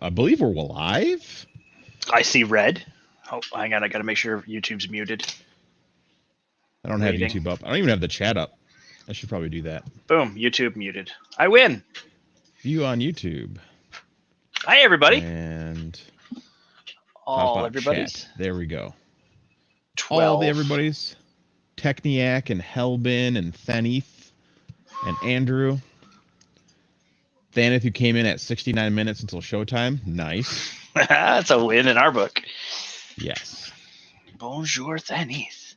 I believe we're live. I see red. Oh, hang on. I got to make sure YouTube's muted. I don't have YouTube up. I don't even have the chat up. I should probably do that. Boom. YouTube muted. I win. View on YouTube. Hi, everybody. And all everybody's. Chat. There we go. 12. All the everybody's. Techniac and Helbin and Thaneth and Andrew. Thaneth, who came in at 69 minutes until showtime. Nice. That's a win in our book. Yes. Bonjour, Thaneth.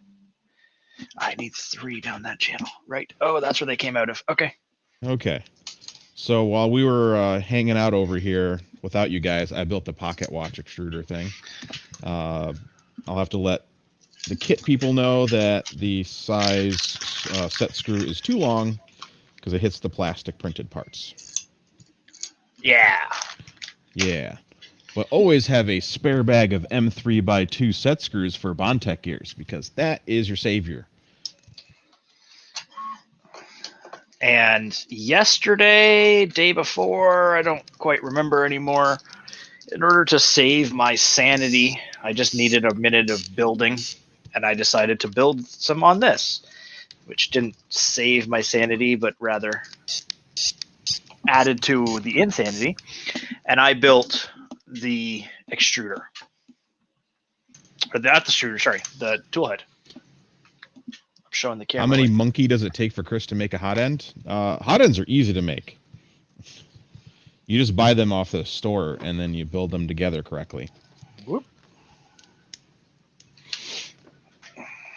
I need 3 down that channel. Right. Oh, that's where they came out of. Okay. Okay. So while we were hanging out over here without you guys, I built the pocket watch extruder thing. I'll have to let the kit people know that the size set screw is too long because it hits the plastic printed parts. Yeah. Yeah. But always have a spare bag of M3x2 set screws for Bondtech gears because that is your savior. And yesterday, day before, I don't quite remember anymore. In order to save my sanity, I just needed a minute of building, and I decided to build some on this, which didn't save my sanity, but rather added to the insanity. And I built the extruder. Or not the extruder, sorry, the tool head. I'm showing the camera. How many monkey does it take for Chris to make a hot end? Hot ends are easy to make. You just buy them off the store, and then you build them together correctly. Whoop.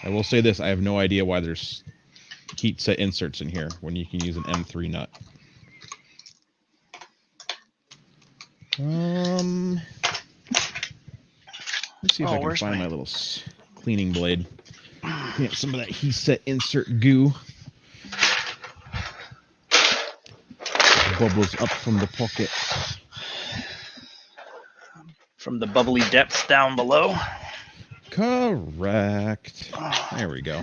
I will say this, I have no idea why there's heat set inserts in here when you can use an M3 nut. Let's see if I can find my little cleaning blade. Clean up some of that heat set insert goo. Bubbles up from the pocket. From the bubbly depths down below. Correct. There we go.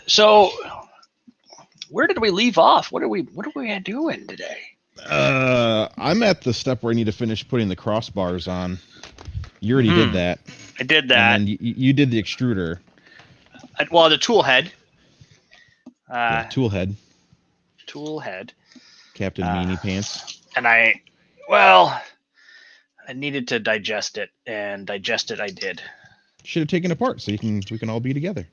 So, where did we leave off? What are we doing today? I'm at the step where I need to finish putting the crossbars on. You already did that. I did that. And you did the extruder. Well, the tool head. Tool head. Tool head. Captain Meanie Pants. And I needed to digest it, and digest it I did. Should have taken it apart so we can all be together.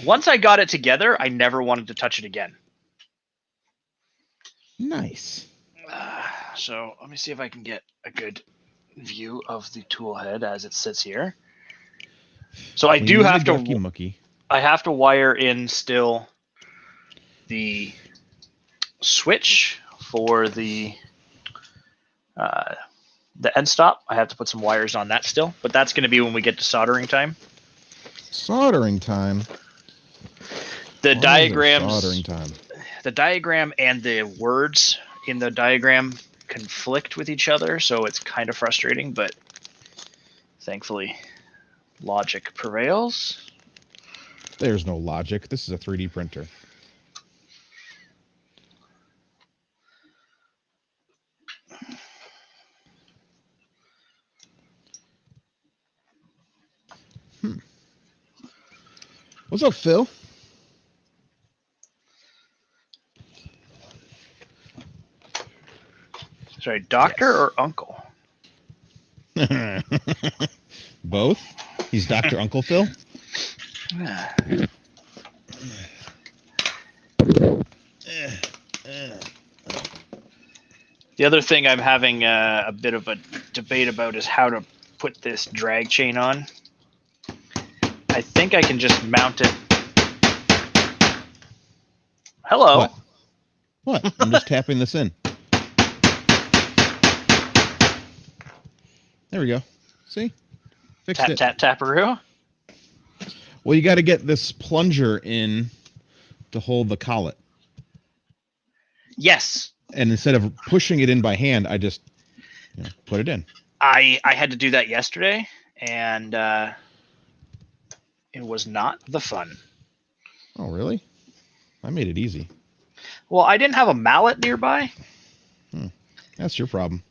Once I got it together, I never wanted to touch it again. Nice. So let me see if I can get a good view of the tool head as it sits here. So I do have to. I have to wire in still the switch for the end stop. I have to put some wires on that still, but that's going to be when we get to soldering time. Soldering time. The diagrams. Soldering time. The diagram and the words in the diagram conflict with each other, so it's kind of frustrating, but thankfully logic prevails. There's no logic. This is a 3D printer. What's up, Phil? Sorry, doctor or uncle? Both? He's Dr. Uncle Phil? The other thing I'm having a bit of a debate about is how to put this drag chain on. I think I can just mount it. Hello. What? I'm just tapping this in. There we go. See? Fixed it. Taparoo. Well, you got to get this plunger in to hold the collet. Yes. And instead of pushing it in by hand, I just put it in. I had to do that yesterday, and it was not the fun. Oh, really? I made it easy. Well, I didn't have a mallet nearby. That's your problem.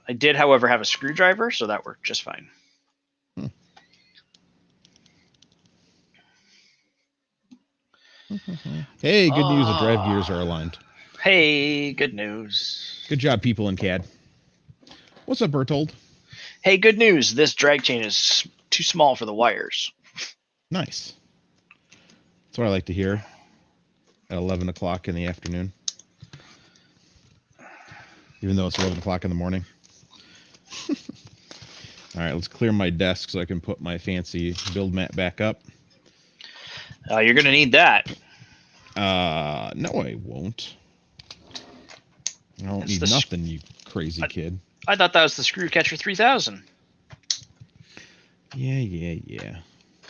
I did, however, have a screwdriver, so that worked just fine. Hey, good news. The drive gears are aligned. Hey, good news. Good job, people in CAD. What's up, Bertold? Hey, good news. This drag chain is too small for the wires. Nice. That's what I like to hear at 11 o'clock in the afternoon. Even though it's 11 o'clock in the morning. All right, let's clear my desk so I can put my fancy build mat back up. You're going to need that. No, I won't. I don't need nothing, you crazy kid. I thought that was the Screw Catcher 3000. Yeah.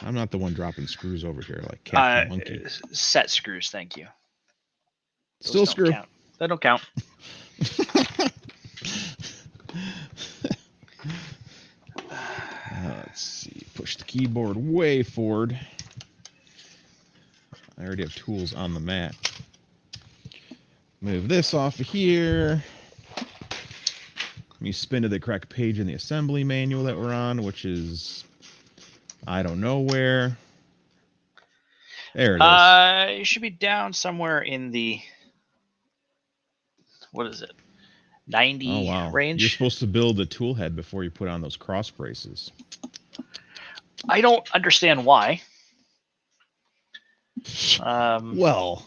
I'm not the one dropping screws over here like Captain Monkey. Set screws, thank you. Those Still screw. Count. They don't count. Let's see. Push the keyboard way forward. I already have tools on the mat. Move this off of here. Let me spin to the correct page in the assembly manual that we're on, which is I don't know where. There it is. It should be down somewhere in the, what is it, 90 range? You're supposed to build a tool head before you put on those cross braces. I don't understand why. Well,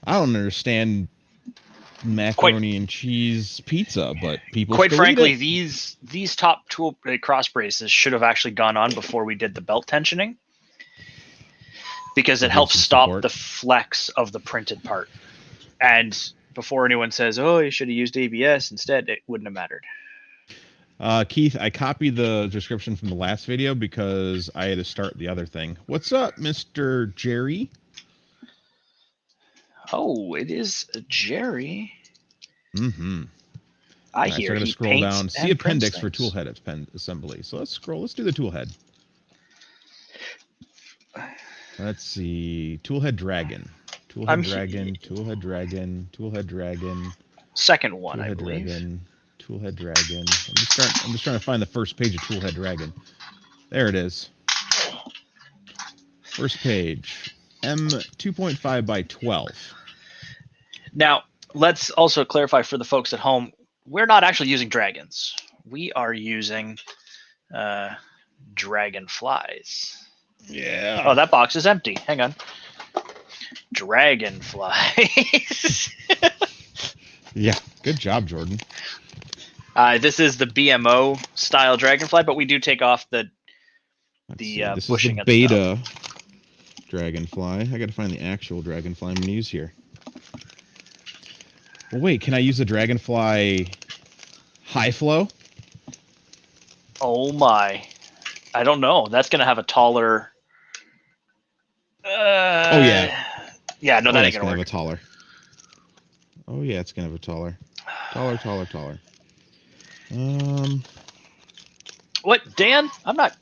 I don't understand macaroni and cheese pizza, but people quite still frankly, eat it. these top tool cross braces should have actually gone on before we did the belt tensioning, because it helps stop the flex of the printed part. And before anyone says, "Oh, you should have used ABS instead," it wouldn't have mattered. Keith, I copied the description from the last video because I had to start the other thing. What's up, Mr. Jerry? Oh, it is Jerry. Mm-hmm. I hear so I'm going to he scroll down. See appendix for things. toolhead assembly. So let's scroll. Let's do the toolhead. Let's see. Toolhead dragon. Toolhead dragon. Toolhead dragon. Toolhead dragon. Second one, toolhead I believe. Dragon. Toolhead dragon. I'm just trying to find the first page of Toolhead dragon. There it is. First page. M 2.5 by 12. Now, let's also clarify for the folks at home, we're not actually using dragons. We are using dragonflies. Yeah. Oh, that box is empty. Hang on. Dragonflies. Yeah. Good job, Jordan. This is the BMO style dragonfly, but we do take off the this bushing is the at the beta dragonfly. I got to find the actual dragonfly I'm going to use here. Well, wait, can I use the dragonfly high flow? Oh my. I don't know. That's going to have a taller... oh, yeah. Yeah, no, that ain't going to work. have a taller. Oh, yeah, it's going to have a taller. Taller. What, Dan? I'm not...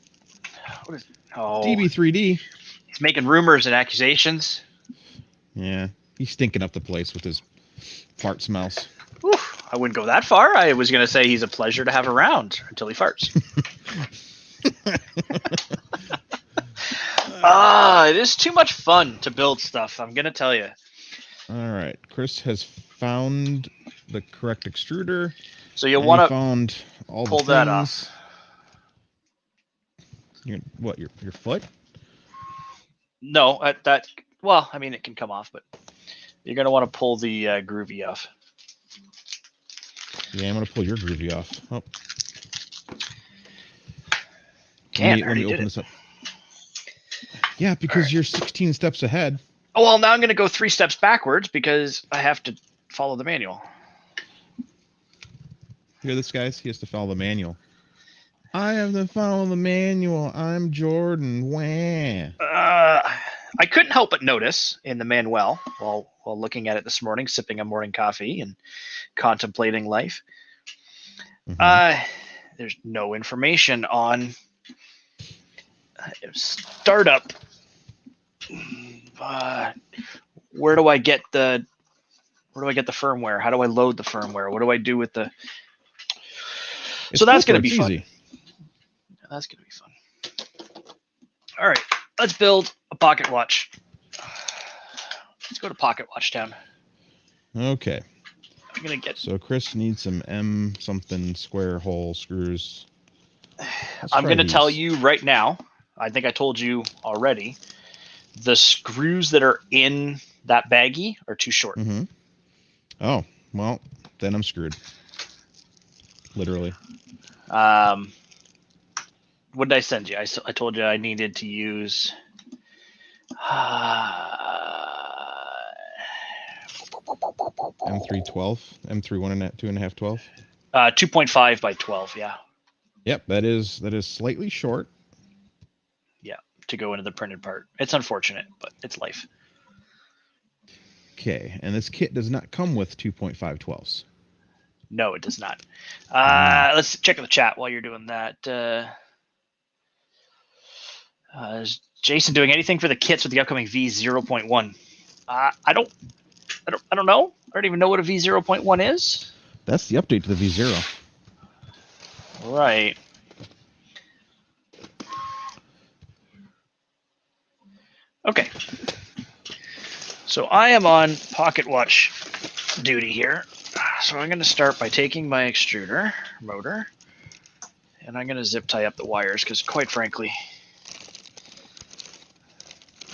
What is... Oh. DB3D. He's making rumors and accusations. Yeah, he's stinking up the place with his fart smells. Oof, I wouldn't go that far. I was going to say he's a pleasure to have around until he farts. It is too much fun to build stuff, I'm going to tell you. All right, Chris has found the correct extruder. So you'll want to found all pull the that off. Your foot? No, that. Well, I mean, it can come off, but you're going to want to pull the groovy off. Yeah, I'm going to pull your groovy off. Oh. Can't. Let me open this up. Yeah, because you're 16 steps ahead. Oh, well, now I'm going to go 3 steps backwards because I have to follow the manual. Hear this, guys? He has to follow the manual. I have to follow the manual. I'm Jordan. Wah. I couldn't help but notice in the manual while looking at it this morning, sipping a morning coffee and contemplating life. Mm-hmm. There's no information on startup. Where do I get the Where do I get the firmware? How do I load the firmware? What do I do with the... It's So that's quicker, going to be it's fun. easy. That's going to be fun. All right, let's build a pocket watch. Let's go to Pocket Watch Town. Okay. I'm going to get... So Chris needs some M something square hole screws. I'm going to tell you right now, I think I told you already, the screws that are in that baggie are too short. Mm-hmm. Oh, well, then I'm screwed. Literally. What did I send you? I told you I needed to use... M312, M3 2.5 12. 2.5 by 12, yeah. Yep, that is slightly short. Yeah, to go into the printed part. It's unfortunate, but it's life. Okay, and this kit does not come with 2.5 12s. No, it does not. Let's check the chat while you're doing that. Is Jason doing anything for the kits with the upcoming V0.1? I don't know. I don't even know what a V0.1 is. That's the update to the V0. Right. Okay. So I am on pocket watch duty here. So I'm going to start by taking my extruder motor, and I'm going to zip tie up the wires because, quite frankly,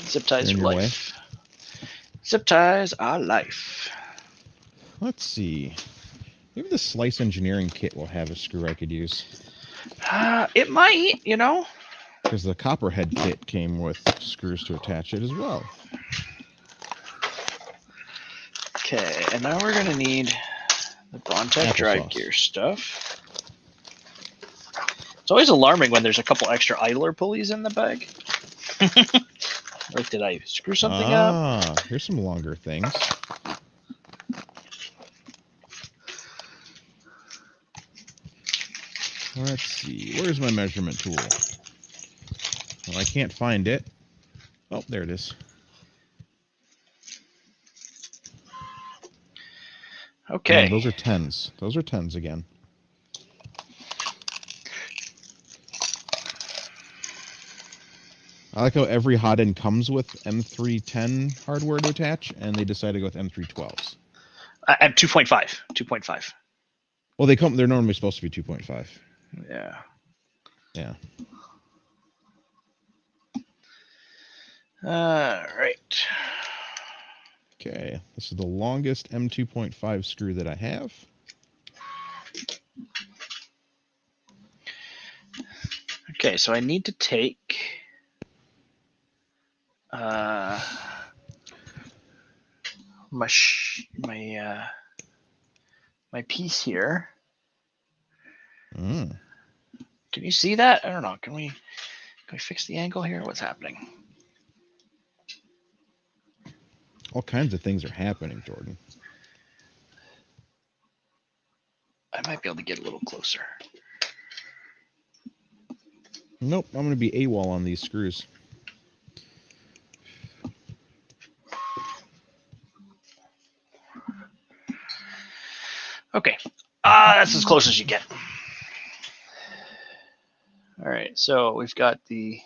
zip ties are life. Zip ties are life. Let's see. Maybe the Slice Engineering kit will have a screw I could use. It might, you know. Because the Copperhead kit came with screws to attach it as well. Okay, and now we're going to need the Brontech drive gear stuff. It's always alarming when there's a couple extra idler pulleys in the bag. Like, did I screw something up? Here's some longer things. Let's see. Where's my measurement tool? Well, I can't find it. Oh, there it is. Okay. No, those are 10s. Those are 10s again. I like how every hot end comes with M310 hardware to attach, and they decided to go with M312s. At 2.5. 2.5. Well, they're normally supposed to be 2.5. Yeah. Yeah. All right. Okay, this is the longest M2.5 screw that I have. Okay, so I need to take my piece here. Mm. Can you see that? I don't know. Can we fix the angle here? What's happening? All kinds of things are happening, Jordan. I might be able to get a little closer. Nope, I'm going to be AWOL on these screws. Okay, that's as close as you get. All right, so we've got the...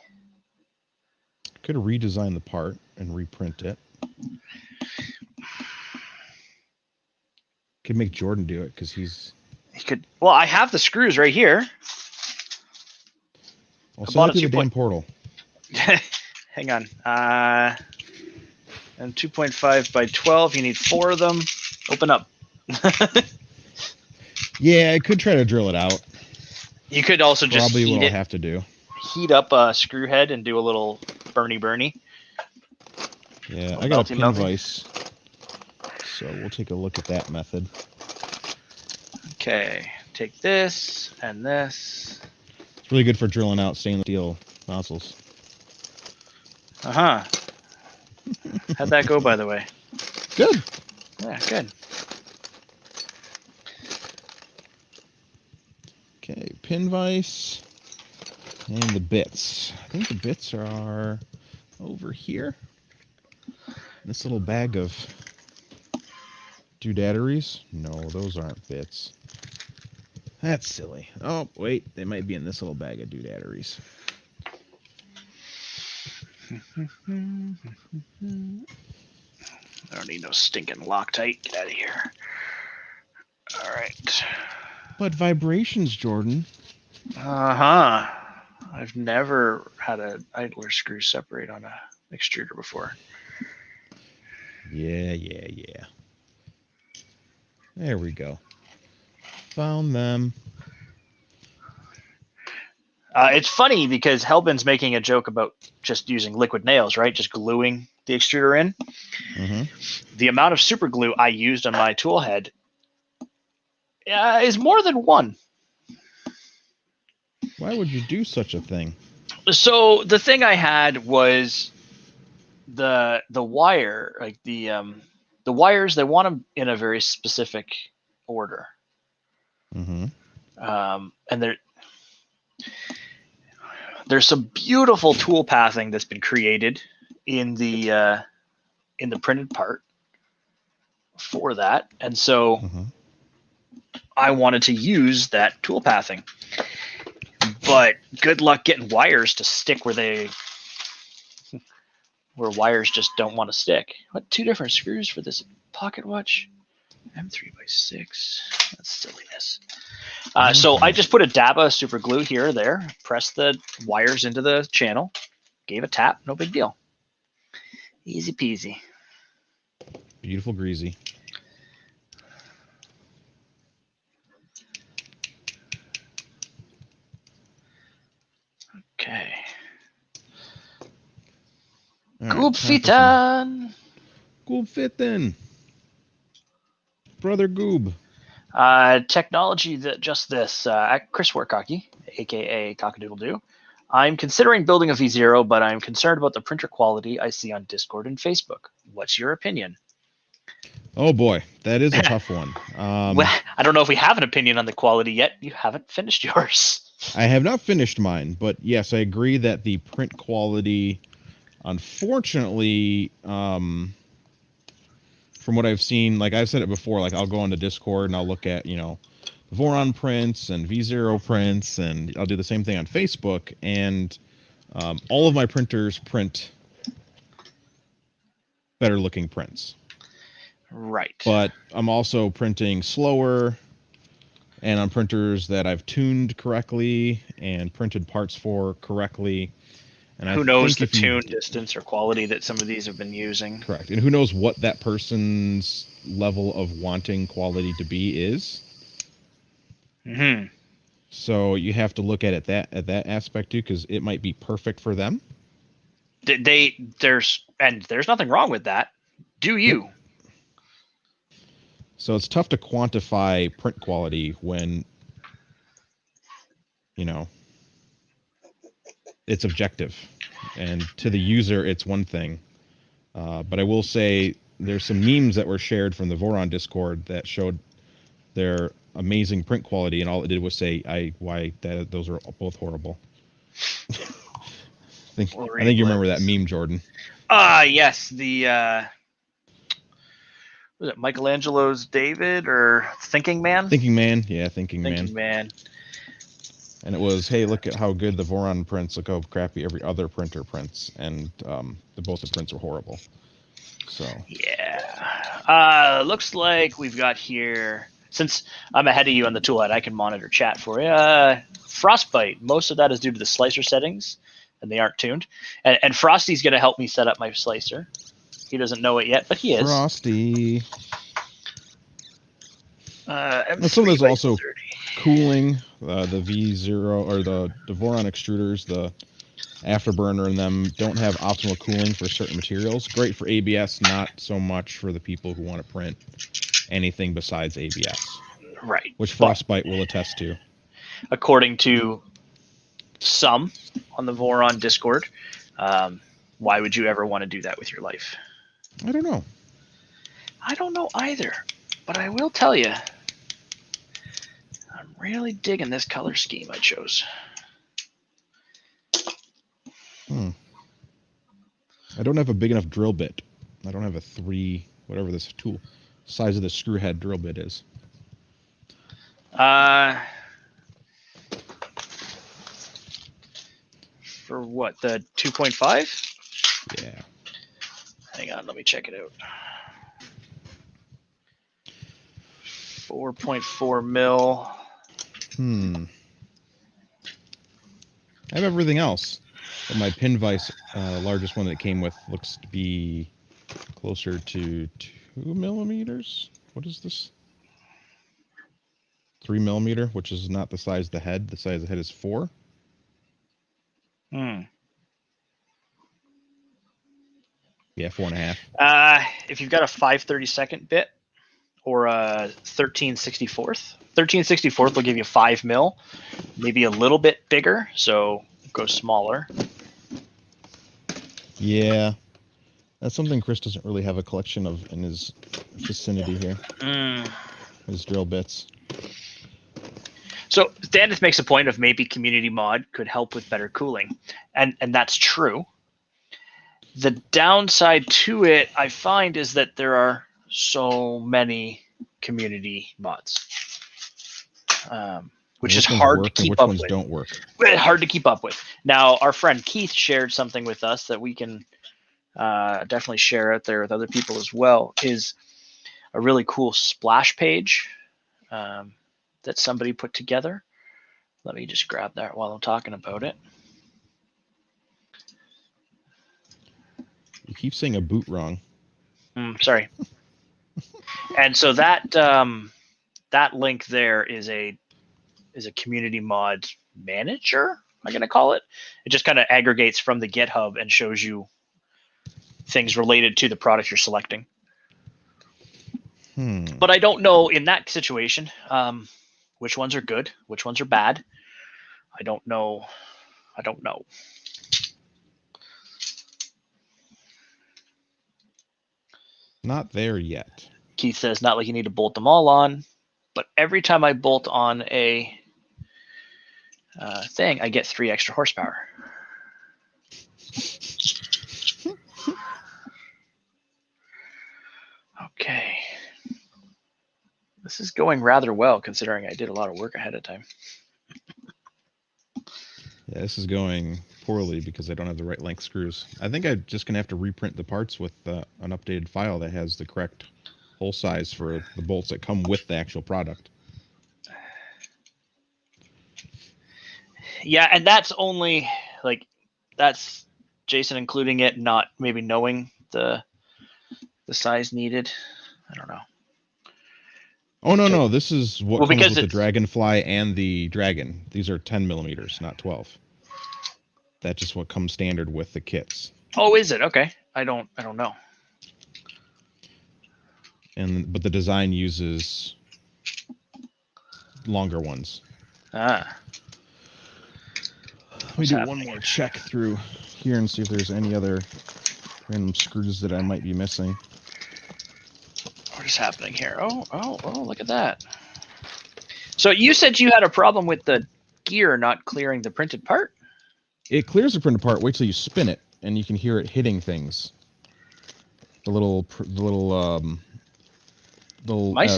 Could redesign the part and reprint it. Could make Jordan do it because he's... He could... Well, I have the screws right here. I'll send it through the damn portal. Hang on. And 2.5 by 12, you need 4 of them. Open up. Yeah, I could try to drill it out. You could also just probably what I'll have to do. Heat up a screw head and do a little burny. Yeah, I got a pin vise, so we'll take a look at that method. Okay, take this and this. It's really good for drilling out stainless steel nozzles. Uh-huh. How'd that go, by the way? Good. Yeah, good. Okay, pin vise and the bits. I think the bits are over here. This little bag of Doodatteries? No, those aren't bits. That's silly. Oh, wait. They might be in this little bag of doodatteries. I don't need no stinking Loctite. Get out of here. All right. But vibrations, Jordan. Uh-huh. I've never had an idler screw separate on a extruder before. Yeah. There we go. Found them. It's funny because Hellbin's making a joke about just using liquid nails, right? Just gluing the extruder in. Mm-hmm. The amount of super glue I used on my tool head is more than one. Why would you do such a thing? So the thing I had was the wire, like the wires. They want them in a very specific order. Mm-hmm. And there's some beautiful tool pathing that's been created in the printed part for that, and so I wanted to use that tool pathing. But good luck getting wires to stick where wires just don't want to stick. What, 2 different screws for this pocket watch? M3x6. That's silliness. So I just put a dab of super glue here or there, pressed the wires into the channel, gave a tap, no big deal. Easy peasy. Beautiful greasy. Okay. Right, Goobfitan. Goobfitten. Brother Goob. Technology that just this. Chris Warcocky, aka Cockadoodle-Doo. I'm considering building a V0, but I'm concerned about the printer quality I see on Discord and Facebook. What's your opinion? Oh boy, that is a tough one. Well, I don't know if we have an opinion on the quality yet. You haven't finished yours. I have not finished mine, but yes, I agree that the print quality, unfortunately, from what I've seen, like I've said it before, like I'll go into Discord and I'll look at, Voron prints and V0 prints, and I'll do the same thing on Facebook, and all of my printers print better looking prints. Right. But I'm also printing slower, and on printers that I've tuned correctly and printed parts for correctly. And who knows the tune distance or quality that some of these have been using. Correct. And who knows what that person's level of wanting quality to be is. Mm-hmm. So you have to look at it at that aspect too, because it might be perfect for them. There's nothing wrong with that. Do you? Yep. So it's tough to quantify print quality when, it's objective, and to the user, it's one thing. But I will say there's some memes that were shared from the Voron Discord that showed their amazing print quality, and all it did was say, those are both horrible. I think you remember that meme, Jordan. Yes, the was it Michelangelo's David or Thinking Man? Thinking Man, yeah, Thinking Man. And it was, hey, look at how good the Voron prints, look how crappy every other printer prints, and both the prints were horrible. So yeah, looks like we've got here, since I'm ahead of you on the toolhead, I can monitor chat for you. Frostbite, most of that is due to the slicer settings, and they aren't tuned. And Frosty's going to help me set up my slicer. He doesn't know it yet, but he is. Frosty. M3 some of those also 30. Cooling, the V0 or the Voron extruders, the afterburner in them don't have optimal cooling for certain materials. Great for ABS, not so much for the people who want to print anything besides ABS. Right. Which Frostbite will attest to. According to some on the Voron Discord, why would you ever want to do that with your life? I don't know. I don't know either, but I will tell you, I'm really digging this color scheme I chose. I don't have a big enough drill bit. I don't have a 3, whatever this tool. size of the screw head drill bit is. For what, the 2.5? Yeah. Hang on, let me check it out. 4.4 mil. I have everything else. But my pin vise, largest one that it came with, looks to be closer to 2 millimeters. What is this? 3 millimeter, which is not the size of the head. The size of the head is 4. Yeah, 4.5. If you've got a 5/32 bit or a 13/64, 13/64 will give you 5 mil, maybe a little bit bigger, so go smaller. Yeah, that's something Chris doesn't really have a collection of in his vicinity here. His drill bits. So Standeth makes a point of maybe community mod could help with better cooling, and that's true. The downside to it, I find, is that there are so many community mods, which is hard to keep up with. Which ones don't work? Hard to keep up with. Now, our friend Keith shared something with us that we can definitely share out there with other people as well. Is a really cool splash page that somebody put together. Let me just grab that while I'm talking about it. You keep saying a boot wrong. Sorry. And so that that link there is a community mod manager, I'm going to call it. It just kind of aggregates from the GitHub and shows you things related to the product you're selecting. But I don't know in that situation which ones are good, which ones are bad. I don't know. Not there yet. Keith says not like you need to bolt them all on, but every time I bolt on a thing, I get 3 extra horsepower. Okay. This is going rather well considering I did a lot of work ahead of time. Yeah, this is going poorly because I don't have the right length screws. I think I'm just going to have to reprint the parts with an updated file that has the correct hole size for the bolts that come with the actual product. Yeah, and that's only like that's Jason including it, not maybe knowing the size needed. I don't know. Oh, no. This is what comes with the it's Dragonfly and the Dragon. These are 10 millimeters, not 12. That's just what comes standard with the kits. Oh, is it? Okay. I don't know. But the design uses longer ones. Let me do one more check through here and see if there's any other random screws that I might be missing. What is happening here? Oh, look at that. So you said you had a problem with the gear not clearing the printed part? It clears the printed part. Wait till you spin it, and you can hear it hitting things. The little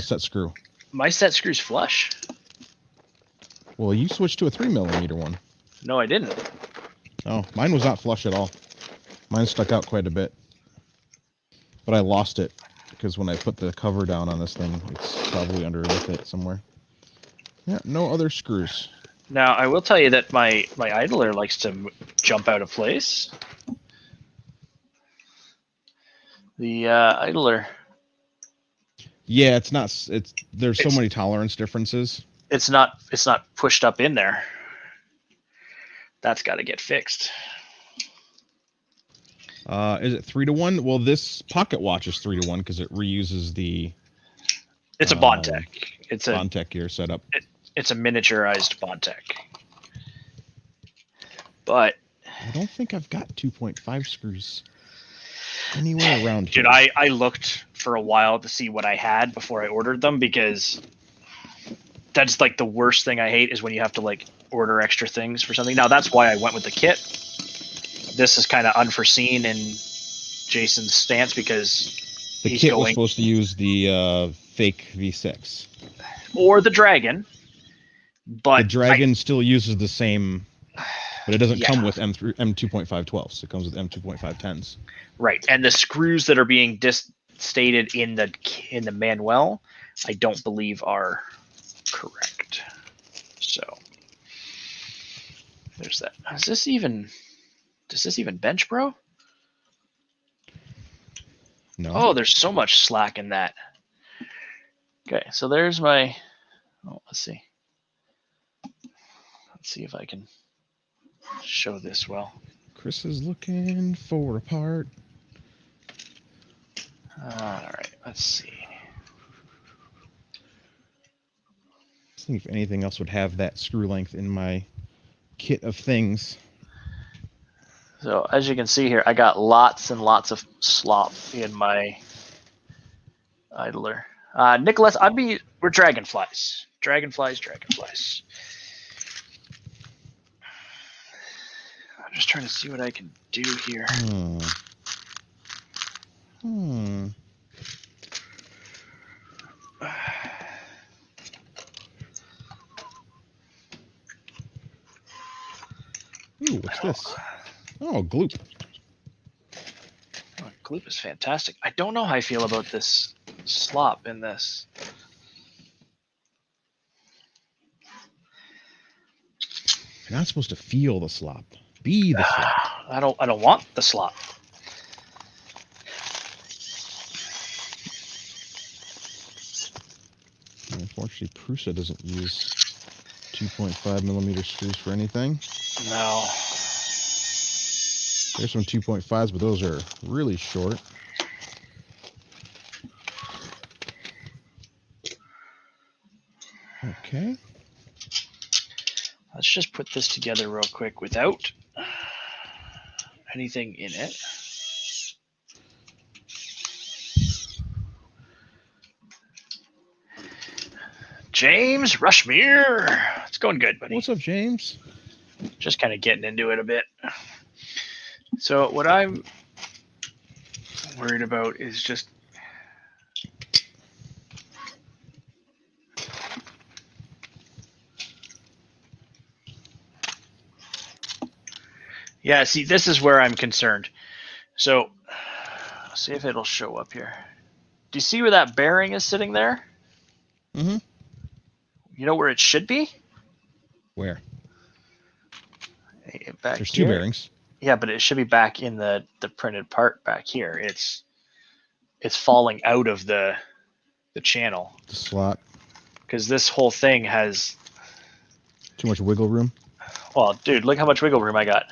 set screw. My set screw's flush. Well, you switched to a 3 millimeter one. No, I didn't. Oh, mine was not flush at all. Mine stuck out quite a bit. But I lost it because when I put the cover down on this thing, it's probably underneath it somewhere. Yeah, no other screws. Now, I will tell you that my idler likes to jump out of place. The idler. Yeah, there's so many tolerance differences. It's not pushed up in there. That's got to get fixed. Is it 3-to-1? Well, this pocket watch is 3-to-1 because it reuses the. It's a Bondtech. It's a Bondtech gear setup. It's a miniaturized Bondtech. But I don't think I've got 2.5 screws anywhere around here. Dude, I looked for a while to see what I had before I ordered them because that's like the worst thing I hate is when you have to like order extra things for something. Now that's why I went with the kit. This is kind of unforeseen in Jason's stance because The He's kit was going, supposed to use the fake V6. or the Dragon, but The Dragon still uses the same, but it doesn't yeah. come with M2.512s. It comes with M2.510s. Right, and the screws that are being stated in the manual, I don't believe are correct. So there's that. Does this even bench, bro? No. Oh, there's so much slack in that. Okay, so there's my. Oh, let's see. Let's see if I can show this well. Chris is looking for a part. All right, let's see. Let's see if anything else would have that screw length in my kit of things. So as you can see here, I got lots and lots of slop in my idler. Nicholas, we're dragonflies. Dragonflies. I'm just trying to see what I can do here. Ooh, what's this? Oh, gloop. Oh, gloop is fantastic. I don't know how I feel about this slop in this. You're not supposed to feel the slop. Be the slop. I don't want the slop. Unfortunately, Prusa doesn't use 2.5 millimeter screws for anything. No. There's some 2.5s, but those are really short. Okay. Let's just put this together real quick without anything in it. James Rushmere. It's going good, buddy. What's up, James? Just kind of getting into it a bit. So what I'm worried about is just yeah, see, this is where I'm concerned. So let's see if it'll show up here. Do you see where that bearing is sitting there? Mm-hmm. You know where it should be? Where? Back There's here. two bearings. Yeah, but it should be back in the printed part back here. It's falling out of the channel. The slot. Because this whole thing has Too much wiggle room. Well, dude, look how much wiggle room I got.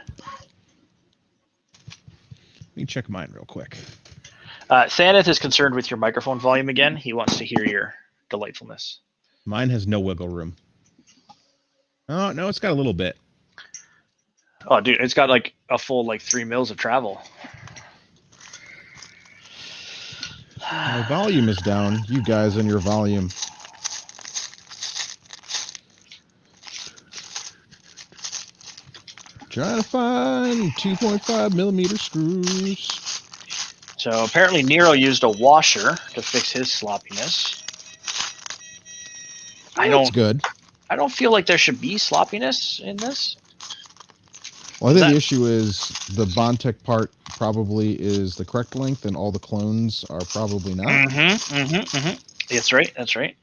Let me check mine real quick. Thaneth is concerned with your microphone volume again. He wants to hear your delightfulness. Mine has no wiggle room. Oh, no, it's got a little bit. Oh, dude, it's got like a full 3 mils of travel. My volume is down. You guys and your volume. Trying to find 2.5 millimeter screws. So apparently Nero used a washer to fix his sloppiness. That's good. I don't feel like there should be sloppiness in this. Well, I think the issue is the Bondtech part probably is the correct length, and all the clones are probably not. That's right. That's right.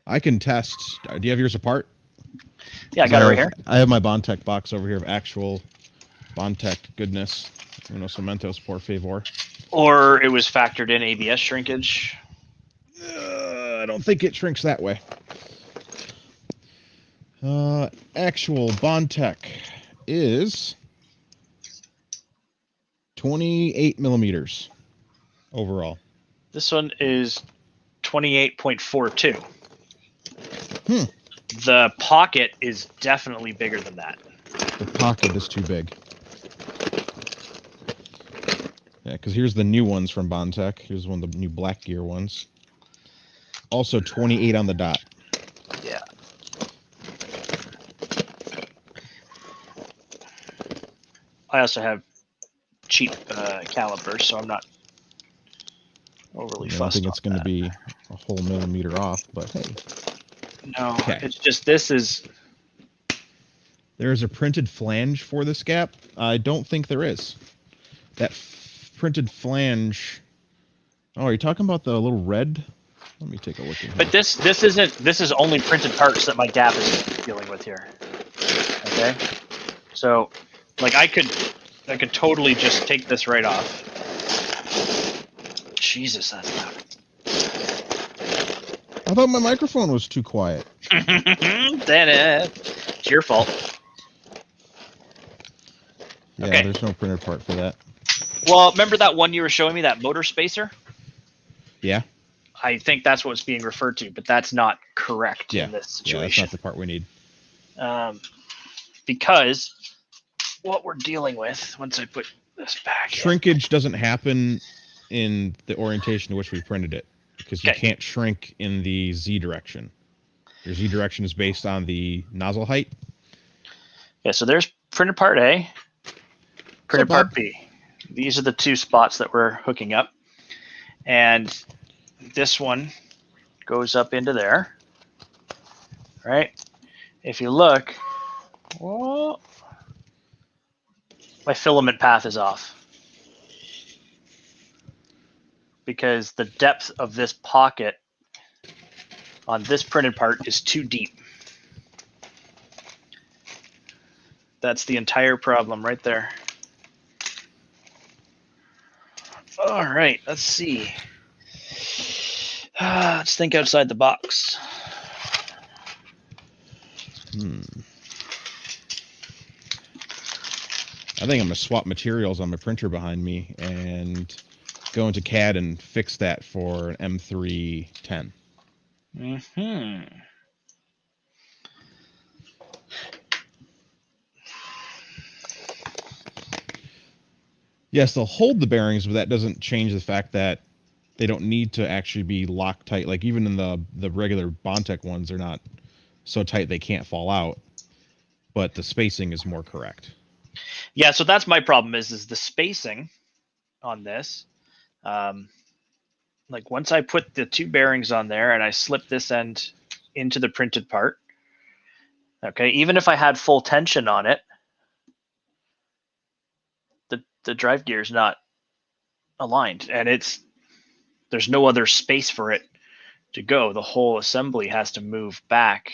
I can test. Do you have yours apart? Yeah, I got it right here. I have my Bondtech box over here of actual Bondtech goodness. Cementos, por favor. Or it was factored in ABS shrinkage. I don't think it shrinks that way. Actual Bondtech is 28 millimeters overall. This one is 28.42. The pocket is definitely bigger than that. The pocket is too big. Yeah, because here's the new ones from Bondtech. Here's one of the new black gear ones. Also 28 on the dot. Yeah. I also have cheap calipers, so I'm not overly I don't fussed think on it's going to that. be a whole millimeter off, but hey. No, Okay. it's just this is. There's a printed flange for this gap. I don't think there is. That printed flange. Oh, are you talking about the little red? Let me take a look at here. But this isn't. This is only printed parts that my gap is dealing with here. Okay, so like I could totally just take this right off. Jesus, that's loud. I thought my microphone was too quiet. Then it's your fault. Yeah, Okay. there's no printed part for that. Well, remember that one you were showing me, that motor spacer? Yeah. I think that's what's being referred to, but that's not correct in this Yeah, that's situation. not the part we need. Because what we're dealing with, once I put this back, shrinkage doesn't happen in the orientation to which we printed it, because you can't shrink in the Z direction. Your Z direction is based on the nozzle height. Yeah, so there's printed part A, printed part B. These are the two spots that we're hooking up. And this one goes up into there, right? If you look, well, my filament path is off because the depth of this pocket on this printed part is too deep. That's the entire problem right there. All right, let's see. Let's think outside the box. I think I'm going to swap materials on my printer behind me and go into CAD and fix that for an M310. Mm-hmm. Yes, they'll hold the bearings, but that doesn't change the fact that they don't need to actually be Loctite. Like even in the regular Bondtech ones, they're not so tight they can't fall out. But the spacing is more correct. Yeah, so that's my problem is the spacing on this. Like once I put the two bearings on there and I slip this end into the printed part, okay, even if I had full tension on it, the drive gear is not aligned, and there's no other space for it to go. The whole assembly has to move back.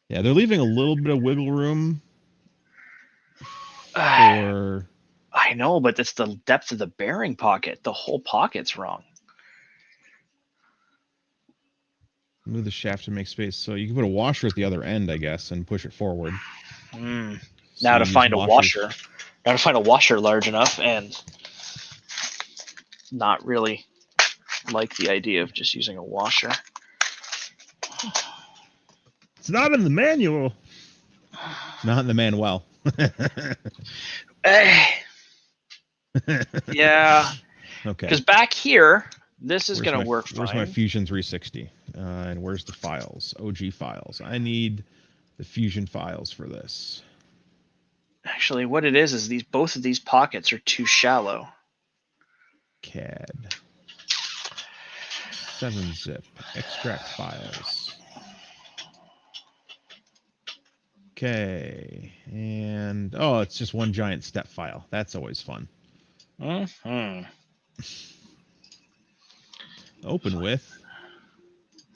Yeah, they're leaving a little bit of wiggle room for... I know, but it's the depth of the bearing pocket. The whole pocket's wrong. Move the shaft to make space. So you can put a washer at the other end, I guess, and push it forward. So now to find a washer. Now to find a washer large enough, and not really like the idea of just using a washer. It's not in the manual. Not in the manual. Yeah. Okay. Because back here, this is going to work fine. Where's my Fusion 360? And where's the files? OG files. I need the Fusion files for this. Actually, what it is both of these pockets are too shallow. CAD. 7-zip. Extract files. Okay. And, oh, it's just one giant step file. That's always fun. Open with.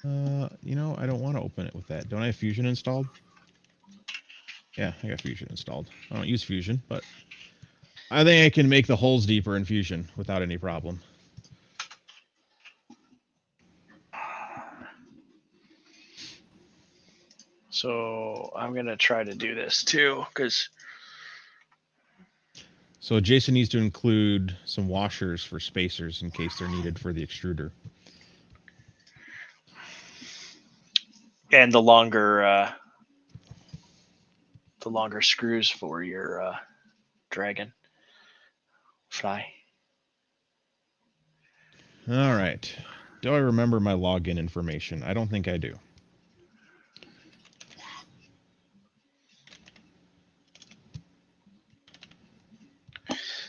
You know, I don't want to open it with that. Don't I have Fusion installed? Yeah, I got Fusion installed. I don't use Fusion, but I think I can make the holes deeper in Fusion without any problem. So I'm going to try to do this too, because... So Jason needs to include some washers for spacers in case they're needed for the extruder. And the longer screws for your dragon fly. All right. Do I remember my login information? I don't think I do.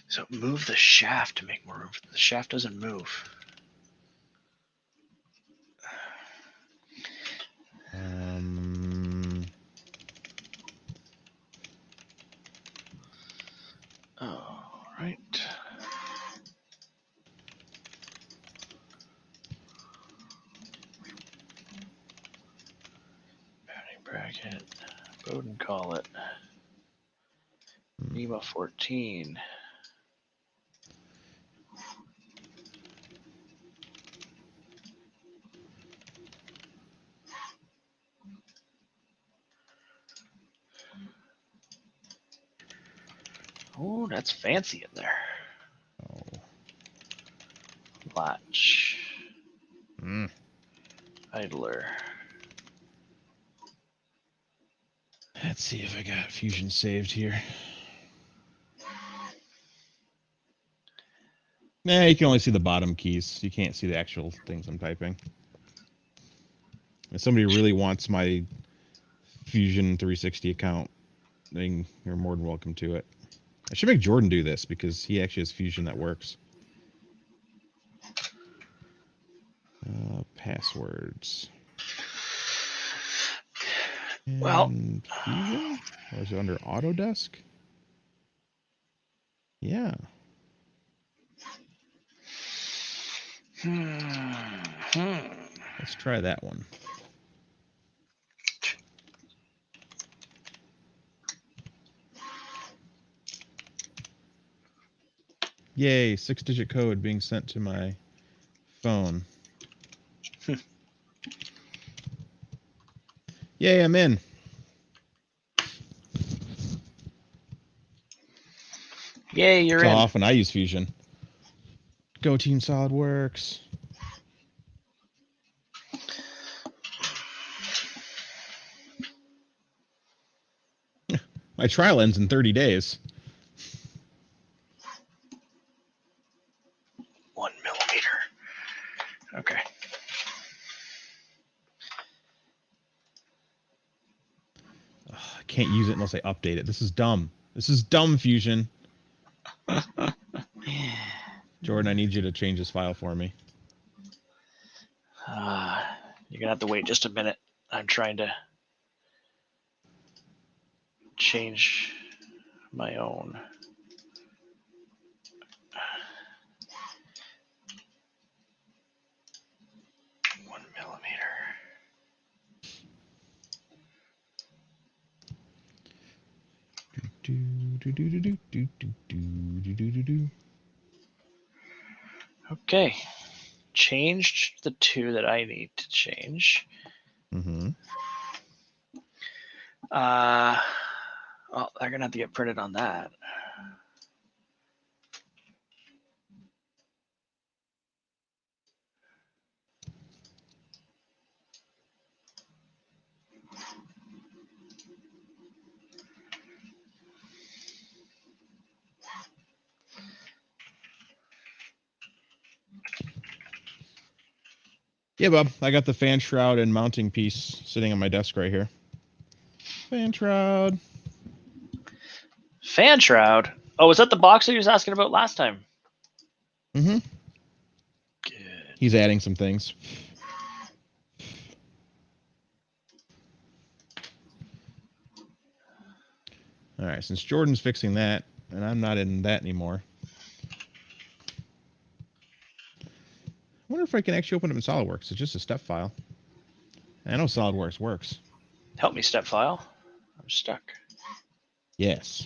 So move the shaft to make more room. The shaft doesn't move. All right. Mounting bracket. Bowden collet. NEMA 14. Oh, that's fancy in there. Oh. Latch. Idler. Let's see if I got Fusion saved here. Nah, you can only see the bottom keys. You can't see the actual things I'm typing. If somebody really wants my Fusion 360 account, then you're more than welcome to it. I should make Jordan do this because he actually has Fusion that works. Passwords. Well, And Fusion? Or is it under Autodesk? Yeah. Let's try that one. Yay, 6-digit code being sent to my phone. Yay, I'm in. Yay, you're That's in. how often I use Fusion. Go Team SolidWorks. My trial ends in 30 days. 1 millimeter. Okay. I can't use it unless I update it. This is dumb. This is dumb, Fusion. Jordan, I need you to change this file for me. You're gonna have to wait just a minute. I'm trying to change my own. Okay. Changed the two that I need to change. Mm-hmm. Well, they're gonna have to get printed on that. Yeah, Bob. I got the fan shroud and mounting piece sitting on my desk right here. Fan shroud. Fan shroud. Oh, was that the box that he was asking about last time? Mm-hmm. Good. He's adding some things. All right, since Jordan's fixing that, and I'm not in that anymore. I wonder if I can actually open it in SolidWorks. It's just a step file. I know SolidWorks works. Help me, step file. I'm stuck. Yes.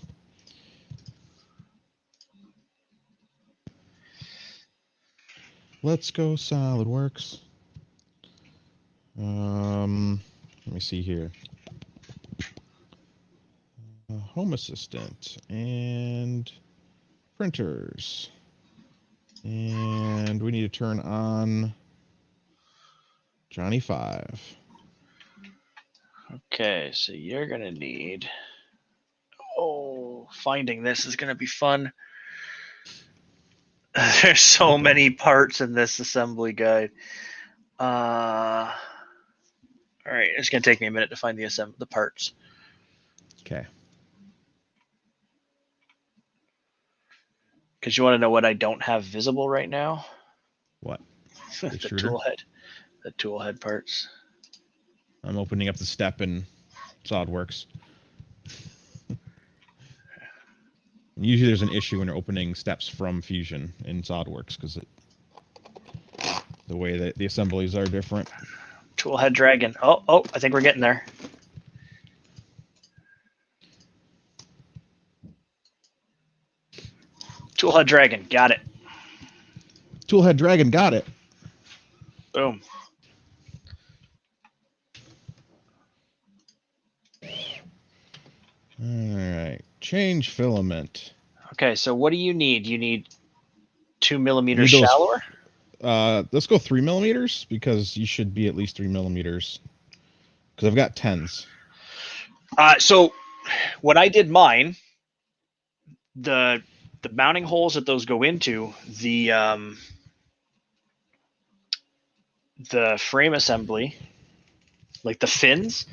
Let's go SolidWorks. Let me see here. Home Assistant and printers. And we need to turn on Johnny 5. Okay, so you're gonna need. Oh, finding this is gonna be fun. There's so many parts in this assembly guide. All right, it's gonna take me a minute to find the parts. Okay. Because you want to know what I don't have visible right now? What? The Extruder? tool head. The tool head parts. I'm opening up the step in SolidWorks. Usually there's an issue when you're opening steps from Fusion in SolidWorks because the way that the assemblies are different. Tool head dragon. Oh, I think we're getting there. Tool head dragon. Got it. Toolhead Dragon, got it. Boom. All right. Change filament. Okay, so what do you need? You need 2 millimeters Need those- shallower? Let's go 3 millimeters because you should be at least 3 millimeters. Because I've got 10s. So when I did mine, the mounting holes that those go into, the frame assembly, like the fins,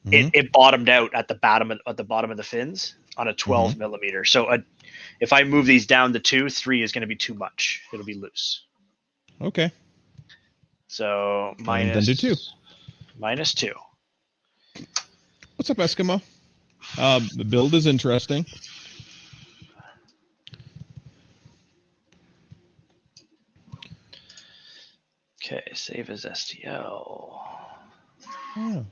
it bottomed out at the bottom of the fins on a 12 millimeter. So if I move these down to 2, 3 is going to be too much. It'll be loose. Okay. So Then do 2. Minus 2. What's up, Eskimo? The build is interesting. Okay, save as STL. Oh.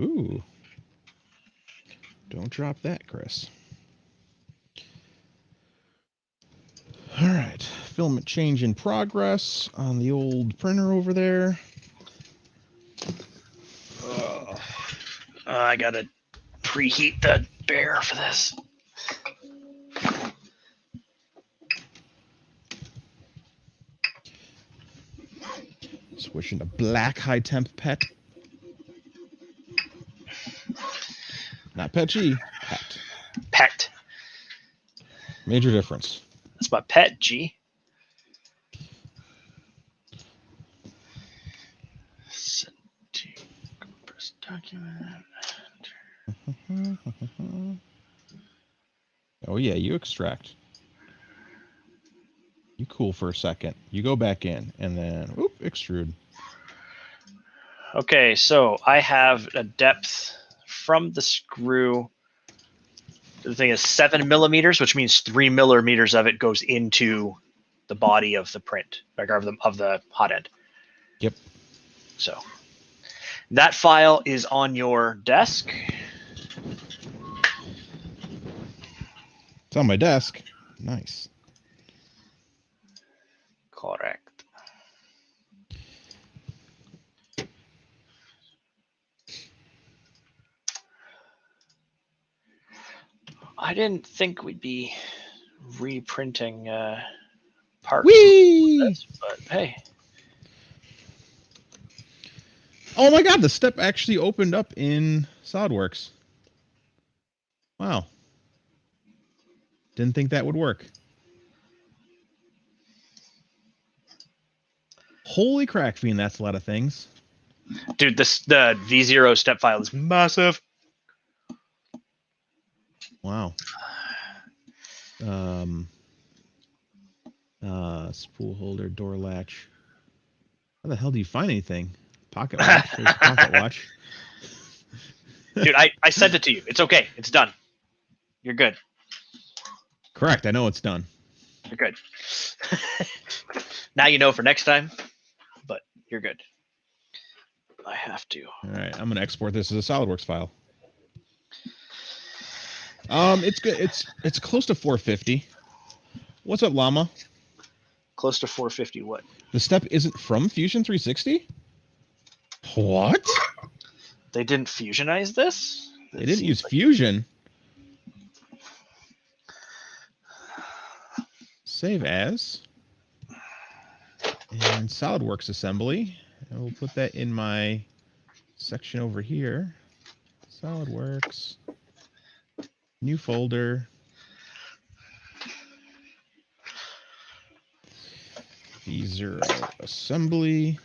Ooh. Don't drop that, Chris. All right. Filament change in progress on the old printer over there. I gotta preheat the bear for this. Switching to black high temp pet. Not pet G, pet. Pet. Major difference. That's my pet, G. Send to compress document. Oh yeah, you extract. You cool for a second. You go back in, and then whoop, extrude. Okay, so I have a depth from the screw. The thing is 7 millimeters, which means 3 millimeters of it goes into the body of the print, like of the hot end. Yep. So that file is on your desk. It's on my desk. Nice. Correct. I didn't think we'd be reprinting parts. Whee! But hey. Oh my god, the step actually opened up in SolidWorks. Wow. Didn't think that would work. Holy crack, Fiend, that's a lot of things. Dude, the V0 step file is massive. Wow. Spool holder, door latch. How the hell do you find anything? Pocket watch. There's a pocket watch. Dude, I sent it to you. It's okay. It's done. You're good. Correct. I know it's done. You're good. Now you know for next time, but you're good. I have to. All right. I'm going to export this as a SolidWorks file. It's good. It's close to 450. What's up, Llama? Close to 450 what? The step isn't from Fusion 360? What? They didn't fusionize this? They didn't use Fusion. Save as. And SolidWorks assembly. And we'll put that in my section over here. SolidWorks. New folder. V0 assembly.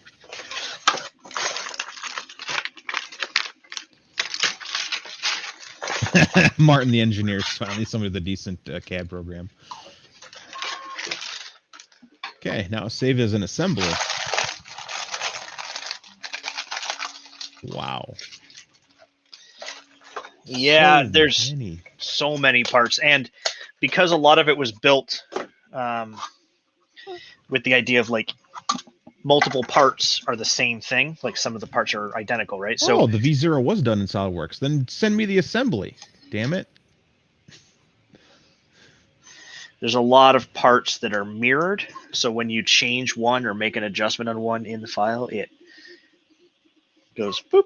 Martin the engineer is finally somebody with a decent CAD program. Okay, now save as an assembly. Wow. Yeah, So there's many. so many parts, and because a lot of it was built with the idea of like multiple parts are the same thing, like some of the parts are identical, right? So Oh, the V0 was done in SolidWorks. Then send me the assembly. Damn it. there's a lot of parts that are mirrored. So when you change one or make an adjustment on one in the file, it goes boop.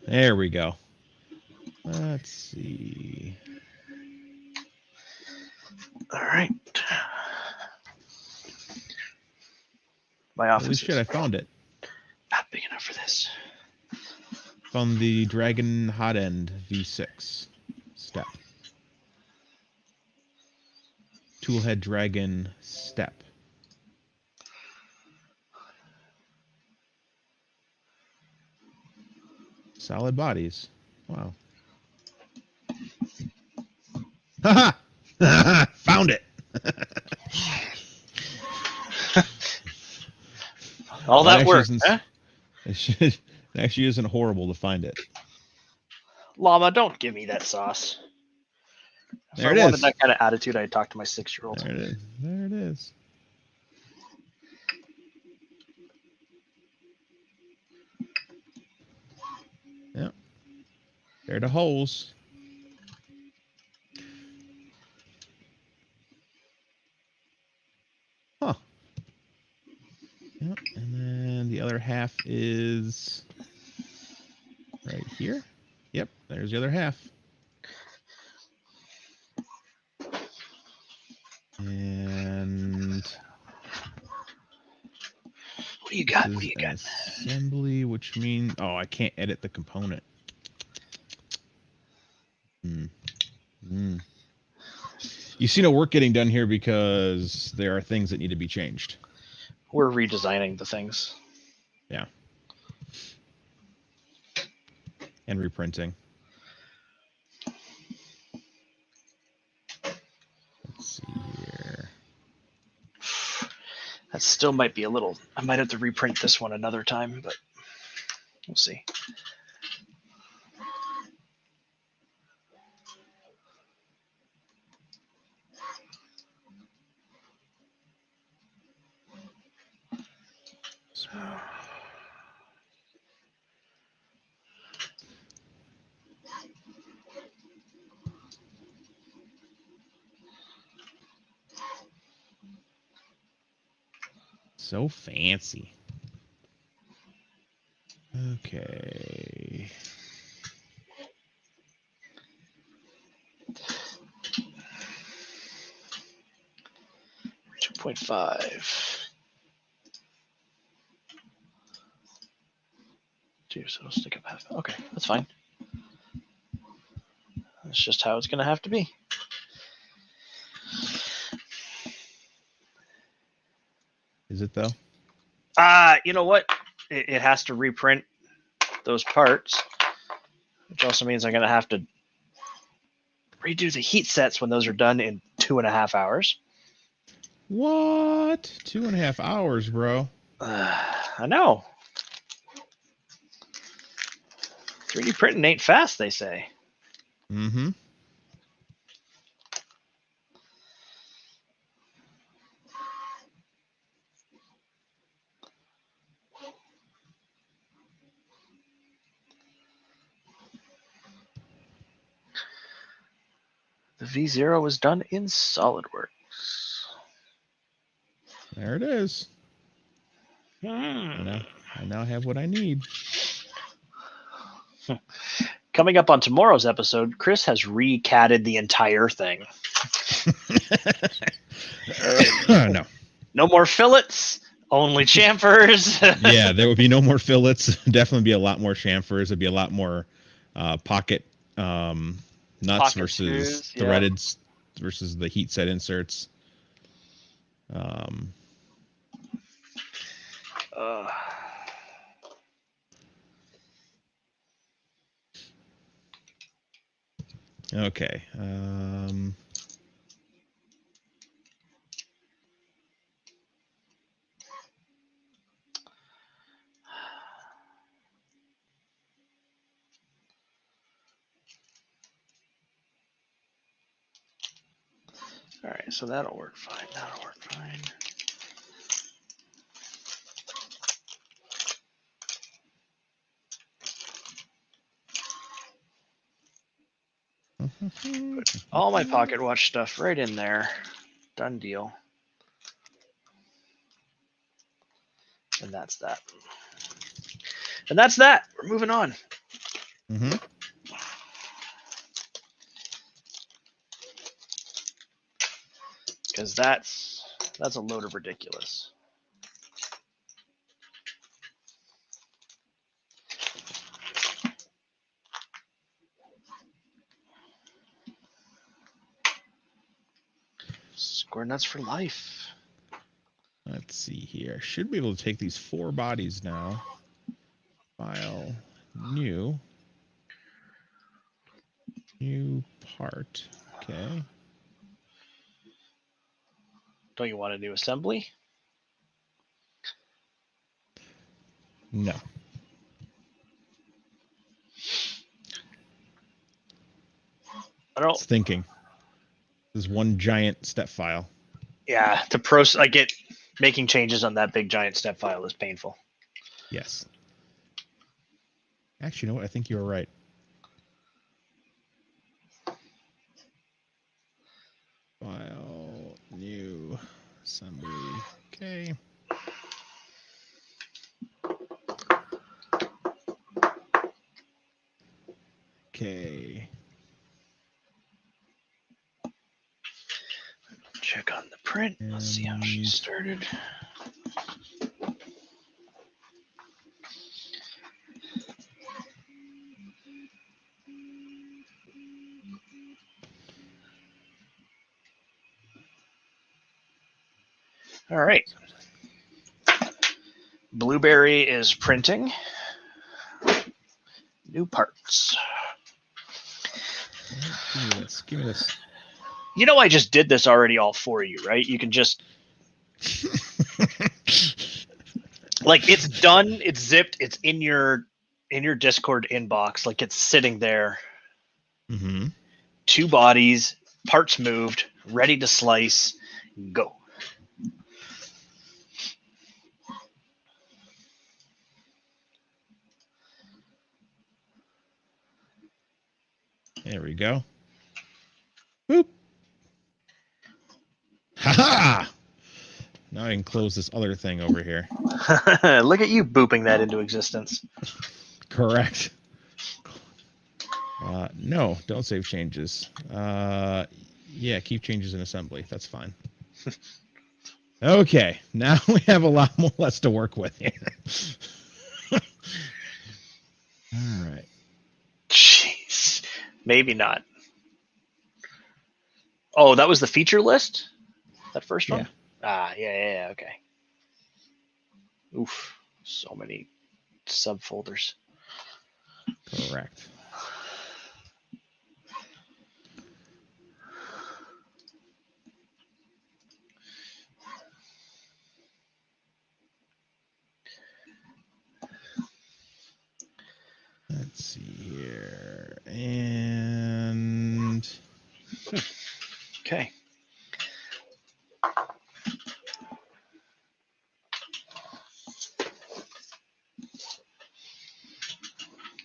There we go. Let's see. All right. My Holy office shit, is I found it. not big enough for this. Found the Dragon Hot End V6 step. Toolhead Dragon step. Solid bodies. Wow. Haha! Found it! All that work, huh? It actually isn't horrible to find it. Llama, don't give me that sauce. If There I it wanted is. that kind of attitude, I'd talk to my 6-year-old. There it is. There it is. Yep. There are the holes. Huh. Yep. And then the other half is right here. Yep. There's the other half. And What do you got? this What is do you an got? assembly, which means I can't edit the component. You see no work getting done here because there are things that need to be changed. We're redesigning the things. Yeah. And reprinting. Let's see here. That still might be a little. I might have to reprint this one another time, but we'll see. So fancy. Okay. .5. 2, so it'll stick up half. Okay, that's fine. That's just how it's going to have to be. Is it though? You know what? It has to reprint those parts, which also means I'm going to have to redo the heat sets when those are done in 2.5 hours. What? 2.5 hours, bro. I know. 3D printing ain't fast, they say. Mm-hmm. The V0 was done in SolidWorks. There it is. I now have what I need. Coming up on tomorrow's episode, Chris has recatted the entire thing. No. No more fillets, only chamfers. Yeah, there would be no more fillets. Definitely be a lot more chamfers. It'd be a lot more pocket nuts Pocket versus screws, yeah. threaded versus the heat set inserts. Okay. All right, so that'll work fine. That'll work fine. Put all my pocket watch stuff right in there. Done deal. And that's that. And that's that. We're moving on. Mm-hmm. Because that's a load of ridiculous. Square nuts for life. Let's see here. Should be able to take these 4 bodies now. File, new part. Okay. Don't you want to do assembly? No. I don't. It's thinking. This is one giant step file. Yeah, I get making changes on that big giant step file is painful. Yes. Actually, you know what? I think you were right. File, new, assembly. Okay. Okay. Check on the print. Let's see how she started. All right. Blueberry is printing. New parts. Give me this. Give me this. You know I just did this already all for you, right? You can just like it's done, it's zipped, it's in your Discord inbox, like it's sitting there. Mm-hmm. 2 bodies, parts moved, ready to slice, go. There we go. Boop. Ha-ha! Now I can close this other thing over here. Look at you booping that into existence. Correct. No, don't save changes. Yeah, keep changes in assembly. That's fine. Okay, now we have a lot more less to work with here. All right. Jeez. Maybe not. Oh, that was the feature list? That first one? Yeah, okay. Oof. So many subfolders. Correct. Let's see here. And Okay.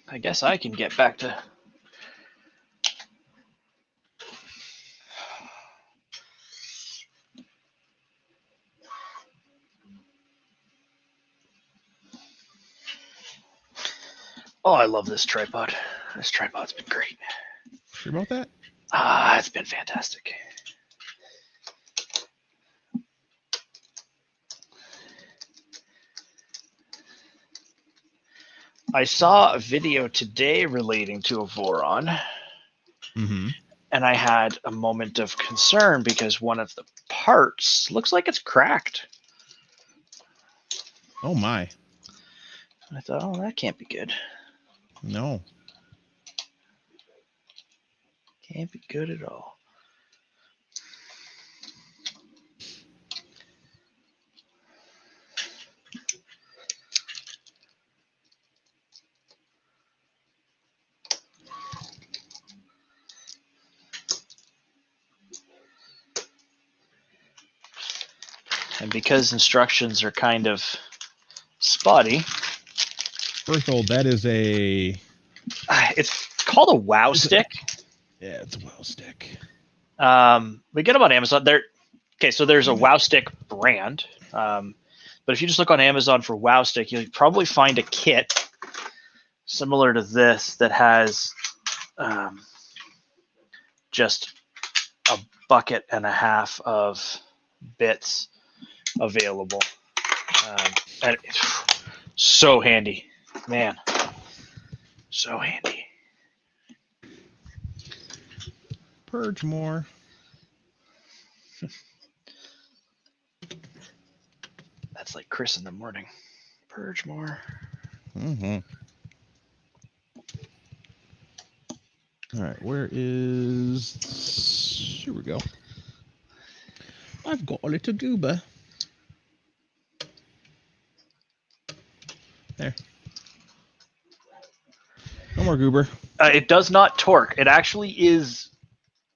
I guess I can get back to Oh, I love this tripod. This tripod's been great. sure about that? It's been fantastic. I saw a video today relating to a Voron, Mm-hmm. and I had a moment of concern because one of the parts looks like it's cracked. Oh my. I thought, oh, that can't be good. No. Can't be good at all. And because instructions are kind of spotty. Berthold, that is a... It's called a WOW stick. Yeah, it's a WOW stick. We get them on Amazon. So there's a WOW stick brand. But if you just look on Amazon for WOW stick, you'll probably find a kit similar to this that has just a bucket and a half of bits available. And it's so handy, man. So handy. Purge more. That's like Chris in the morning. Purge more. Mm-hmm. All right, where is... Here we go. I've got a little goober. There. No more goober. It does not torque. It actually is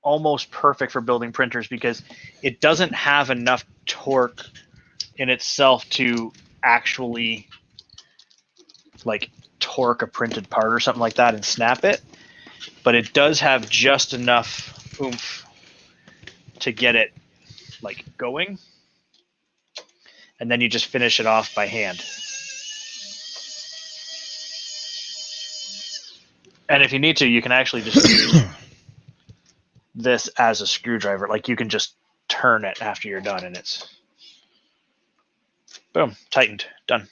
almost perfect for building printers because it doesn't have enough torque in itself to actually like torque a printed part or something like that and snap it. But it does have just enough oomph to get it like going. And then you just finish it off by hand. And if you need to, you can actually just use this as a screwdriver. Like you can just turn it after you're done and it's boom, tightened, done.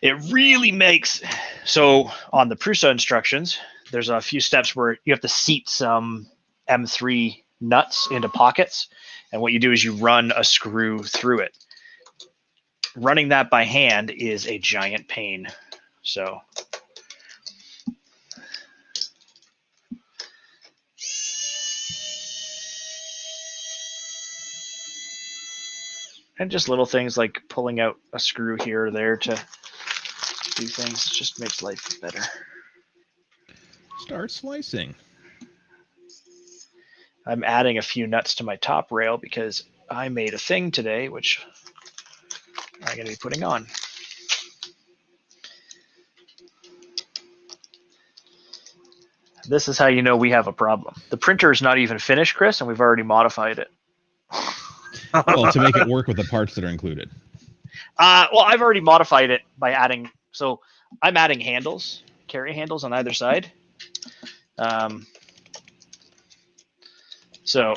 It really makes, so on the Prusa instructions, there's a few steps where you have to seat some M3 nuts into pockets. And what you do is you run a screw through it. Running that by hand is a giant pain. So and just little things like pulling out a screw here or there to do things. It just makes life better. Start slicing. I'm adding a few nuts to my top rail because I made a thing today, which I'm going to be putting on. This is how you know we have a problem. The printer is not even finished, Chris, and we've already modified it. Well, to make it work with the parts that are included. Well, I've already modified it by adding, so I'm adding handles, carry handles on either side. So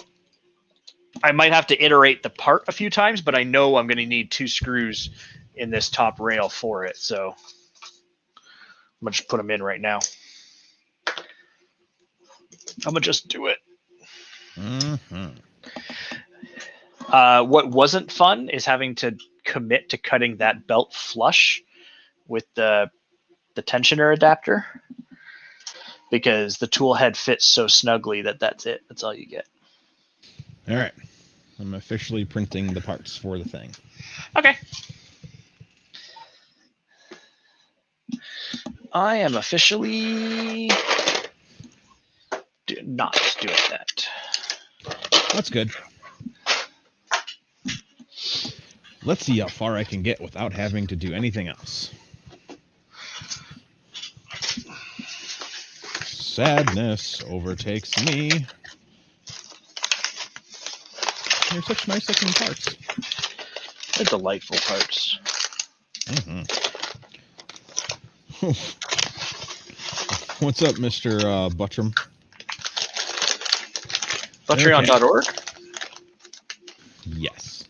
I might have to iterate the part a few times, but I know I'm going to need 2 screws in this top rail for it. So I'm going to just put them in right now. I'm going to just do it. Mm-hmm. What wasn't fun is having to commit to cutting that belt flush with the tensioner adapter because the tool head fits so snugly that's it. That's all you get. All right. I'm officially printing the parts for the thing. Okay. I am officially not doing that. That's good. Let's see how far I can get without having to do anything else. Sadness overtakes me. They're such nice looking parts. They're delightful parts. Mm-hmm. What's up, Mr. Buttram? Patreon.org? Yes.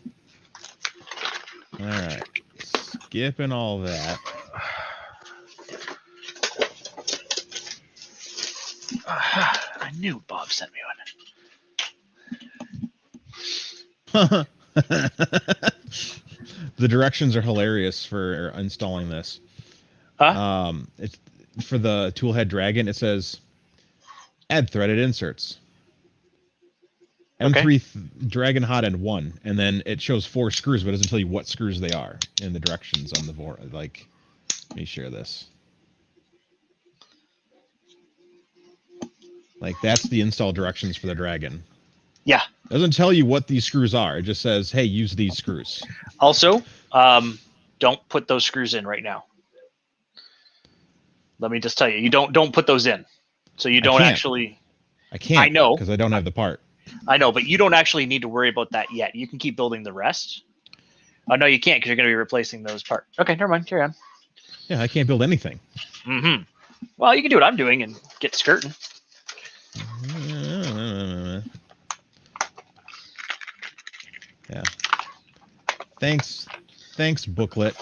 All right. Skipping all that. I knew Bob sent me one. The directions are hilarious for installing this. Huh? It's for the Toolhead Dragon. It says Add threaded inserts. Okay. M3 Dragon Hot and 1, and then it shows 4 screws, but it doesn't tell you what screws they are in the directions on the Voron. Like, let me share this. Like, that's the install directions for the Dragon. Yeah. It doesn't tell you what these screws are. It just says, hey, use these screws. Also, don't put those screws in right now. Let me just tell you, don't put those in. So you don't actually. I can't. I know because I don't have the part. I know, but you don't actually need to worry about that yet. You can keep building the rest. Oh no, you can't because you're going to be replacing those parts. Okay, never mind. Carry on. Yeah, I can't build anything. Mm-hmm. Well, you can do what I'm doing and get skirting. Yeah. Thanks, booklet.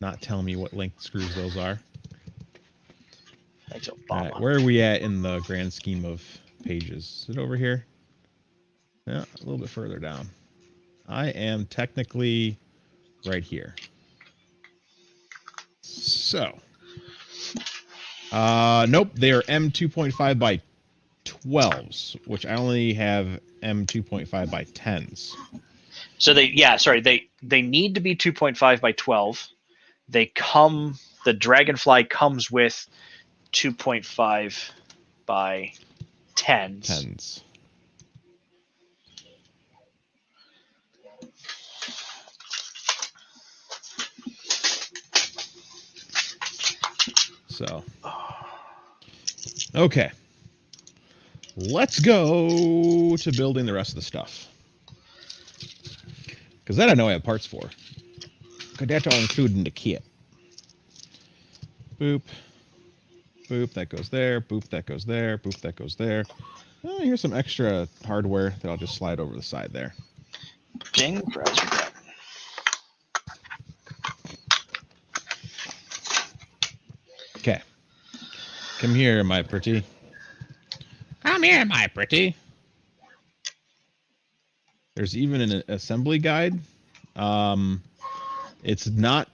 Not telling me what length screws those are. Thanks, Obama. All right, where are we at in the grand scheme of pages? Is it over here? Yeah, a little bit further down. I am technically right here. So, nope, they are M2.5 by 12s, which I only have M2.5 by 10s. So they need to be 2.5 by 12. The Dragonfly comes with 2.5 by 10s. So, okay. Let's go to building the rest of the stuff. Because that I know I have parts for. Because that's all included in the kit. Boop. Boop, that goes there. Boop, that goes there. Boop, that goes there. Oh, here's some extra hardware that I'll just slide over the side there. Ding, fries are done. Okay. Come here, my pretty. Come here, my pretty. There's even an assembly guide. It's not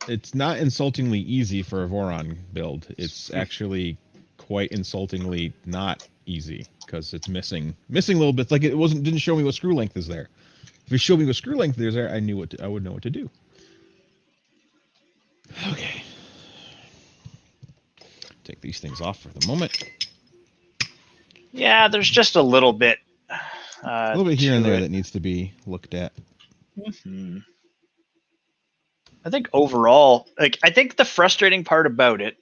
insultingly easy for a Voron build. It's actually quite insultingly not easy because it's missing little bits. Like didn't show me what screw length is there. If it showed me what screw length is there, I would know what to do. Okay. Take these things off for the moment. Yeah, there's just a little bit. A little bit here and there that needs to be looked at. Mm-hmm. I think overall, I think the frustrating part about it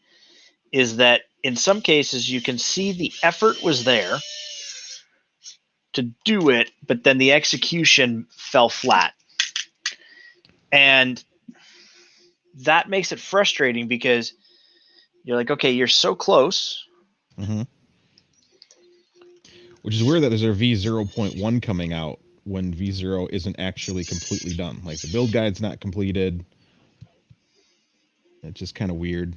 is that in some cases you can see the effort was there to do it, but then the execution fell flat. And that makes it frustrating because you're like, okay, you're so close. Mm-hmm. Which is weird that there's a V0.1 coming out when V0 isn't actually completely done. Like the build guide's not completed. It's just kind of weird.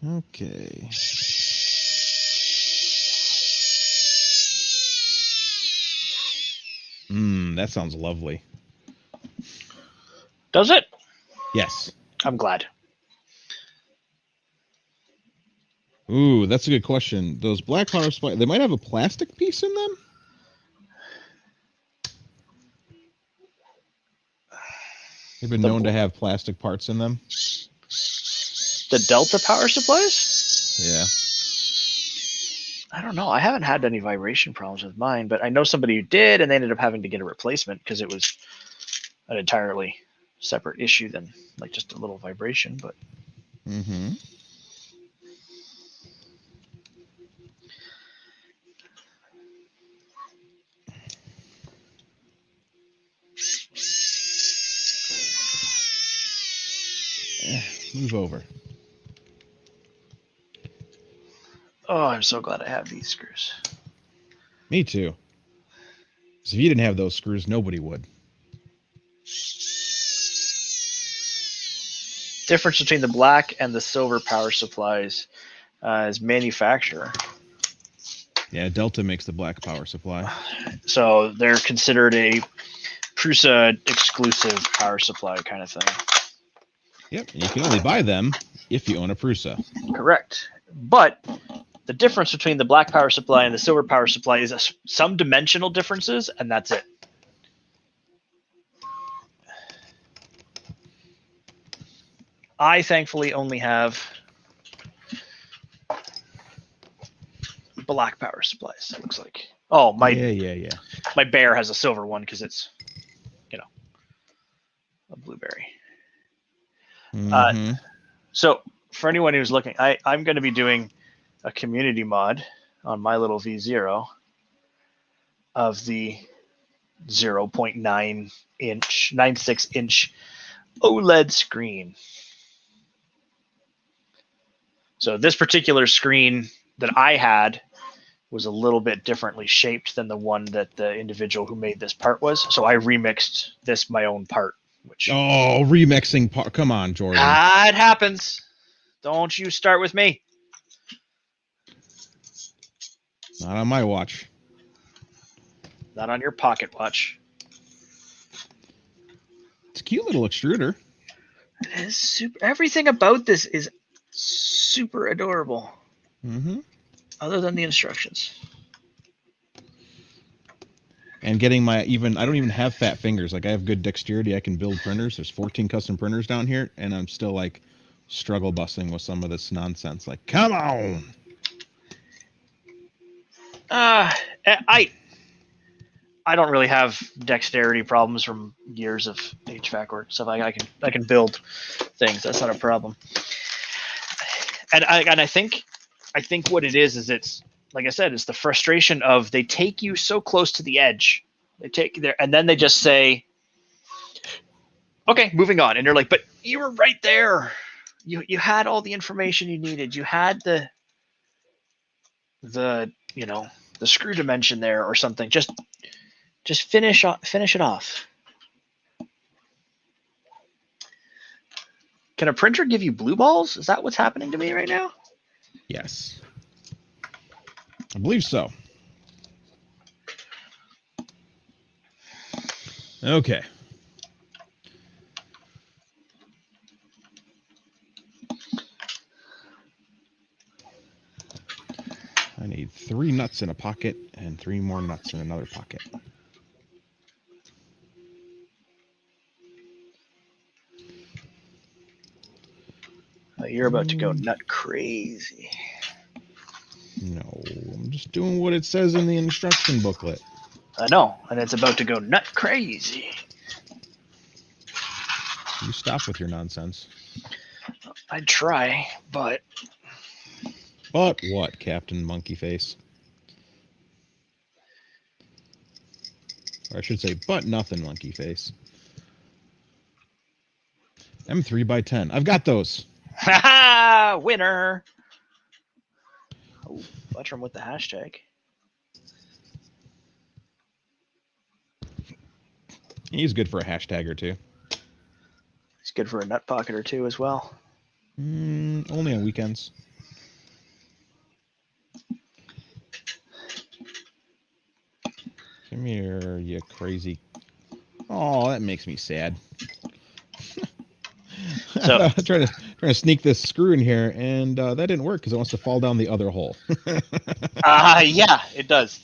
Okay. That sounds lovely. Does it? Yes. I'm glad. Ooh, that's a good question. Those black power supply, they might have a plastic piece in them? They've been known to have plastic parts in them. The Delta power supplies? Yeah. I don't know. I haven't had any vibration problems with mine, but I know somebody who did, and they ended up having to get a replacement because it was an entirely separate issue than like just a little vibration. But mm-hmm. Move over. Oh, I'm so glad I have these screws. Me too. Because if you didn't have those screws, nobody would. Difference between the black and the silver power supplies is manufacturer. Yeah, Delta makes the black power supply. So they're considered a Prusa exclusive power supply kind of thing. Yep, and you can only buy them if you own a Prusa. Correct. But the difference between the black power supply and the silver power supply is some dimensional differences, and that's it. I thankfully only have black power supplies, it looks like. Oh, my bear has a silver one because it's, a blueberry. Mm-hmm. So for anyone who's looking, I'm going to be doing a community mod on my little V0 of the 96 inch OLED screen. So this particular screen that I had was a little bit differently shaped than the one that the individual who made this part was. So I remixed this my own part. Which remixing part. Come on, Jordan. It happens. Don't you start with me. Not on my watch. Not on your pocket watch. It's a cute little extruder. It is super. Everything about this is super adorable. Mm-hmm. Other than the instructions. And getting I don't even have fat fingers. Like, I have good dexterity. I can build printers. There's 14 custom printers down here, and I'm still like struggle busting with some of this nonsense. Like, come on. I don't really have dexterity problems from years of HVAC work stuff. I can build things. That's not a problem. And I think what it is it's, like I said, it's the frustration of they take you so close to the edge. They take you there, and then they just say, okay, moving on. And you're like, but you were right there. You had all the information you needed. You had the screw dimension there or something. Just finish it off. Can a printer give you blue balls? Is that what's happening to me right now? Yes. I believe so. Okay. I need 3 nuts in a pocket and 3 more nuts in another pocket. You're about to go nut crazy. No, I'm just doing what it says in the instruction booklet. I know, and it's about to go nut crazy. You stop with your nonsense. I'd try, but... But what, Captain Monkey Face? Or I should say, but nothing, Monkey Face. M3x10. I've got those. Ha! Winner! Oh, Buttram with the hashtag. He's good for a hashtag or two. He's good for a nut pocket or two as well. Only on weekends. Come here, you crazy. Oh, that makes me sad. So I'm trying to sneak this screw in here, and that didn't work because it wants to fall down the other hole. Yeah, it does.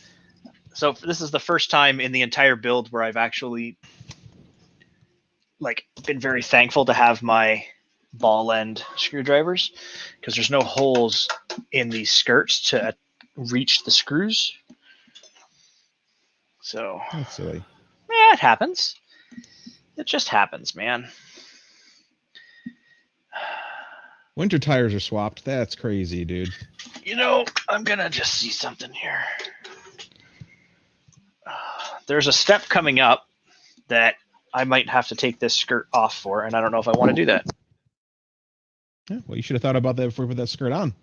So this is the first time in the entire build where I've actually been very thankful to have my ball end screwdrivers, because there's no holes in these skirts to reach the screws. So That's silly. Yeah, it happens. It just happens, man. Winter tires are swapped. That's crazy, dude. I'm gonna just see something here. There's a step coming up that I might have to take this skirt off for, and I don't know if I want to do that. Yeah, well, you should have thought about that before you put that skirt on.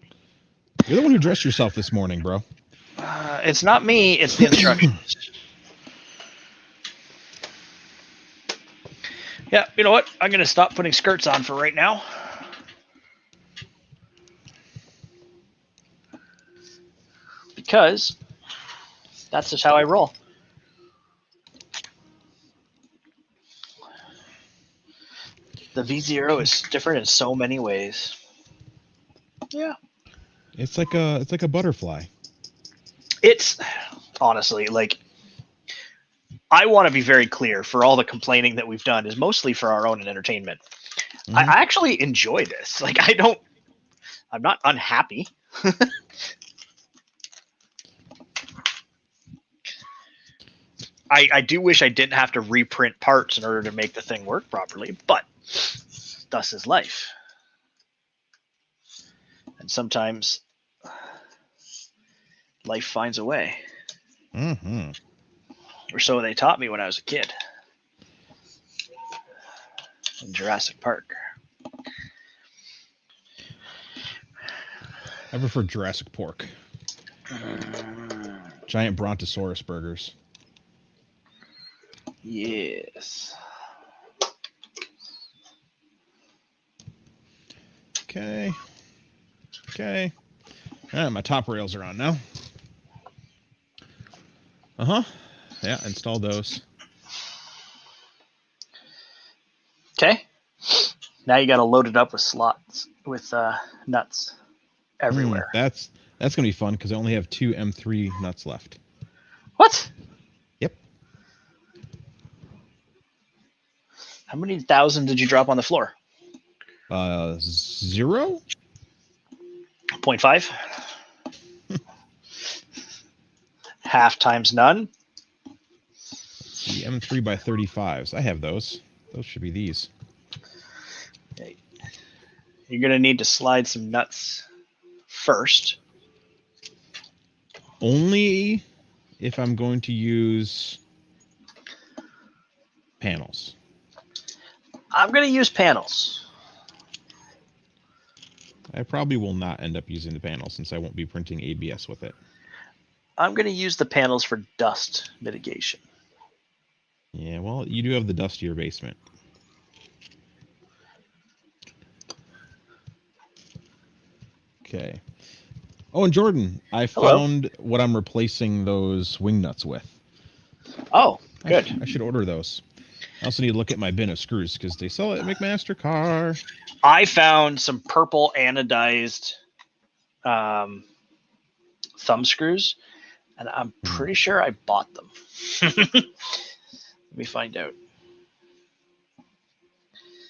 You're the one who dressed yourself this morning, bro. It's not me, it's the instructions. Yeah, you know what? I'm going to stop putting skirts on for right now. Because That's just how I roll. The V0 is different in so many ways. Yeah. It's like a butterfly. It's honestly like, I want to be very clear, for all the complaining that we've done is mostly for our own entertainment. Mm-hmm. I actually enjoy this. Like, I'm not unhappy. I do wish I didn't have to reprint parts in order to make the thing work properly, but thus is life. And sometimes life finds a way. Mm-hmm. Or so they taught me when I was a kid. In Jurassic Park. I prefer Jurassic Pork. Giant Brontosaurus burgers. Yes. Okay. Okay. All right, my top rails are on now. Uh-huh. Yeah, install those. Okay. Now you got to load it up with slots, with nuts everywhere. That's gonna be fun because I only have 2 M3 nuts left. What? Yep. How many thousand did you drop on the floor? 0? 0.5? Half times none? Let's see, M3 by 35s. I have those. Those should be these. Okay. You're going to need to slide some nuts first. Only if I'm going to use panels. I'm going to use panels. I probably will not end up using the panels since I won't be printing ABS with it. I'm going to use the panels for dust mitigation. Yeah, well, you do have the dustier basement. Okay. Oh, and Jordan, I found what I'm replacing those wing nuts with. Oh, good. I should order those. I also need to look at my bin of screws because they sell it at McMaster Car. I found some purple anodized thumb screws, and I'm pretty sure I bought them. Let me find out.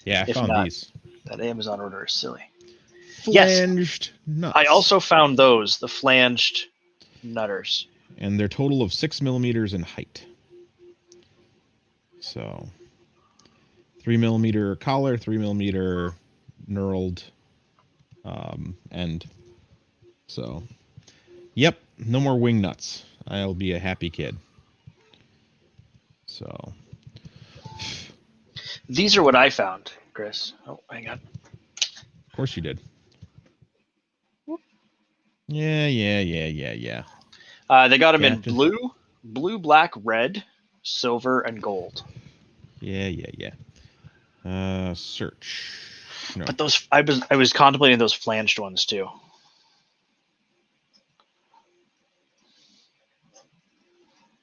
Yeah, I If found not, these. that Amazon order is silly. Flanged nuts. I also found those, the flanged nutters. And they're total of 6 millimeters in height. So 3 millimeter collar, 3 millimeter knurled end. So, yep, no more wing nuts. I'll be a happy kid. So, These are what I found, Chris. Oh, hang on. of course you did. Yeah. They got them in blue, black, red, silver, and gold. Yeah. Search. No. But those, I was contemplating those flanged ones too.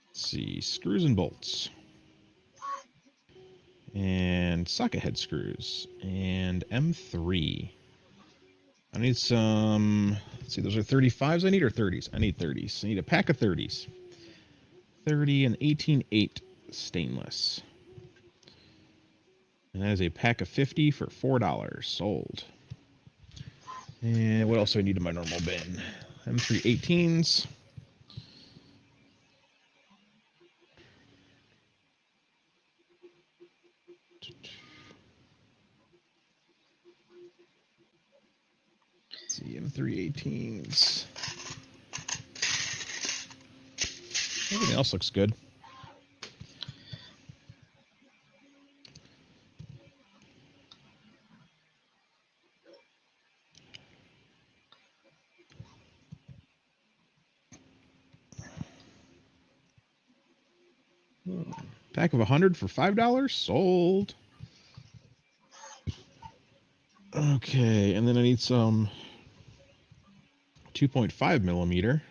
Let's see, screws and bolts. And socket head screws. And M3. I need some, let's see, those are 35s I need or 30s? I need 30s. I need a pack of 30s. 30 and 18/8 stainless. And that is a pack of 50 for $4. Sold. And what else do I need in my normal bin? M3 18s. Let's see, M3 18s. Everything else looks good. Pack of 100 for $5. Sold. Okay, and then I need some 2.5 millimeter.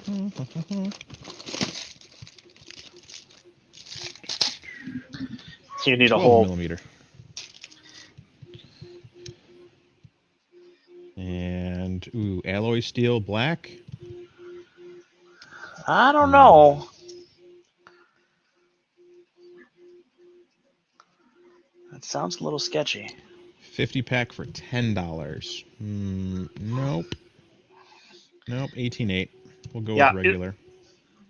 So you need a 12 whole millimeter. And ooh, alloy steel black. I don't know. That sounds a little sketchy. 50 pack for $10. Nope. Nope. 18.8. We'll go with regular.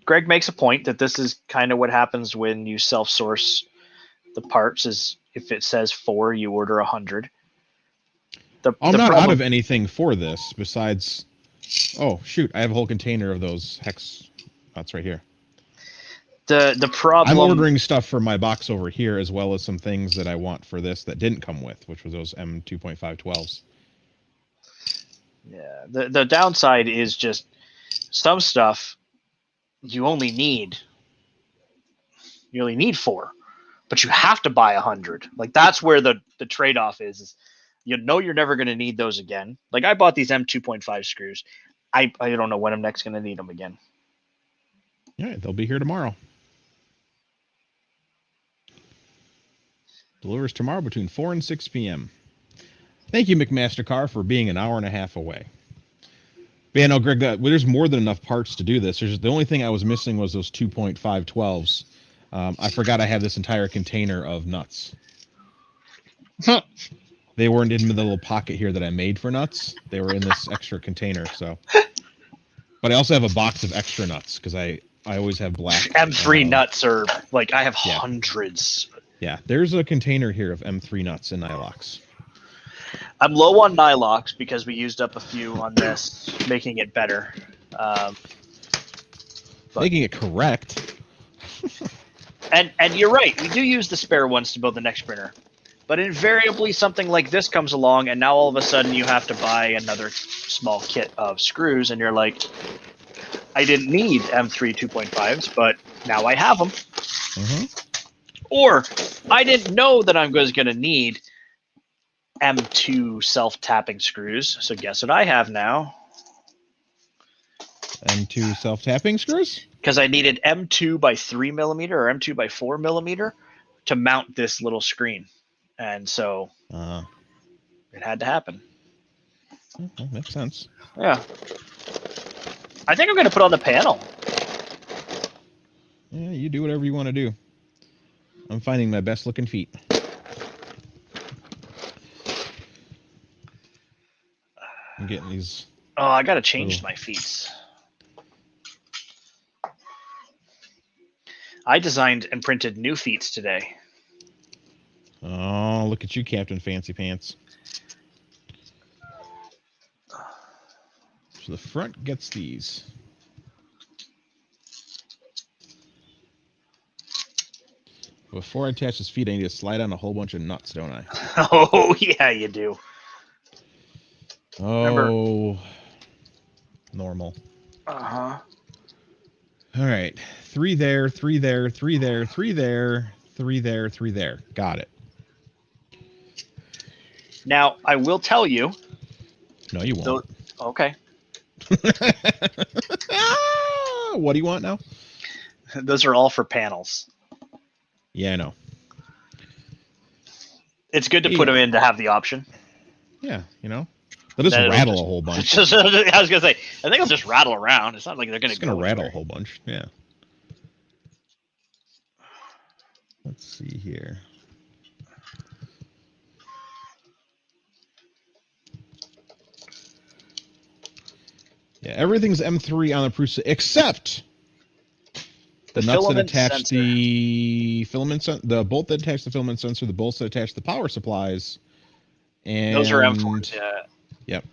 Greg makes a point that this is kind of what happens when you self-source the parts. Is if it says 4, you order 100. I'm not out of anything for this besides. Oh shoot! I have a whole container of those hex nuts right here. The problem. I'm ordering stuff for my box over here as well as some things that I want for this that didn't come with, which was those M2.512s. Yeah. The downside is just some stuff you only need 4, but you have to buy 100. Like that's where the trade-off is you know you're never going to need those again. Like I bought these M2.5 screws. I don't know when I'm next going to need them again. All right, they'll be here tomorrow. Delivers tomorrow between 4 and 6 p.m. Thank you, McMastercar, for being an hour and a half away. But yeah, no, Greg, there's more than enough parts to do this. The only thing I was missing was those 2.512s. I forgot I had this entire container of nuts. They weren't in the little pocket here that I made for nuts. They were in this extra container. So, but I also have a box of extra nuts because I always have black. M3 nuts are like I have hundreds. Yeah, there's a container here of M3 nuts and Nylox. I'm low on Nylox because we used up a few on this, making it better. Making it correct. And you're right. We do use the spare ones to build the next printer. But invariably something like this comes along and now all of a sudden you have to buy another small kit of screws and you're like, I didn't need M3 2.5s, but now I have them. Mm-hmm. Or I didn't know that I was going to need M2 self-tapping screws. So guess what I have now? M2 self-tapping screws? Because I needed M2 by 3 millimeter or M2 by 4 millimeter to mount this little screen. And so it had to happen. That makes sense. Yeah. I think I'm going to put on the panel. Yeah, you do whatever you want to do. I'm finding my best looking feet. I'm getting these. Oh, I got to change my feet. I designed and printed new feet today. Oh, look at you, Captain Fancy Pants. So the front gets these. Before I attach his feet, I need to slide on a whole bunch of nuts, don't I? Oh, yeah, you do. Oh, remember? Normal. Uh-huh. All right. 3 there, 3 there, 3 there, 3 there, 3 there, 3 there. Got it. Now, I will tell you. No, you won't. Okay. What do you want now? Those are all for panels. Yeah, I know. It's good to put them in to have the option. Yeah, you know. They'll just rattle a whole bunch. I was going to say, I think they'll just rattle around. It's not like they're going to rattle a whole bunch. Yeah. Let's see here. Yeah, everything's M3 on the Prusa except the nuts that attach the filament, the bolt that attach the filament sensor, the bolts that attach the power supplies, and those are M4s. Yeah. Yep.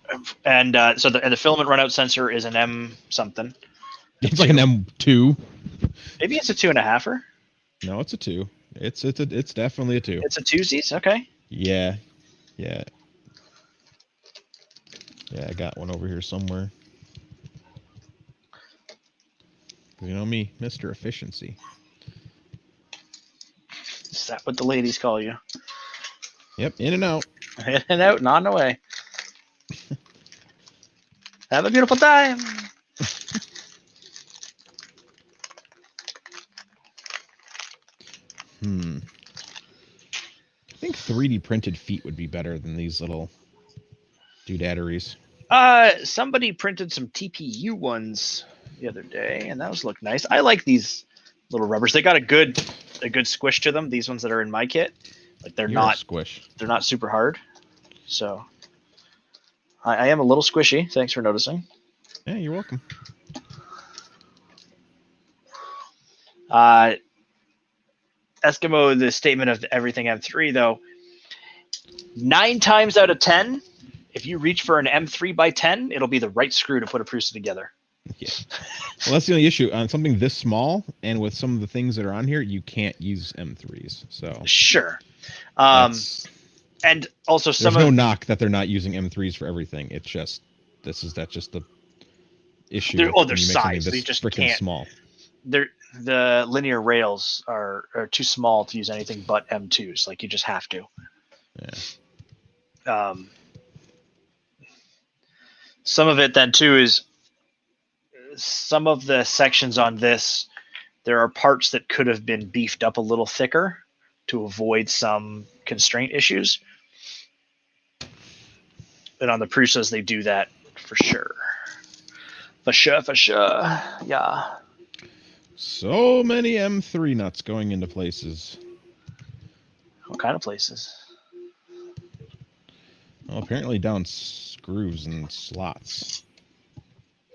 And so the filament runout sensor is an M something. It's like an M2. Maybe it's a 2.5er. No, it's a 2. It's definitely a 2. It's a twosies. Okay. Yeah. Yeah, I got one over here somewhere. You know me, Mr. Efficiency. Is that what the ladies call you? Yep, in and out. In and out and on the way. Have a beautiful time. I think 3D printed feet would be better than these little doodatteries. Somebody printed some TPU ones the other day, and those look nice. I like these little rubbers. They got a good squish to them. These ones that are in my kit, like they're You're a not squish. They're not super hard. So I am a little squishy. Thanks for noticing. Yeah, you're welcome. Eskimo, the statement of everything M3 though, 9 times out of 10, if you reach for an M3 by 10, it'll be the right screw to put a Prusa together. Yeah. Well, that's the only issue on something this small, and with some of the things that are on here, you can't use M3s. So sure. And also there's no knock that they're not using M3s for everything. It's just that's just the issue. Their size. They just can't. Small. The linear rails are too small to use anything but M2s. Like you just have to. Yeah. Some of it then too is some of the sections on this. There are parts that could have been beefed up a little thicker to avoid some constraint issues. And on the Prusas, they do that for sure. For sure. Yeah. So many M3 nuts going into places. What kind of places? Well, apparently down screws and slots.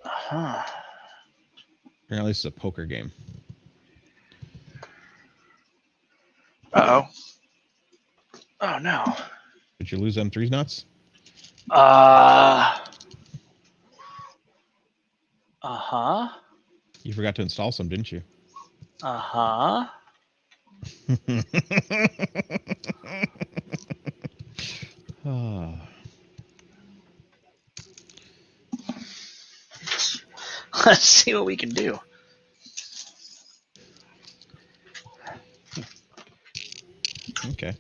Uh-huh. Apparently this is a poker game. Uh-oh. Oh, no. Did you lose M3 nuts? Uh-huh. You forgot to install some, didn't you? Uh-huh. Let's see what we can do. Okay.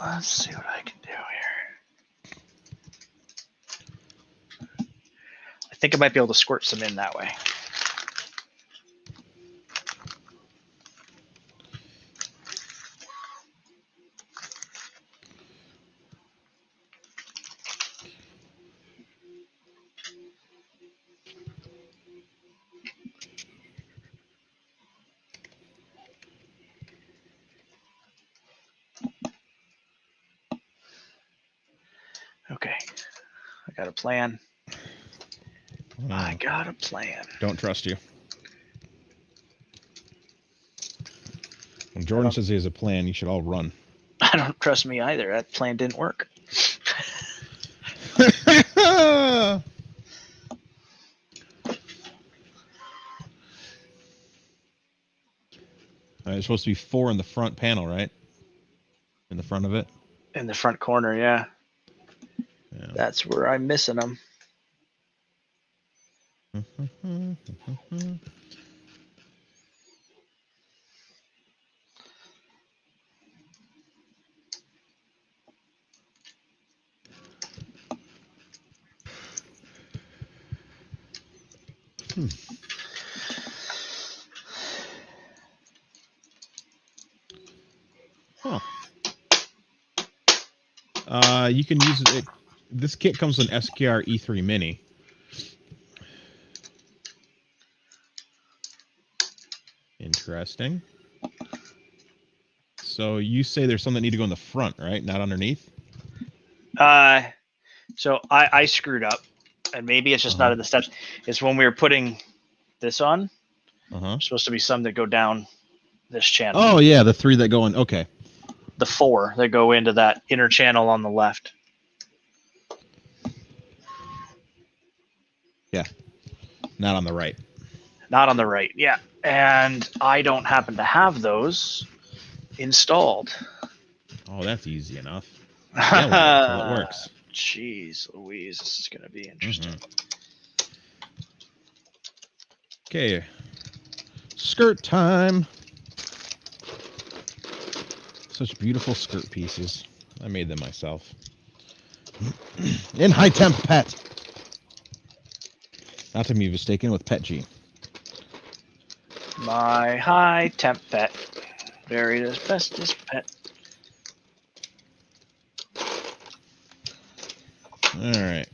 Let's see what I can do here. I think I might be able to squirt some in that way. Okay, I got a plan. I got a plan. Don't trust you. When Jordan says he has a plan, you should all run. I don't trust me either. That plan didn't work. There's supposed to be 4 in the front panel, right? In the front of it? In the front corner, yeah. Yeah. That's where I'm missing them. Huh. You can use it. This kit comes with an SKR E3 Mini. Interesting. So you say there's some that need to go in the front, right? Not underneath? So I screwed up, and maybe it's just not in the steps. It's when we were putting this on. There's supposed to be some that go down this channel. Oh, yeah, the 3 that go in. Okay. The 4 that go into that inner channel on the left. Yeah. Not on the right. Not on the right, yeah. And I don't happen to have those installed. Oh, that's easy enough. Yeah, it works. Jeez Louise, this is going to be interesting. Okay. Skirt time. Such beautiful skirt pieces. I made them myself. In high temp pet. Not to be mistaken with Pet G. My high temp pet. Buried asbestos pet. All right.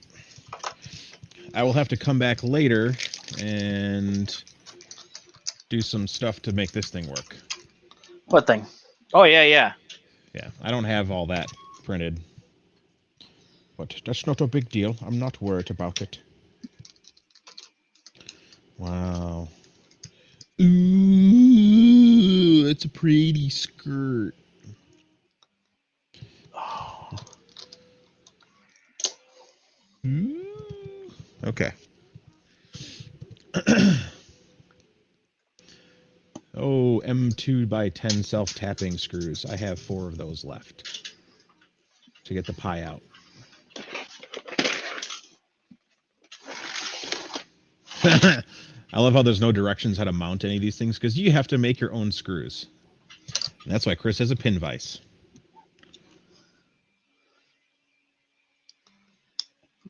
I will have to come back later and do some stuff to make this thing work. What thing? Oh, yeah, yeah. Yeah, I don't have all that printed. But that's not a big deal. I'm not worried about it. Wow. Ooh, that's a pretty skirt. Oh. Ooh. Okay. Oh, M2 by 10 self-tapping screws. I have 4 of those left to get the pie out. I love how there's no directions how to mount any of these things because you have to make your own screws. And that's why Chris has a pin vise.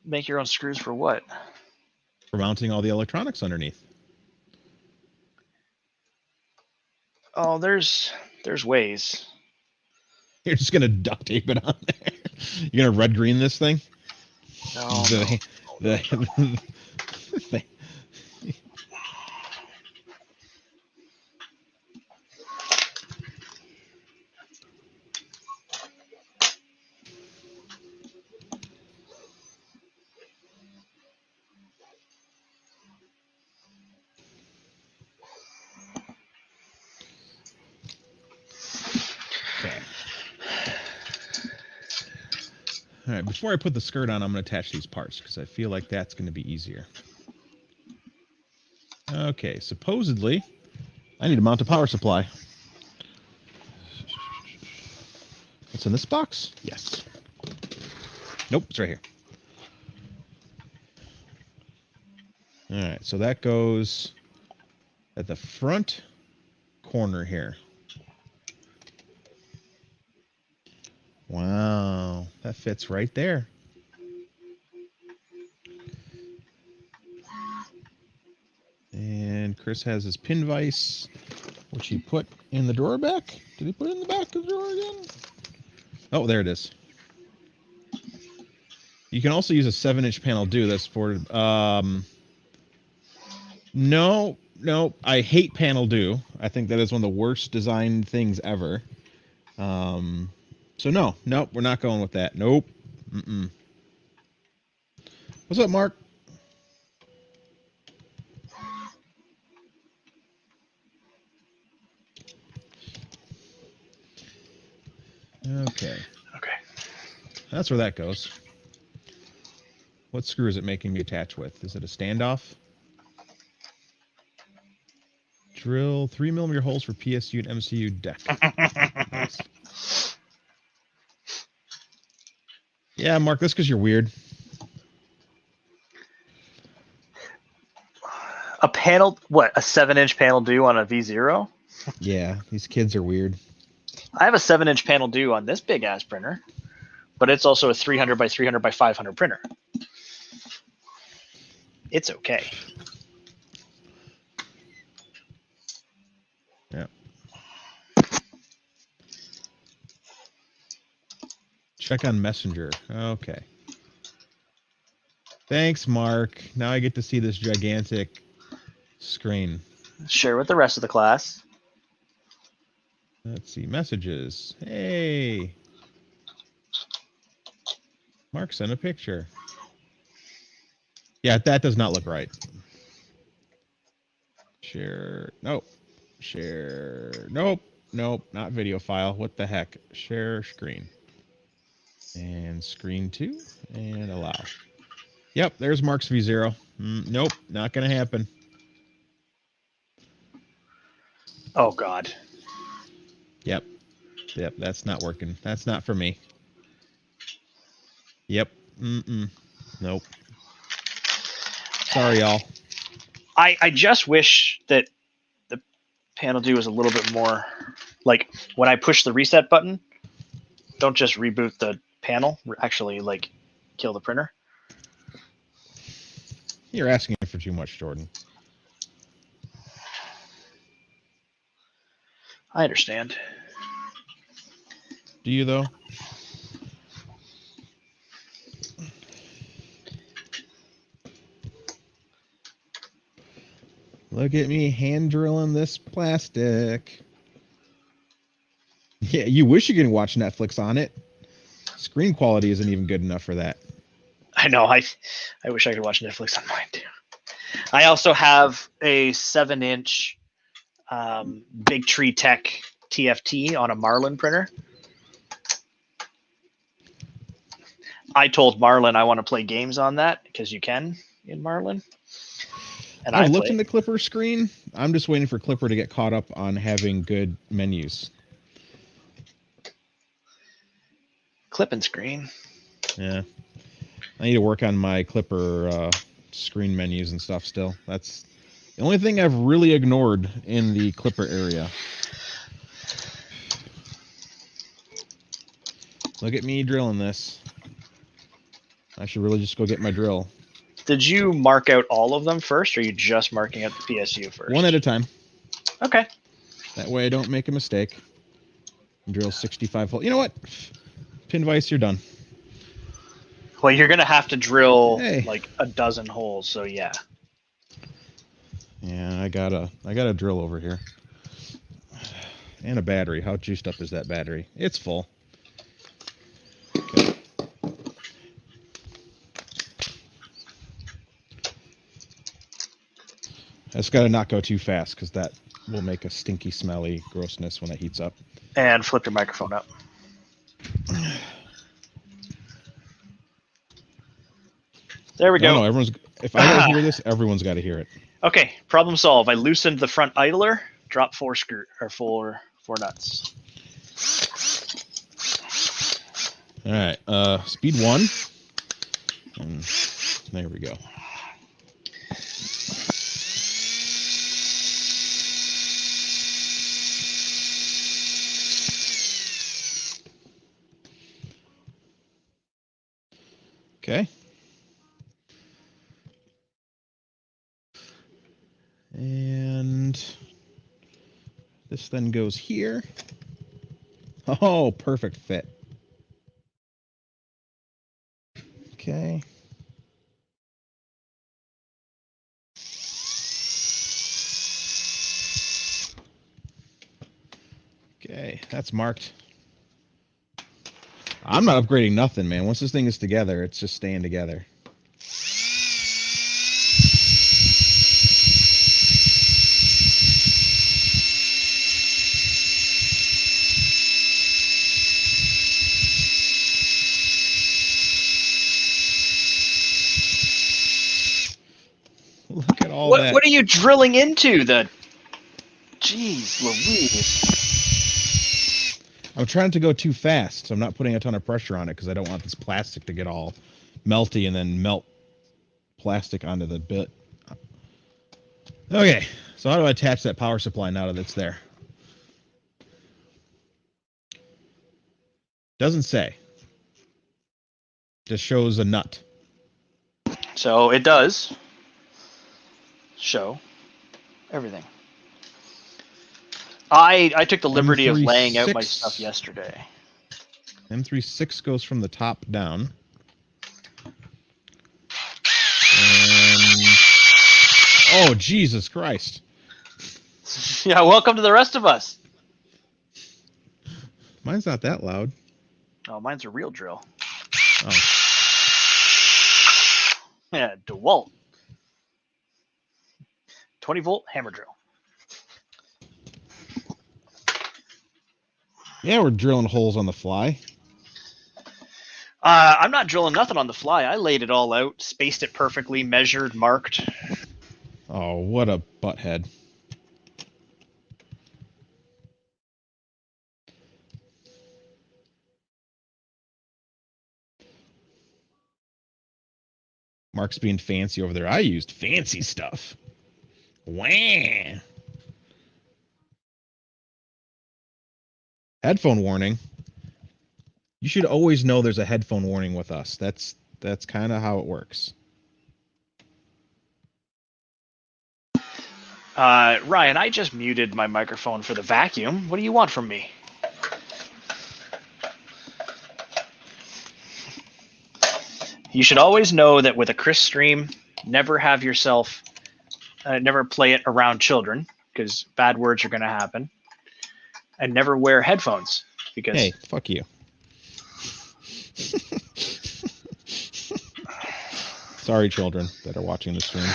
Make your own screws for what? For mounting all the electronics underneath. Oh, there's ways. You're just gonna duct tape it on there. You're gonna red green this thing. No, The Okay. All right, before I put the skirt on, I'm going to attach these parts because I feel like that's going to be easier. Okay, supposedly, I need to mount a power supply. What's in this box? Yes. Nope, it's right here. All right, so that goes at the front corner here. Wow, that fits right there. And Chris has his pin vise, which he put in the drawer back. Did he put it in the back of the drawer again? Oh, there it is. You can also use a 7-inch panel do this for... No, I hate panel do. I think that is one of the worst design things ever. So no, we're not going with that. Nope. Mm-mm. What's up, Mark? Okay. That's where that goes. What screw is it making me attach with? Is it a standoff? Drill 3mm holes for PSU and MCU deck. Nice. Yeah, Mark, that's because you're weird. A panel, what? A 7-inch panel do on a V0? Yeah, these kids are weird. I have a 7-inch panel do on this big ass printer, but it's also a 300 by 300 by 500 printer. It's okay. Yeah. Check on Messenger. Okay. Thanks, Mark. Now I get to see this gigantic screen. Share with the rest of the class. Let's see. Messages. Hey. Mark sent a picture. Yeah, that does not look right. Share. Nope. Share. Nope. Not video file. What the heck? Share screen. And screen 2. And allow. Yep, there's Mark's V0. Nope, not going to happen. Oh, God. Yep, that's not working. That's not for me. Yep. Nope. Sorry, y'all. I just wish that the panel do was a little bit more like when I push the reset button, don't just reboot the panel, actually like kill the printer. You're asking for too much, Jordan. I understand. Do you, though? Look at me hand drilling this plastic. Yeah, you wish you could watch Netflix on it. Screen quality isn't even good enough for that. I know. I wish I could watch Netflix on mine too. I also have a 7-inch Big Tree Tech TFT on a Marlin printer. I told Marlin I want to play games on that because you can in Marlin. And I've looked in the Clipper screen. I'm just waiting for Clipper to get caught up on having good menus. Clipping screen. Yeah. I need to work on my Clipper screen menus and stuff still. That's the only thing I've really ignored in the Clipper area. Look at me drilling this. I should really just go get my drill. Did you mark out all of them first, or are you just marking out the PSU first? One at a time. Okay. That way I don't make a mistake. Drill 65 holes. You know what? Pin vise, you're done. Well, you're gonna have to drill Hey. like a dozen holes, so yeah. Yeah, I got a drill over here. And a battery. How juiced up is that battery? It's full. Okay. I just gotta not go too fast because that will make a stinky, smelly grossness when it heats up. And flip your microphone up. There we go. No, everyone's. If I gotta hear this, everyone's got to hear it. Okay, problem solved. I loosened the front idler, dropped 4 nuts. All right, speed 1. And there we go. Okay. And this then goes here. Oh, perfect fit. Okay. Okay, that's marked. I'm not upgrading nothing, man. Once this thing is together, it's just staying together. Look at all that. What are you drilling into? Jeez Louise. I'm trying to go too fast, so I'm not putting a ton of pressure on it because I don't want this plastic to get all melty and then melt plastic onto the bit. Okay, so how do I attach that power supply now that it's there? Doesn't say. Just shows a nut. So it does show everything. I took the liberty of laying out my stuff yesterday. M36 goes from the top down. And oh, Jesus Christ. Yeah, welcome to the rest of us. Mine's not that loud. Oh, mine's a real drill. Oh. Yeah, DeWalt. 20-volt hammer drill. Yeah, we're drilling holes on the fly. I'm not drilling nothing on the fly. I laid it all out, spaced it perfectly, measured, marked. Oh, what a butthead. Mark's being fancy over there. I used fancy stuff. Wah. Headphone warning. You should always know there's a headphone warning with us. That's kind of how it works. Ryan, I just muted my microphone for the vacuum. What do you want from me? You should always know that with a Chris stream, never have yourself, never play it around children, because bad words are going to happen. And never wear headphones, because... Hey, fuck you. Sorry, children that are watching the stream.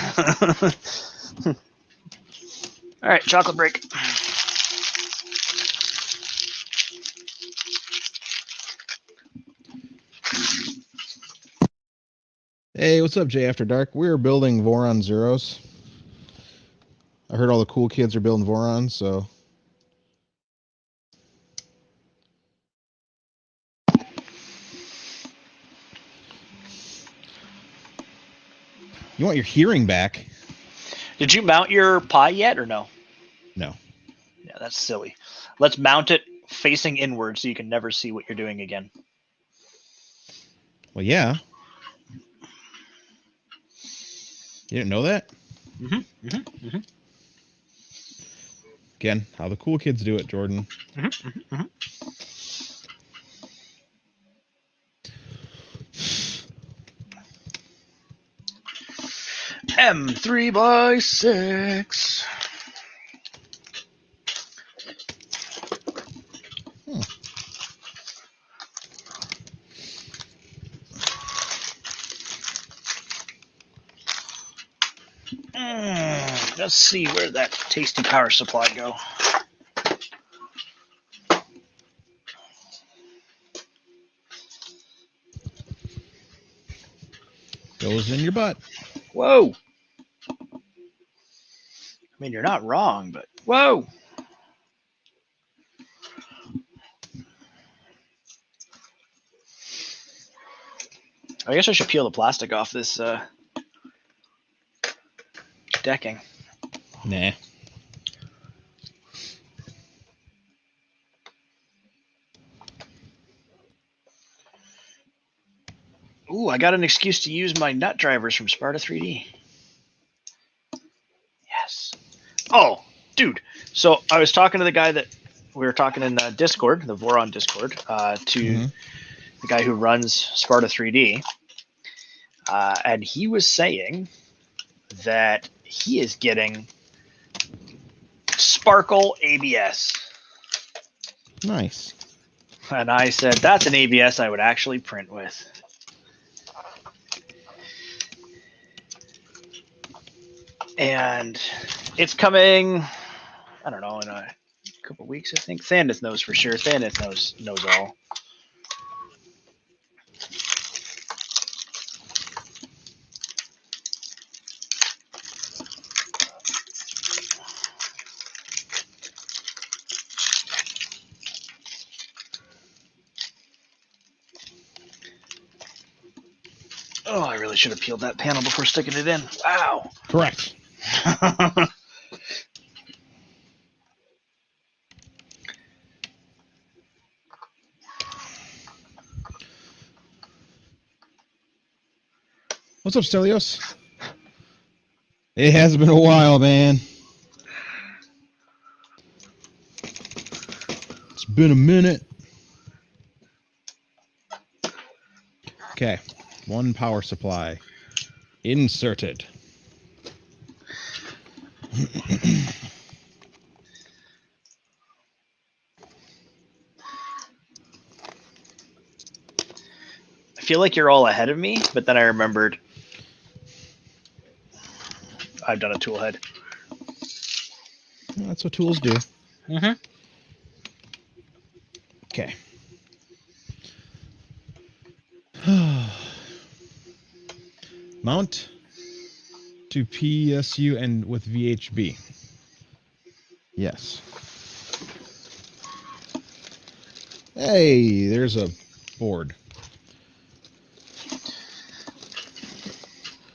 All right, chocolate break. Hey, what's up, Jay After Dark? We're building Voron Zeros. I heard all the cool kids are building Voron, so... You want your hearing back? Did you mount your Pi yet, or no? No. Yeah, that's silly. Let's mount it facing inward so you can never see what you're doing again. Well, yeah. You didn't know that? Mm-hmm. Mm-hmm. Mm-hmm. Again, how the cool kids do it, Jordan. Mm-hmm. Mm-hmm. M3x6. Let's see, where'd that tasty power supply go? Goes in your butt. Whoa! I mean, you're not wrong, but whoa! I guess I should peel the plastic off this decking. Nah. Ooh, I got an excuse to use my nut drivers from Sparta 3D. Yes. Oh, dude. So I was talking to the guy that we were talking in Discord, the Voron Discord, to the guy who runs Sparta 3D. And he was saying that he is getting Sparkle ABS. Nice. And I said, that's an ABS I would actually print with. And it's coming, I don't know, in a couple weeks, I think. Thandis knows for sure. Thandis knows all. Oh, I really should have peeled that panel before sticking it in. Wow. Correct. What's up, Stelios? It has been a while, man. It's been a minute. Okay. One power supply. Inserted. I feel like you're all ahead of me, but then I remembered I've done a tool head. Well, that's what tools do. Mm-hmm. Okay. Mount to PSU and with VHB. Yes. Hey, there's a board.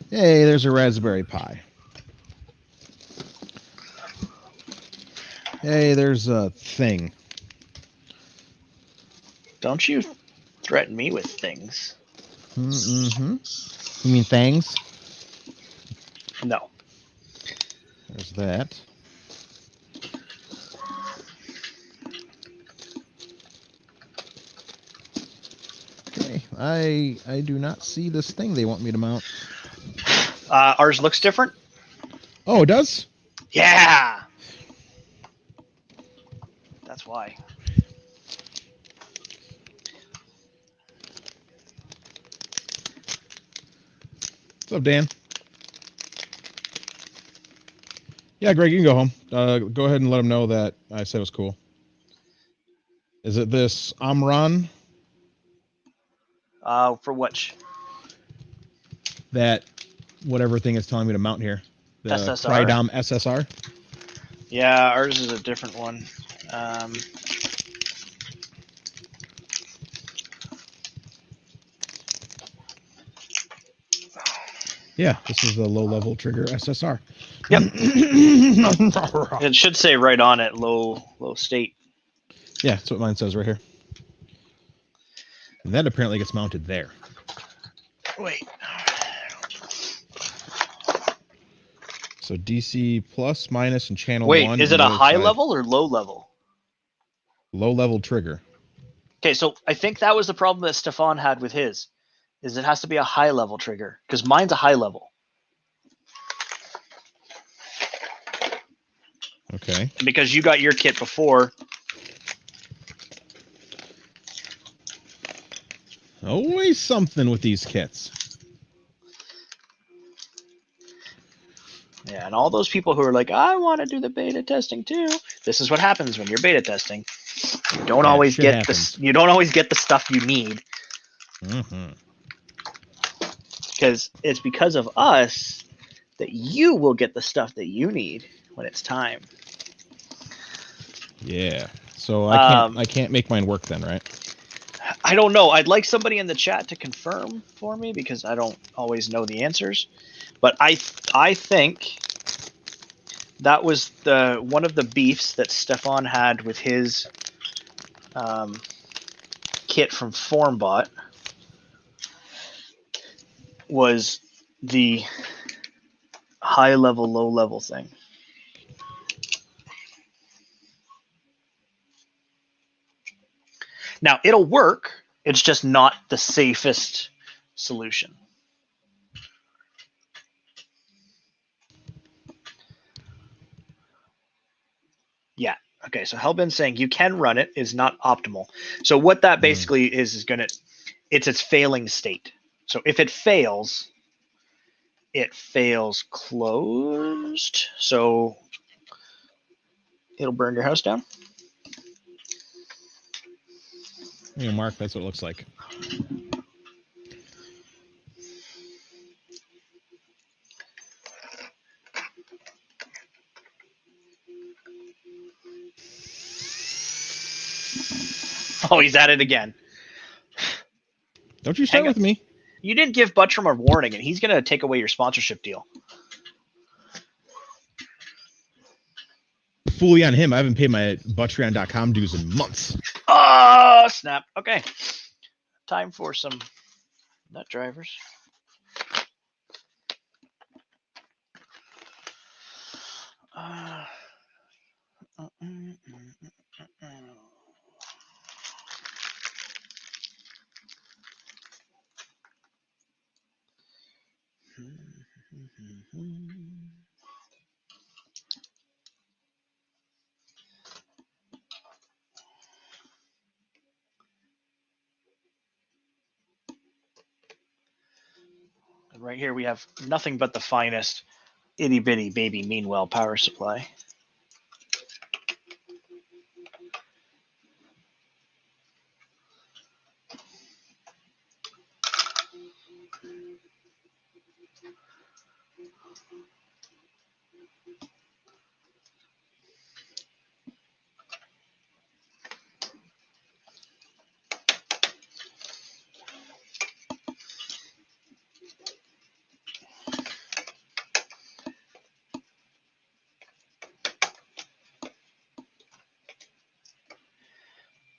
Hey, there's a Raspberry Pi. Hey, there's a thing. Don't you threaten me with things. Mm-hmm. You mean things? No. There's that. I do not see this thing they want me to mount. Ours looks different. Oh, it does? Yeah. That's why. What's up, Dan? Yeah, Greg, you can go home. Go ahead and let them know that I said it was cool. Is it this Amran? For which? That whatever thing is telling me to mount here. The SSR? Crydom SSR? Yeah, ours is a different one. Yeah, this is the low-level trigger SSR. Yep. It should say right on it, low state. Yeah, that's what mine says right here. And that apparently gets mounted there. Wait. So DC plus, minus, and channel Wait, 1. is and it the a other high side, level or low level? low-level trigger. Okay, so I think that was the problem that Stefan had with his, is it has to be a high level trigger, because mine's a high level. Okay. And because you got your kit before. Always something with these kits. Yeah, and all those people who are like, I want to do the beta testing too. This is what happens when you're beta testing. You don't always get this. You don't always get the stuff you need. Because it's because of us that you will get the stuff that you need when it's time. Yeah. So I can't make mine work then, right? I don't know. I'd like somebody in the chat to confirm for me because I don't always know the answers. But I think that was one of the beefs that Stefan had with his kit from FormBot was the high level, low level thing. Now it'll work. It's just not the safest solution. Yeah. Okay. So Hellbin's saying you can run it, is not optimal. So what that basically is gonna, it's its failing state. So if it fails closed. So it'll burn your house down. Yeah, Mark, that's what it looks like. Oh, he's at it again. Don't you start with me. You didn't give Buttram a warning, and he's going to take away your sponsorship deal. Fully on him. I haven't paid my Butreon.com dues in months. Oh, snap. Okay. Time for some nut drivers. And right here we have nothing but the finest itty bitty baby Meanwell power supply.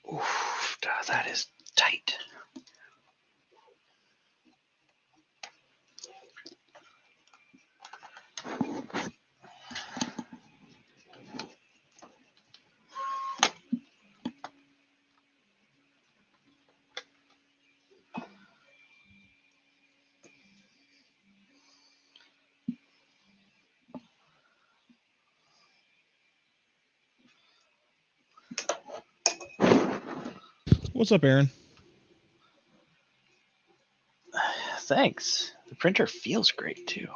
Oof, that is tight. What's up, Aaron? Thanks. The printer feels great too.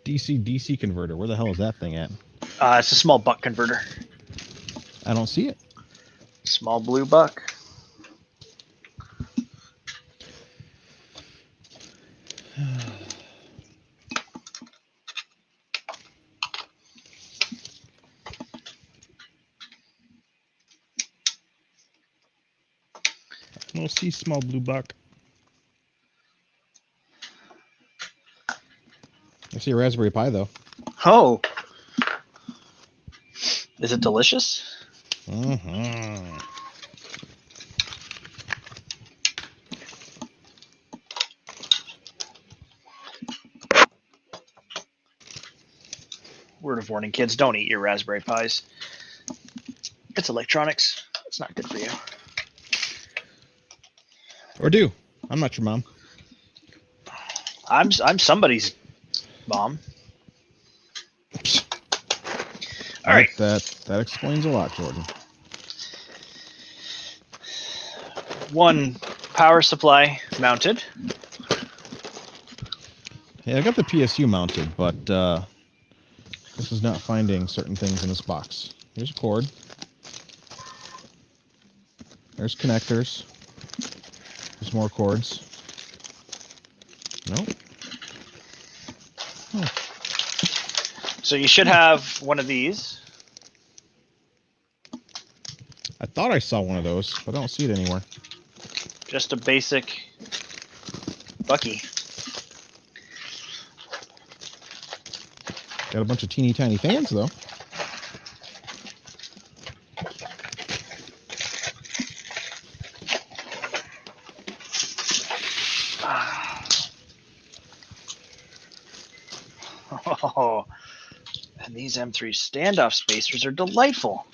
DC converter. Where the hell is that thing at? It's a small buck converter. I don't see it. Small blue buck. I don't see small blue buck. I see a Raspberry Pi though. Oh. Is it delicious? Mm-hmm. Word of warning, kids, don't eat your Raspberry Pis. It's electronics. It's not good for you. Or do. I'm not your mom. I'm somebody's mom. All right. That explains a lot, Jordan. One power supply mounted. Hey, I got the PSU mounted, but this is not finding certain things in this box. Here's a cord. There's connectors. There's more cords. Nope. Oh. So you should have one of these. I thought I saw one of those, but I don't see it anywhere. Just a basic Bucky. Got a bunch of teeny tiny fans though. Oh, and these M3 standoff spacers are delightful.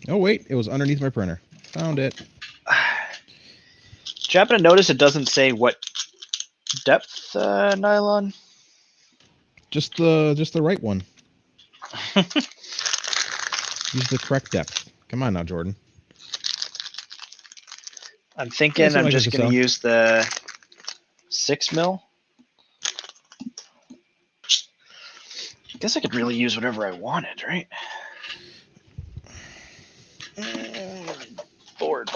Oh wait, it was underneath my printer. Found it. Did you happen to notice it doesn't say what depth nylon? Just the right one. Use the correct depth. Come on now, Jordan. I'm thinking I'm just going to use the 6 mil. Guess I could really use whatever I wanted, right? Board.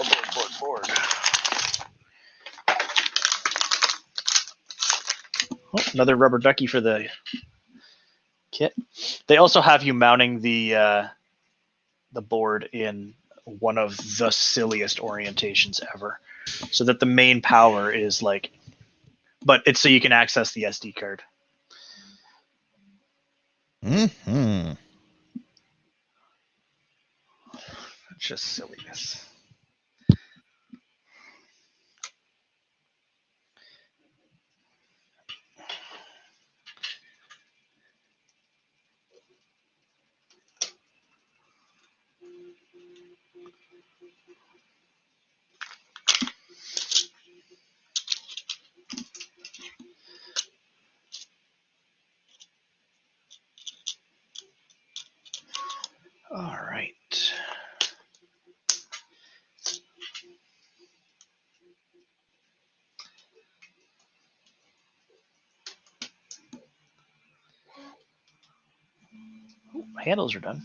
Oh, another rubber ducky for the kit. They also have you mounting the board in one of the silliest orientations ever, so that the main power is like, but it's so you can access the SD card. Mm-hmm. Just silliness. All right. Ooh, handles are done.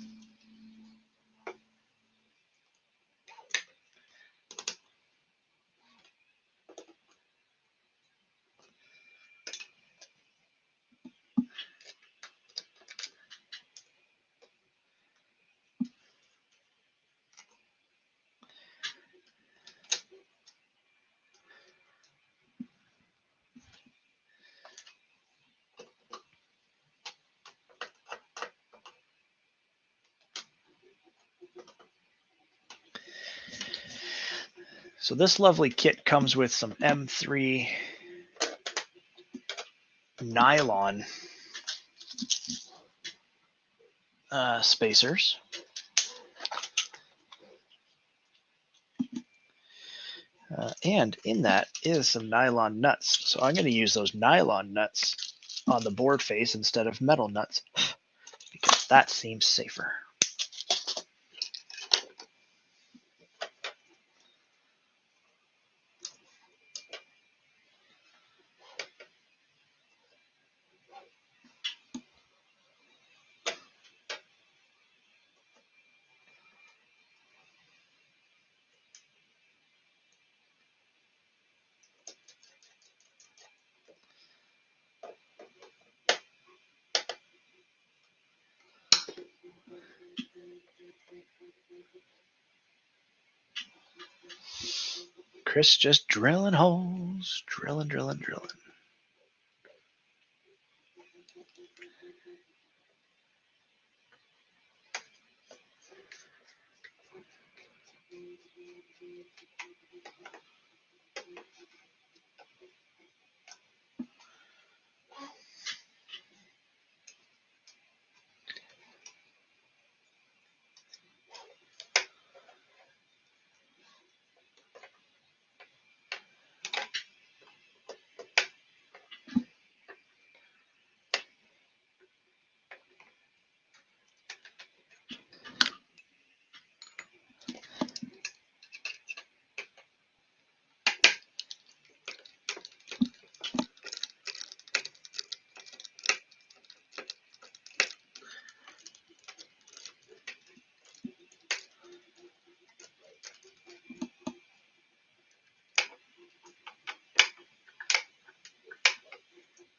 So this lovely kit comes with some M3 nylon spacers. And in that is some nylon nuts. So I'm going to use those nylon nuts on the board face instead of metal nuts. That seems safer. Chris just drilling holes, drilling.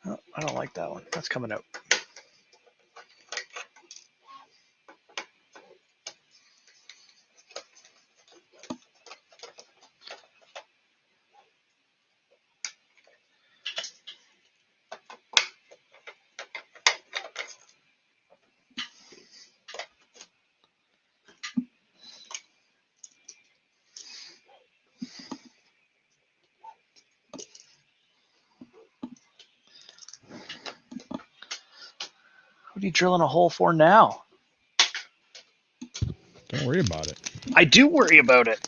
Oh, I don't like that one. That's coming out. What are you drilling a hole for now? Don't worry about it. I do worry about it.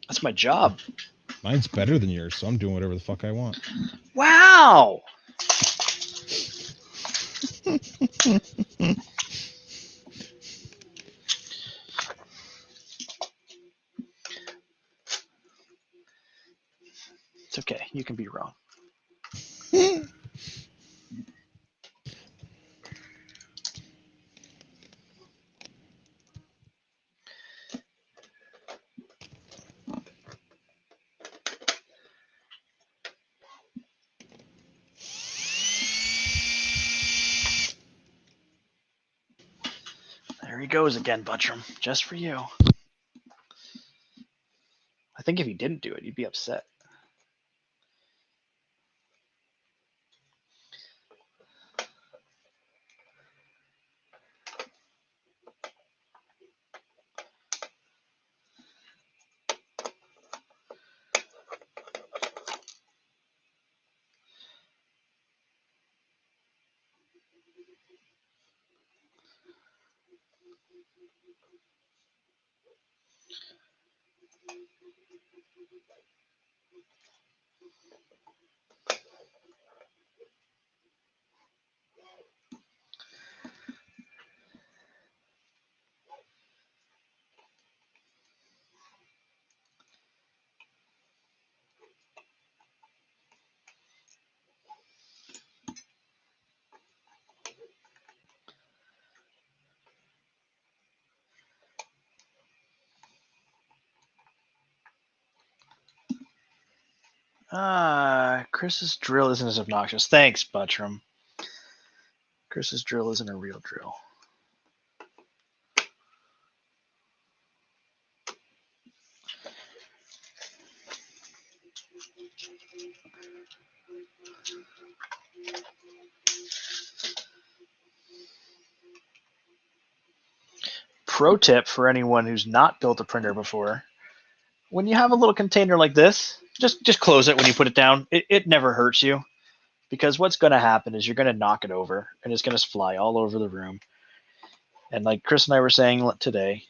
That's my job. Mine's better than yours, so I'm doing whatever the fuck I want. Wow. It's okay. You can be wrong. There he goes again, Buttram. Just for you. I think if he didn't do it, you'd be upset. Chris's drill isn't as obnoxious. Thanks, Buttram. Chris's drill isn't a real drill. Pro tip for anyone who's not built a printer before: when you have a little container like this, just close it when you put it down. It never hurts you, because what's going to happen is you're going to knock it over and it's going to fly all over the room. And like Chris and I were saying today,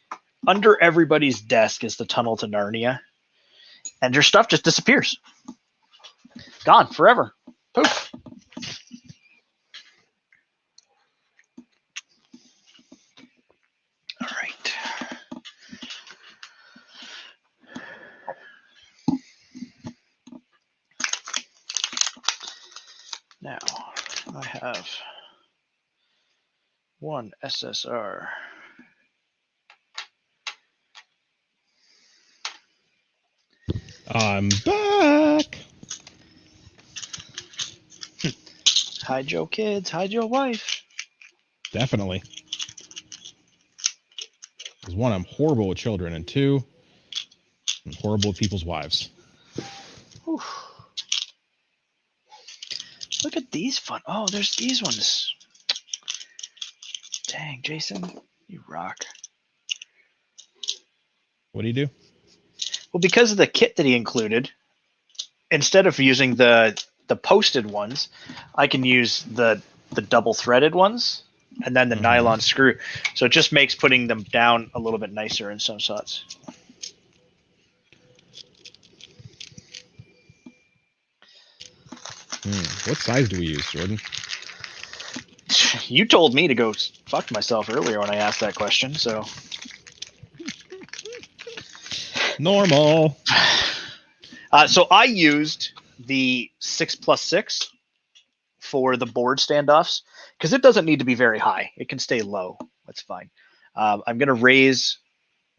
under everybody's desk is the tunnel to Narnia, and your stuff just disappears. Gone forever. Poof. have one SSR. I'm back. Hide your kids, hide your wife. Definitely. Because one, I'm horrible with children, and two, I'm horrible with people's wives. Whew. Look at these fun. Oh, there's these ones. Dang, Jason, you rock. What do you do? Well, because of the kit that he included, instead of using the posted ones, I can use the double threaded ones and then the nylon screw. So it just makes putting them down a little bit nicer in some spots. What size do we use, Jordan? You told me to go fuck myself earlier when I asked that question, so. Normal. So I used the 6+6 for the board standoffs because it doesn't need to be very high. It can stay low. That's fine. I'm going to raise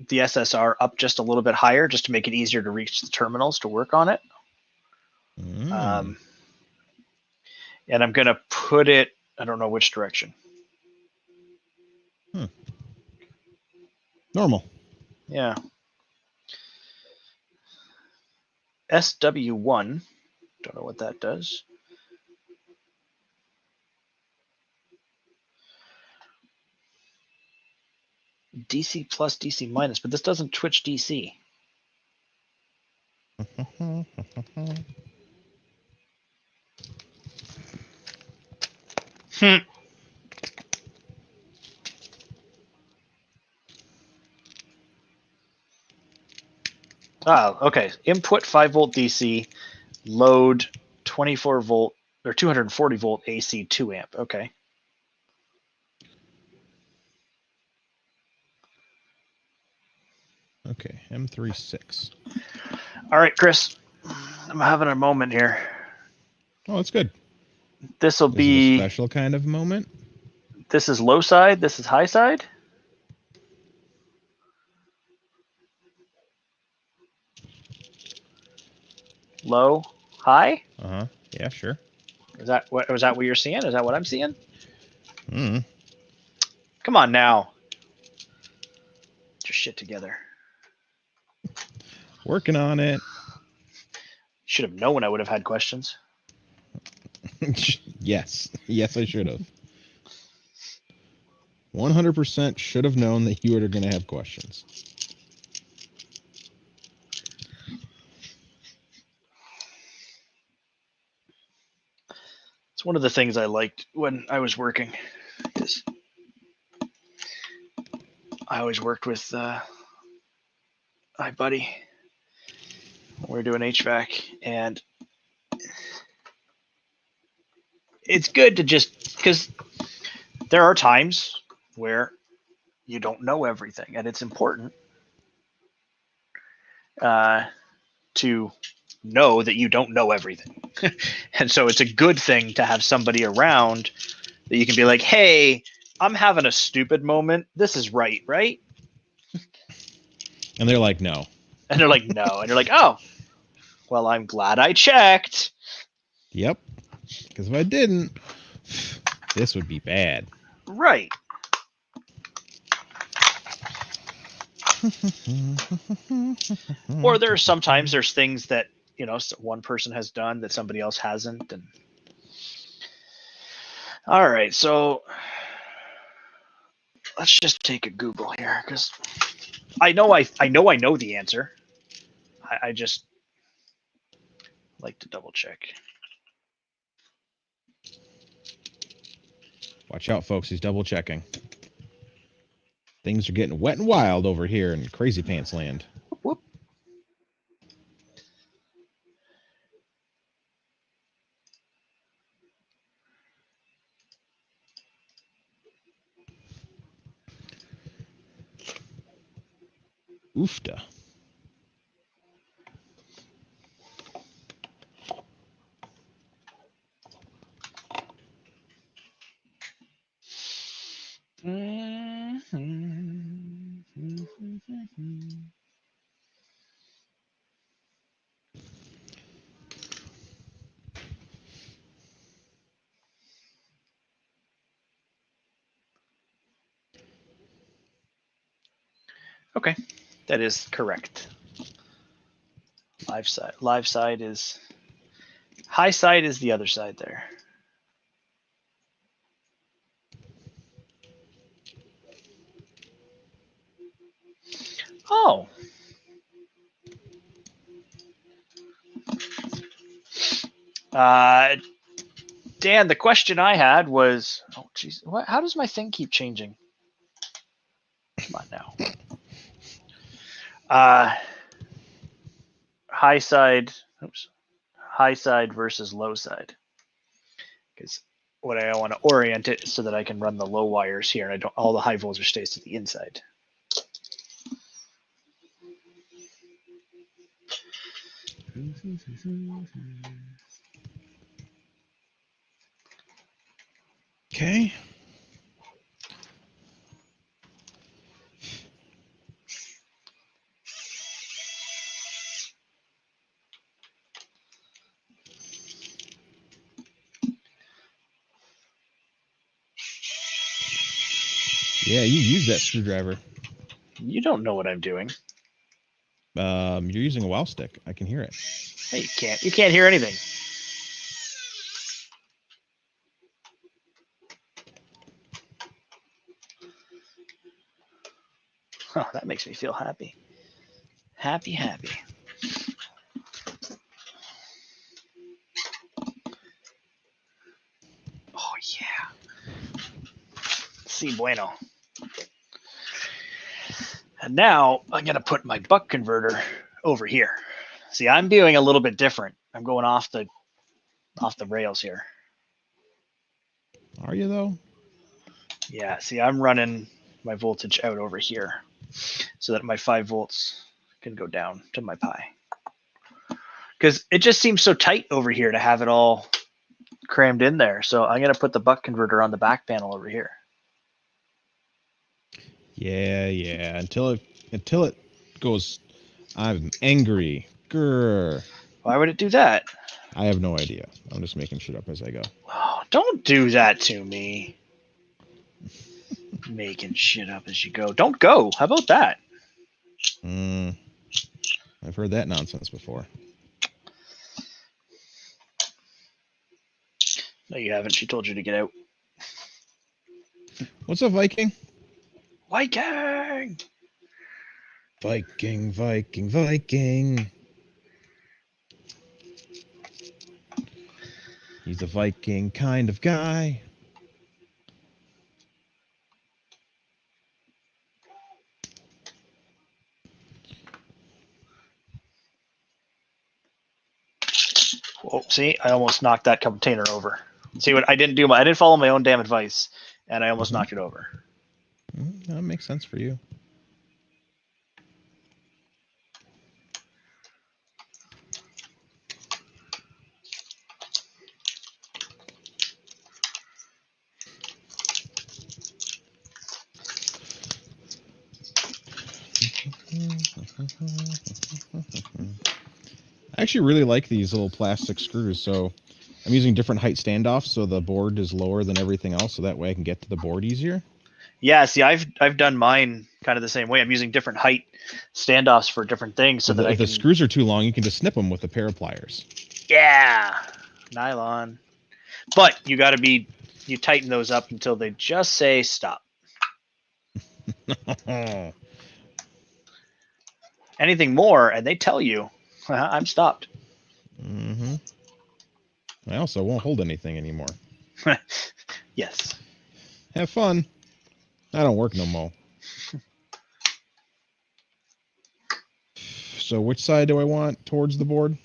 the SSR up just a little bit higher just to make it easier to reach the terminals to work on it. And I'm going to put it, I don't know which direction. Normal. Yeah. SW1, don't know what that does. DC plus, DC minus, but this doesn't twitch DC. Oh, okay. Input 5-volt DC, load 24-volt or 240-volt AC 2 amp. Okay. Okay, M36. All right, Chris. I'm having a moment here. Oh, that's good. This will be a special kind of moment. This is low side. This is high side. Low, high. Yeah, sure. Is that what you're seeing? Is that what I'm seeing? Mm. Come on now. Get your shit together. Working on it. Should have known I would have had questions. Yes, I should have. 100% should have known that you were going to have questions. It's one of the things I liked when I was working. Is I always worked with my buddy. We were doing HVAC, and it's good to just, because there are times where you don't know everything, and it's important to know that you don't know everything. And so it's a good thing to have somebody around that you can be like, hey, I'm having a stupid moment. This is right? And they're like, no. And they're like, no. And you're like, oh, well, I'm glad I checked. Yep. Because if I didn't, this would be bad. Right. Or sometimes there's things that, one person has done that somebody else hasn't. And all right, so let's just take a Google here, because I know the answer. I just like to double check. Watch out, folks. He's double checking. Things are getting wet and wild over here in Crazy Pants Land. Whoop. Oofta. Okay, that is correct. Live side is, high side is the other side there. Oh. Dan, the question I had was, oh geez, what? How does my thing keep changing? Come on now. High side, oops, high side versus low side. Because what I want to orient it so that I can run the low wires here, and I don't. All the high voltage stays to the inside. Okay. Yeah, you use that screwdriver. You don't know what I'm doing. You're using a wow stick. I can hear it. Hey, you can't. You can't hear anything. Oh, that makes me feel happy. Happy. Oh yeah. Si bueno. And now I'm gonna put my buck converter over here. See, I'm doing a little bit different. I'm going off the rails here. Are you though? Yeah. See, I'm running my voltage out over here, so that my 5 volts can go down to my pi. Because it just seems so tight over here to have it all crammed in there. So I'm gonna put the buck converter on the back panel over here. Yeah. Until it goes. I'm angry. Grr. Why would it do that? I have no idea. I'm just making shit up as I go. Oh, don't do that to me. Making shit up as you go. Don't go. How about that? I've heard that nonsense before. No, you haven't. She told you to get out. What's a Viking? Viking! Viking. He's a Viking kind of guy. Oh, see, I almost knocked that container over. See what I didn't do? I didn't follow my own damn advice, and I almost knocked it over. That makes sense for you. I actually really like these little plastic screws, so I'm using different height standoffs so the board is lower than everything else, so that way I can get to the board easier. Yeah, see, I've done mine kind of the same way. I'm using different height standoffs for different things so that if the screws are too long, you can just snip them with a pair of pliers. Yeah, nylon. But you got to you tighten those up until they just say stop. Anything more, and they tell you, I'm stopped. Mm-hmm. I also won't hold anything anymore. Yes. Have fun. I don't work no more. So which side do I want towards the board?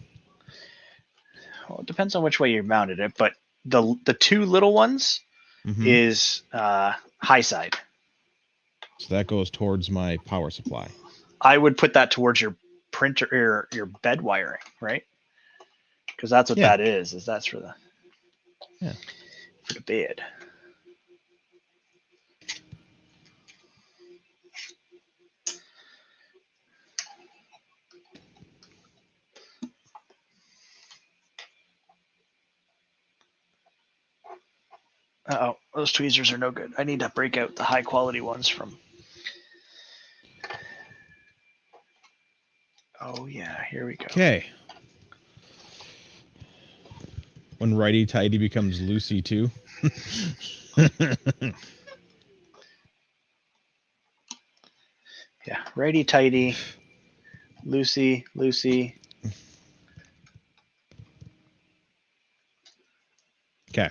Well, it depends on which way you mounted it, but the two little ones is high side. So that goes towards my power supply. I would put that towards your printer, your bed wiring, right? Because that's what that is that's for the for the bed. Uh-oh, those tweezers are no good. I need to break out the high quality ones from Oh yeah, here we go. Okay. When righty tighty becomes loosey too. Yeah, righty tighty, loosey. Okay.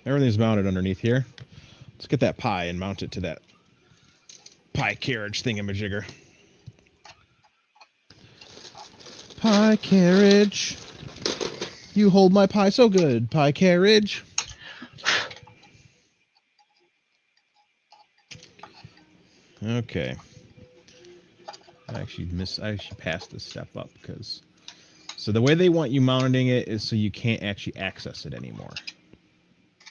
Everything's mounted underneath here. Let's get that pie and mount it to that pie carriage thingamajigger. Pie carriage. You hold my pie so good, pie carriage. Okay. I actually passed this step up because so the way they want you mounting it is so you can't actually access it anymore.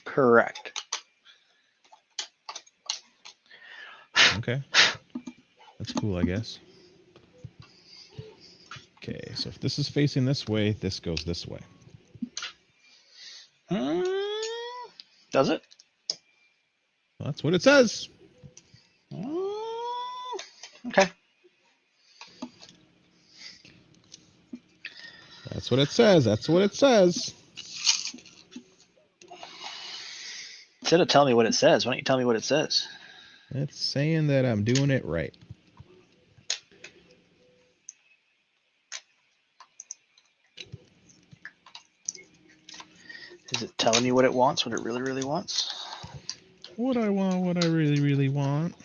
Correct. Okay. That's cool, I guess. Okay, so if this is facing this way, this goes this way. Does it? Well, that's what it says. Okay. That's what it says. That's what it says. Instead of telling me what it says, why don't you tell me what it says? It's saying that I'm doing it right. Is it telling you what it wants, what it really, really wants? What I want, what I really, really want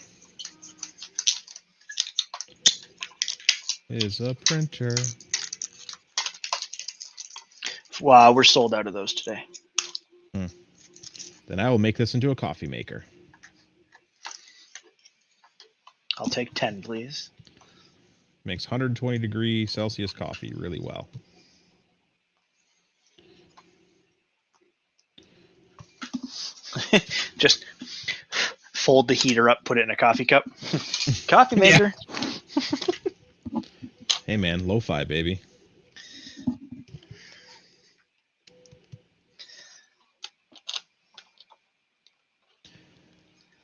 is a printer. Wow, we're sold out of those today. Then I will make this into a coffee maker. I'll take 10, please. Makes 120 degree Celsius coffee really well. Just fold the heater up, put it in a coffee cup. Coffee maker. Hey man, lo-fi baby.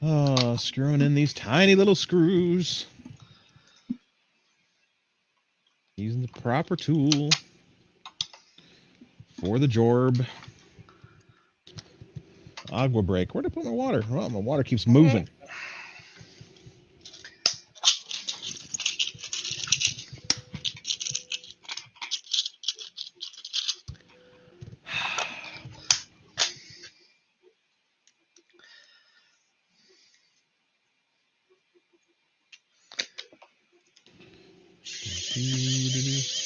Oh, screwing in these tiny little screws. Using the proper tool for the job. Agua break. Where'd I put my water? Well, my water keeps moving.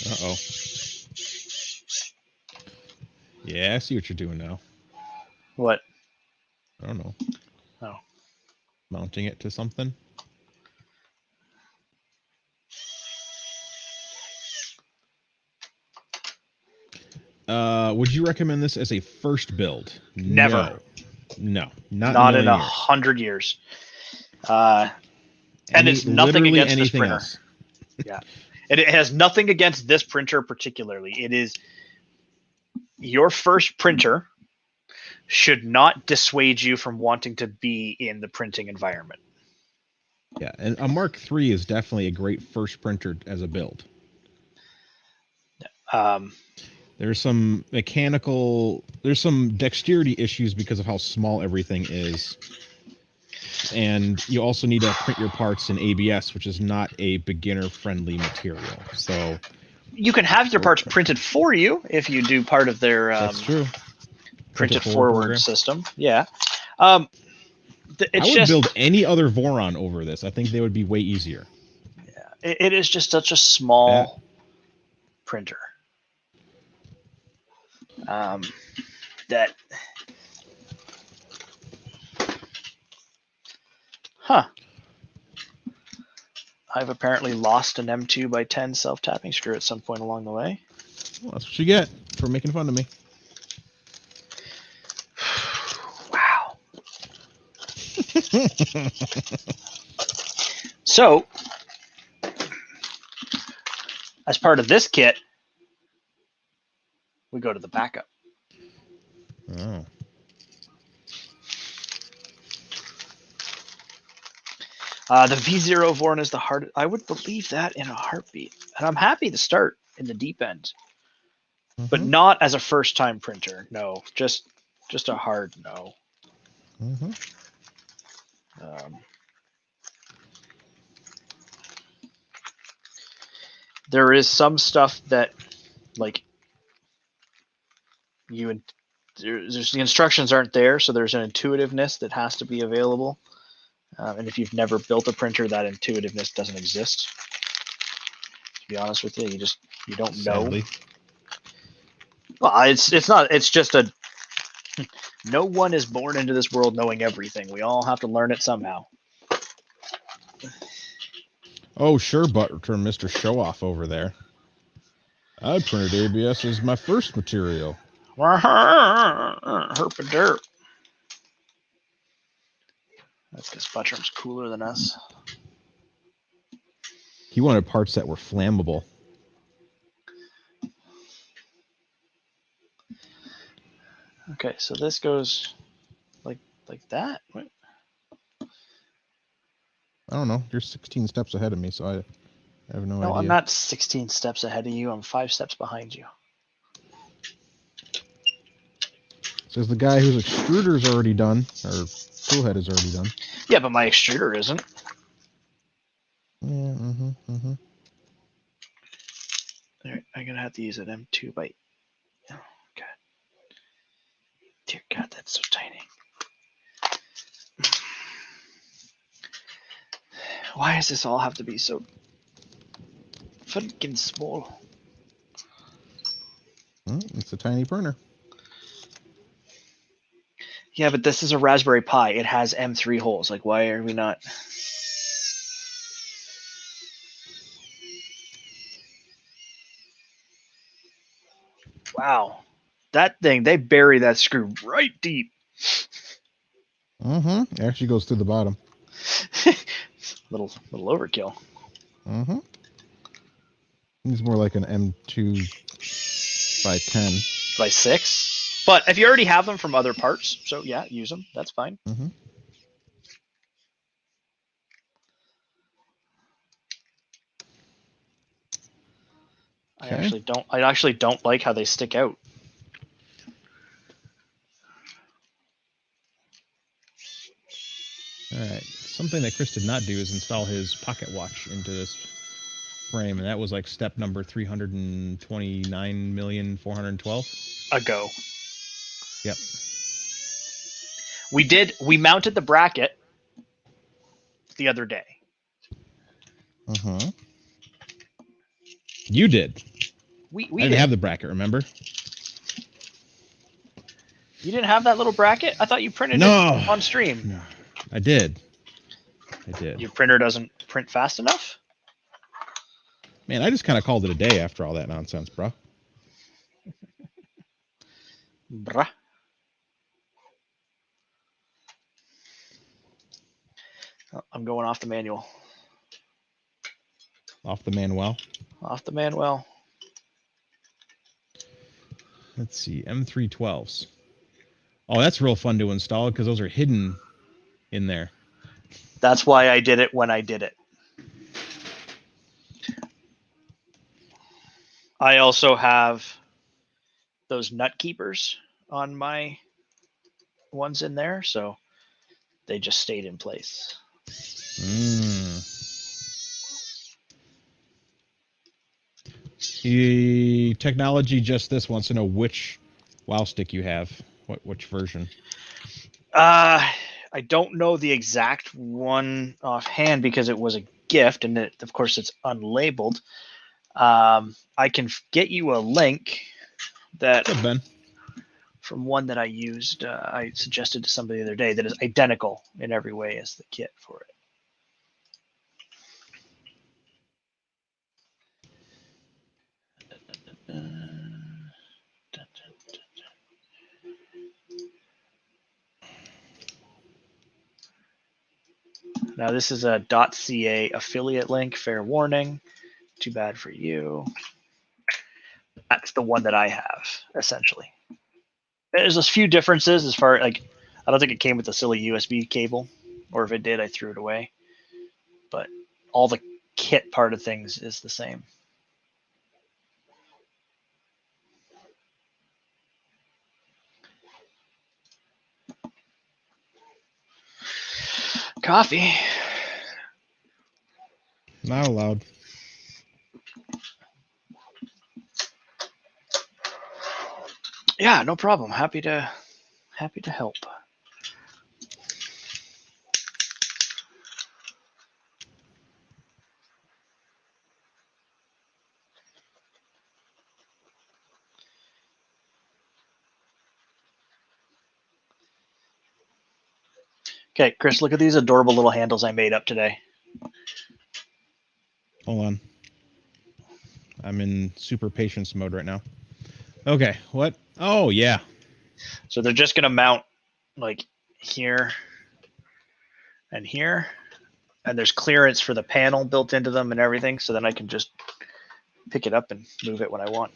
Uh-oh. Yeah, I see what you're doing now. What? I don't know. Oh. Mounting it to something. Would you recommend this as a first build? Never. No. Not in 100 years. And it's nothing against this printer. Else. Yeah. And it has nothing against this printer particularly. It is your first printer should not dissuade you from wanting to be in the printing environment. Yeah, and a Mark III is definitely a great first printer as a build. There's some there's some dexterity issues because of how small everything is. And you also need to print your parts in ABS, which is not a beginner-friendly material. So you can have your parts printed for you if you do part of their that's true. Print it forward system. Yeah. I would build any other Voron over this. I think they would be way easier. Yeah, it is just such a small printer that. Huh. I've apparently lost an M2 by 10 self-tapping screw at some point along the way. Well, that's what you get for making fun of me. Wow. So, as part of this kit, we go to the backup. Oh. The V0 Voron is the hardest. I would believe that in a heartbeat. And I'm happy to start in the deep end. But not as a first-time printer. No, just a hard no. There is some stuff that, like, there's the instructions aren't there, so there's an intuitiveness that has to be available. And if you've never built a printer, that intuitiveness doesn't exist. To be honest with you, you don't Sadly. know. Well, it's not. It's just a. No one is born into this world knowing everything. We all have to learn it somehow. Oh, sure, Button, Mr. Showoff over there. I printed ABS as my first material. Herp-a-derp. That's because Buttrum's cooler than us. He wanted parts that were flammable. Okay, so this goes like that. What? I don't know. You're 16 steps ahead of me, so I have no idea. No, I'm not 16 steps ahead of you. I'm 5 steps behind you. Says the guy whose extruder is already done, or tool head is already done. Yeah, but my extruder isn't. Yeah, All right, I'm gonna have to use an M2 by. Oh, God. Dear God, that's so tiny. Why does this all have to be so fucking small? It's a tiny printer. Yeah, but this is a Raspberry Pi. It has M3 holes. Like, why are we not? Wow. That thing, they bury that screw right deep. It actually goes through the bottom. little overkill. It's more like an M2 by 10. By 6. But if you already have them from other parts, so yeah, use them. That's fine. Okay. I actually don't like how they stick out. All right. Something that Chris did not do is install his pocket watch into this frame, and that was like step number 329,412,000 ago. Yep. We mounted the bracket the other day. You did. We I didn't have the bracket, remember? You didn't have that little bracket? I thought you printed it on stream. No, I did. Your printer doesn't print fast enough? Man, I just kind of called it a day after all that nonsense, bro. Bruh. Oh, I'm going off the manual. Off the manual? Off the manual. Let's see, M312s. Oh, that's real fun to install because those are hidden in there. That's why I did it when I did it. I also have those nut keepers on my ones in there, so they just stayed in place. The technology just this wants to know which WoW stick you have. Which version? I don't know the exact one offhand because it was a gift, and of course it's unlabeled. I can get you a link that from one that I used. I suggested to somebody the other day that is identical in every way as the kit for it. Now this is a .ca affiliate link, fair warning. Too bad for you. That's the one that I have, essentially. There's a few differences as far like I don't think it came with a silly USB cable, or if it did, I threw it away. all the kit part of things is the same. Coffee. Not allowed. Yeah, no problem. Happy to help. Okay, Chris, look at these adorable little handles I made up today. Hold on. I'm in super patience mode right now. Okay, what? Oh, yeah. So they're just going to mount like here and here. And there's clearance for the panel built into them and everything. So then I can just pick it up and move it when I want.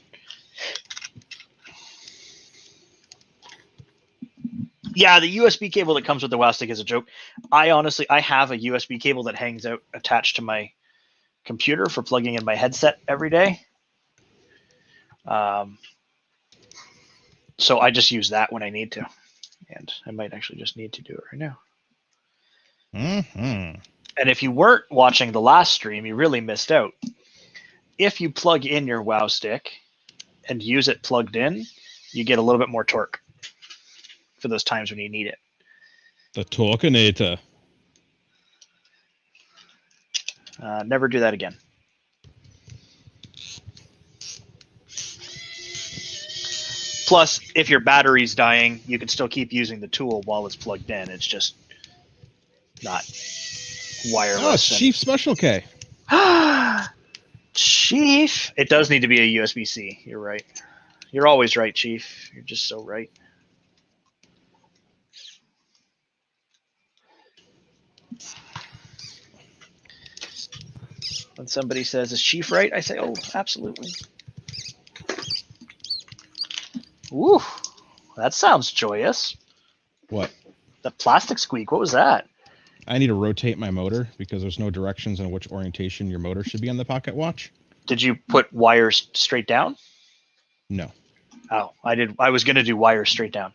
Yeah, the USB cable that comes with the WoW stick is a joke. I have a USB cable that hangs out attached to my computer for plugging in my headset every day. So I just use that when I need to. And I might actually just need to do it right now. Mm-hmm. And if you weren't watching the last stream, you really missed out. If you plug in your WoW stick and use it plugged in, you get a little bit more torque for those times when you need it. The Torquenator. Never do that again. Plus, if your battery's dying, you can still keep using the tool while it's plugged in. It's just not wireless. Oh, Chief Special K. Chief. It does need to be a USB-C. You're right. You're always right, Chief. You're just so right. When somebody says, "Is Chief right?" I say, "Oh, absolutely." Ooh, that sounds joyous. What? The plastic squeak. What was that? I need to rotate my motor because there's no directions on which orientation your motor should be on the pocket watch. Did you put wires straight down? No. Oh, I did. I was going to do wires straight down.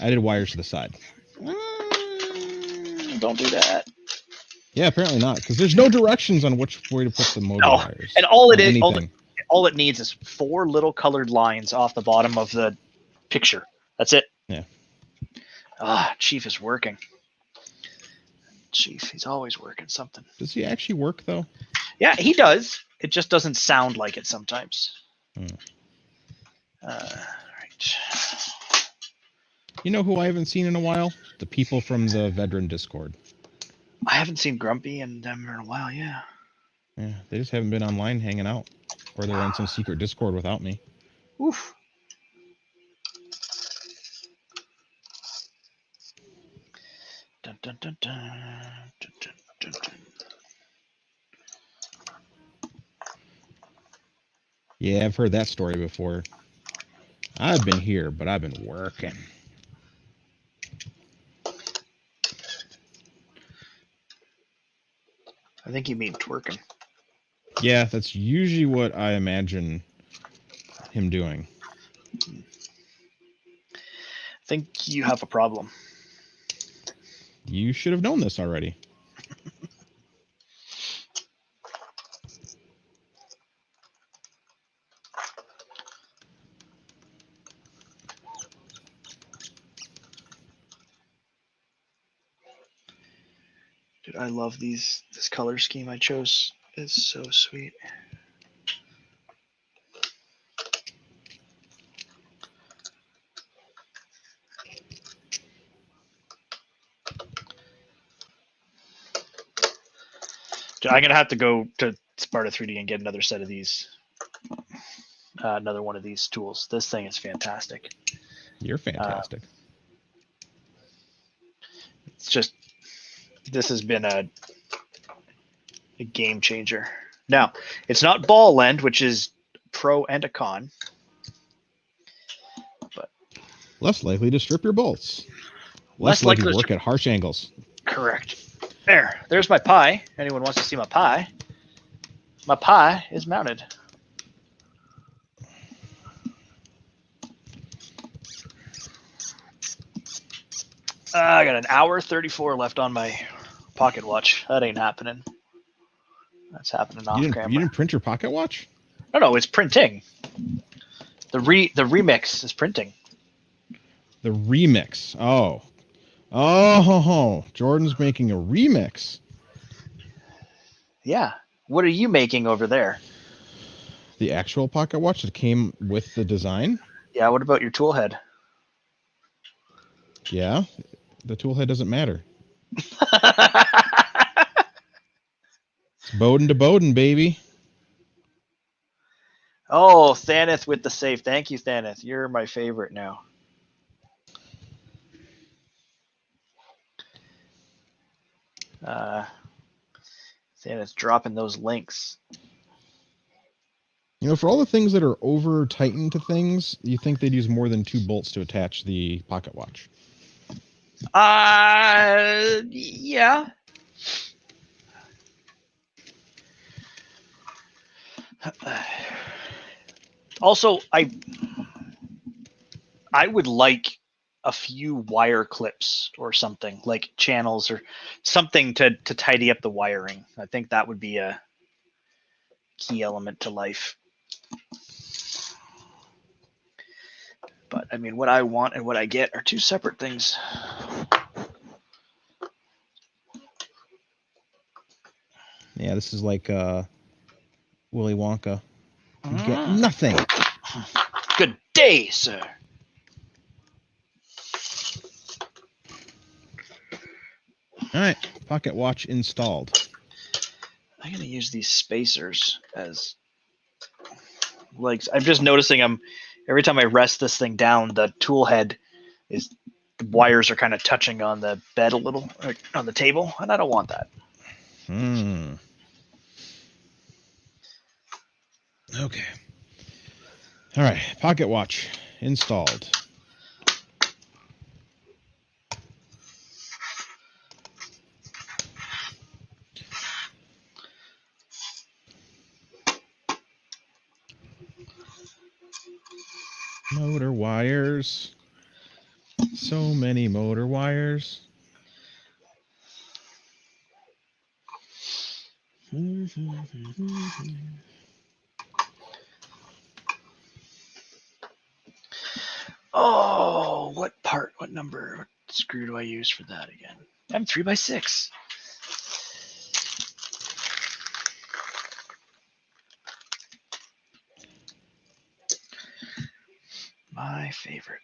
I did wires to the side. Don't do that. Yeah, apparently not, because there's no directions on which way to put the motor wires. And all it needs is 4 little colored lines off the bottom of the picture. That's it. Yeah. Chief is working. Chief, he's always working something. Does he actually work, though? Yeah, he does. It just doesn't sound like it sometimes. Right. You know who I haven't seen in a while? The people from the veteran Discord. I haven't seen Grumpy and them in a while, yeah. Yeah, they just haven't been online hanging out. Or they're in some secret Discord without me. Oof. Dun, dun, dun, dun, dun, dun, dun, dun. Yeah, I've heard that story before. I've been here, but I've been working. I think you mean twerking. Yeah, that's usually what I imagine him doing. I think you have a problem. You should have known this already. Dude, I love this color scheme I chose. It's so sweet. Dude, I'm gonna have to go to Sparta 3D and get another set of these. Another one of these tools. This thing is fantastic. You're fantastic. It's just, this has been a game changer. Now, it's not ball end, which is pro and a con. But less likely to strip your bolts. Less likely to work at harsh angles. Correct. There's my pie. Anyone wants to see my pie? My pie is mounted. I got an hour 34 left on my pocket watch. That ain't happening. That's happening off camera. You didn't print your pocket watch? No, it's printing. The remix is printing. The remix. Oh, Jordan's making a remix. Yeah. What are you making over there? The actual pocket watch that came with the design? Yeah, what about your tool head? Yeah, the tool head doesn't matter. It's Bowden to Bowden, baby. Oh, Thaneth with the save. Thank you, Thaneth. You're my favorite now. Thaneth dropping those links. You know, for all the things that are over tightened to things, you think they'd use more than 2 bolts to attach the pocket watch. Yeah. Also, I would like a few wire clips or something, like channels or something to tidy up the wiring. I think that would be a key element to life. But I mean, what I want and what I get are two separate things. Yeah, this is like Willy Wonka. You get nothing. Good day, sir. All right, pocket watch installed. I'm gonna use these spacers as legs. I'm just noticing every time I rest this thing down, the tool head the wires are kind of touching on the bed a little, or on the table, and I don't want that. Okay. All right, pocket watch installed. Motor wires. So many motor wires. Oh, what number, what screw do I use for that again? I'm 3x6. My favorite.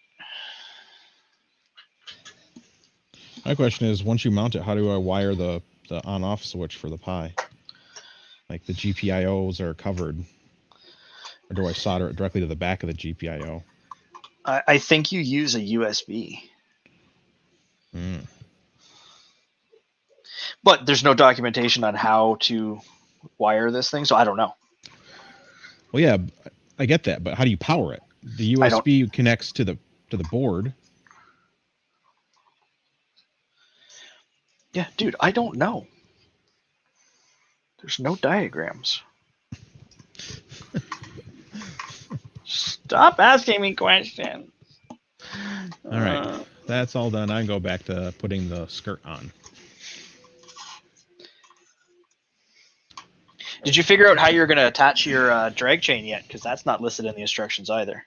My question is, once you mount it, how do I wire the on-off switch for the Pi? Like the GPIOs are covered. Or do I solder it directly to the back of the GPIO? I think you use a USB. But there's no documentation on how to wire this thing, so I don't know. Well, yeah, I get that, but how do you power it? The USB connects to the board. Yeah, dude, I don't know. There's no diagrams. Stop asking me questions. All right, that's all done. I can go back to putting the skirt on. Did you figure out how you're going to attach your drag chain yet? Because that's not listed in the instructions either.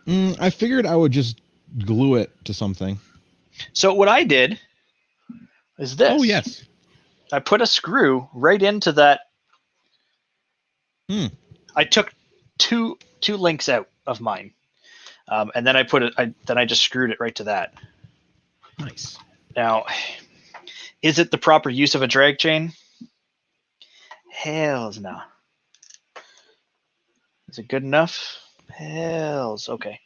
I figured I would just glue it to something. So what I did is this. Oh, yes. I put a screw right into that. I took two links out of mine, and then I just screwed it right to that. Nice. Now, is it the proper use of a drag chain? Hells no. Is it good enough? Hells okay.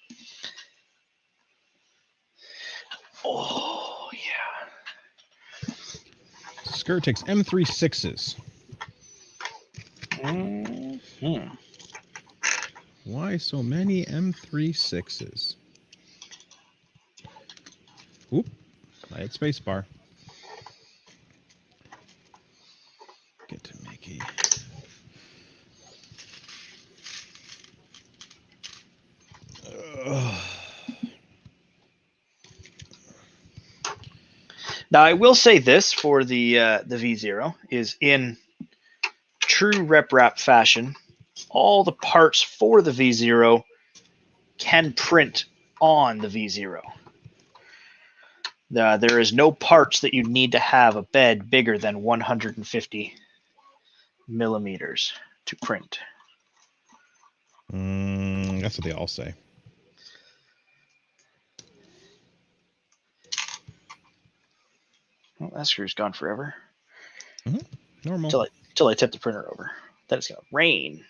Oh yeah. Skirt takes M36s. Why so many M36s? Oop, I hit spacebar. Now, I will say this for the V0 is in true rep wrap fashion. All the parts for the V0 can print on the V0. There is no parts that you need to have a bed bigger than 150 millimeters to print. That's what they all say. Well, that screw's gone forever. Normal. Till I tip the printer over. Then it's gonna rain.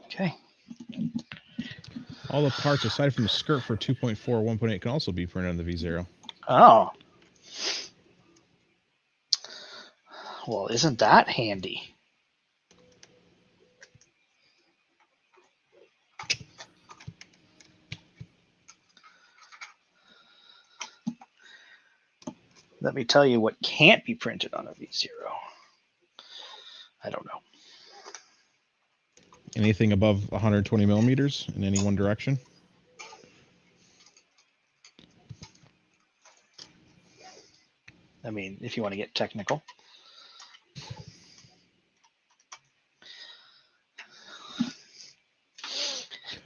Okay. All the parts aside from the skirt for 2.4 or 1.8 can also be printed on the V0. Oh. Well, isn't that handy? Let me tell you what can't be printed on a V0. I don't know. Anything above 120 millimeters in any one direction? I mean, if you want to get technical.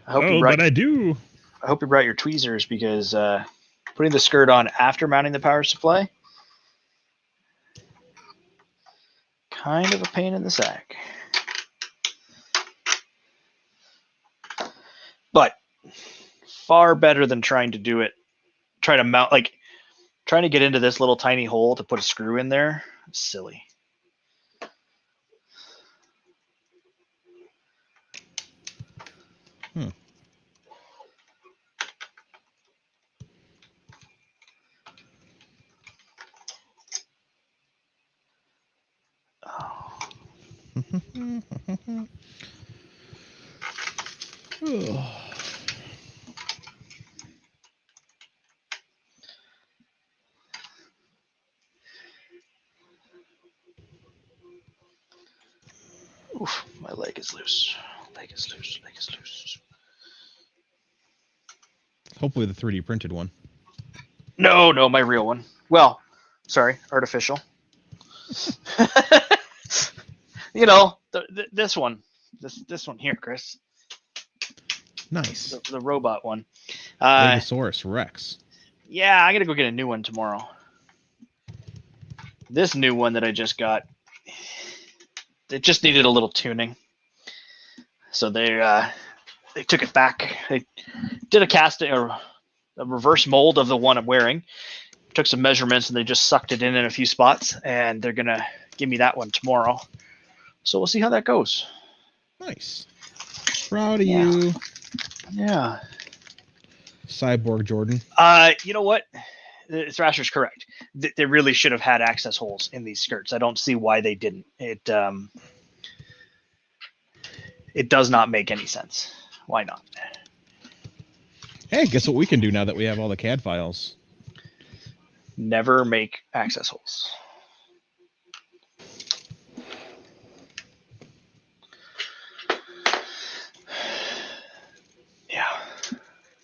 I hope I do. I hope you brought your tweezers because putting the skirt on after mounting the power supply, kind of a pain in the sack. But far better than trying to do it, try to mount, like trying to get into this little tiny hole to put a screw in there. Silly. Oof, my leg is loose. Leg is loose. Leg is loose. Hopefully the 3D printed one. No, my real one. Well, sorry, artificial. You know, this one. This one here, Chris. Nice. The robot one. Legosaurus Rex. Yeah, I gotta go get a new one tomorrow. This new one that I just got, it just needed a little tuning. So they took it back. They did a casting or a reverse mold of the one I'm wearing. Took some measurements and they just sucked it in a few spots, and they're gonna give me that one tomorrow. So we'll see how that goes. Nice. Proud of you. Yeah. Cyborg Jordan. You know what? Thrasher's correct. They really should have had access holes in these skirts. I don't see why they didn't. It does not make any sense. Why not? Hey, guess what we can do now that we have all the CAD files? Never make access holes.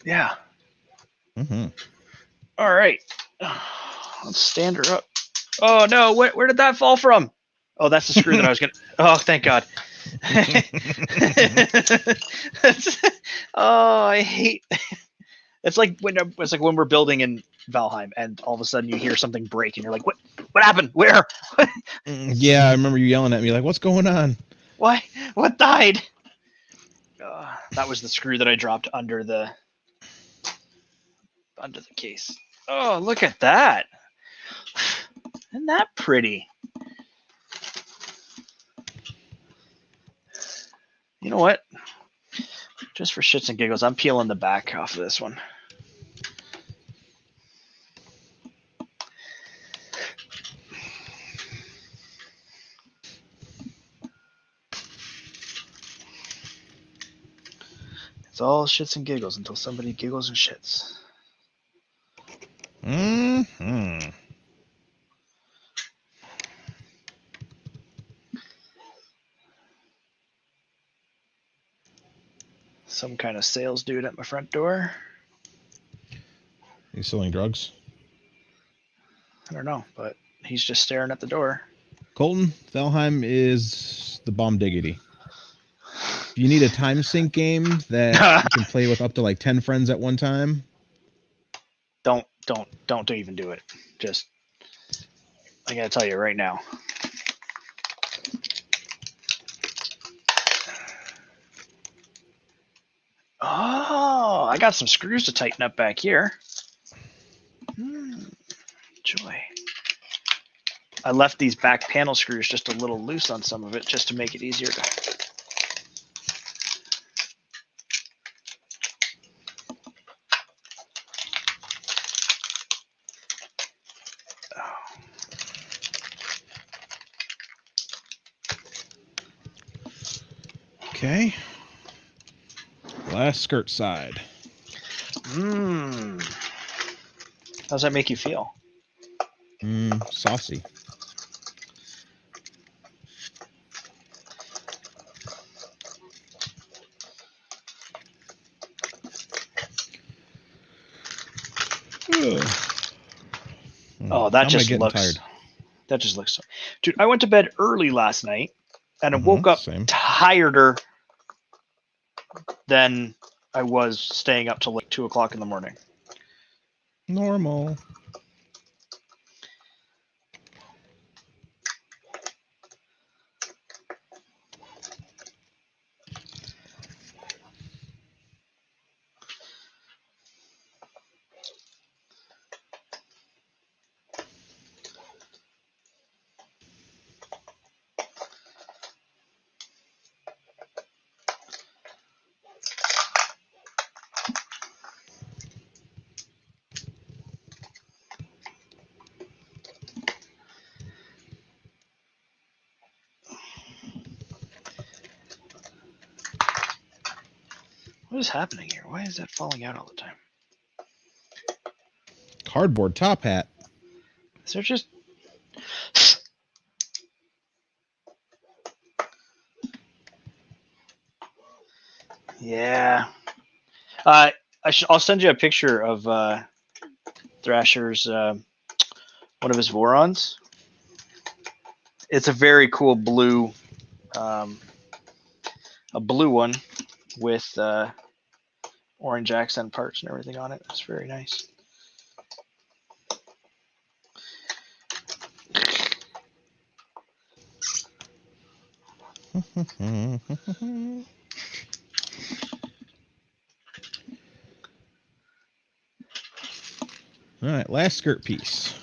Yeah. Mm-hmm. All right. Let's stand her up. Oh, no. Where did that fall from? Oh, that's the screw that I was going to... Oh, thank God. Oh, I hate... It's like when we're building in Valheim and all of a sudden you hear something break and you're like, what happened? Where? Yeah, I remember you yelling at me like, what's going on? Why? What died? That was the screw that I dropped under the case. Oh, look at that. Isn't that pretty? You know what? Just for shits and giggles, I'm peeling the back off of this one. It's all shits and giggles until somebody giggles and shits. Mm-hmm. Some kind of sales dude at my front door. He's selling drugs? I don't know, but he's just staring at the door. Colton, Valheim is the bomb diggity. If you need a time sync game that you can play with up to like 10 friends at one time, Don't even do it. Just, I gotta tell you right now. Oh, I got some screws to tighten up back here. Joy. I left these back panel screws just a little loose on some of it just to make it easier to... okay. Last skirt side. How's that make you feel? Saucy. Oh, that just looks tired. That just looks so... Dude, I went to bed early last night and I woke up tireder than I was staying up till like 2 o'clock in the morning. Normal. What is happening here? Why is that falling out all the time? Cardboard top hat. Is there just... Yeah. I'll send you a picture of Thrasher's one of his Vorons. It's a very cool blue, a blue one with orange accent parts and everything on it. It's very nice. All right, last skirt piece.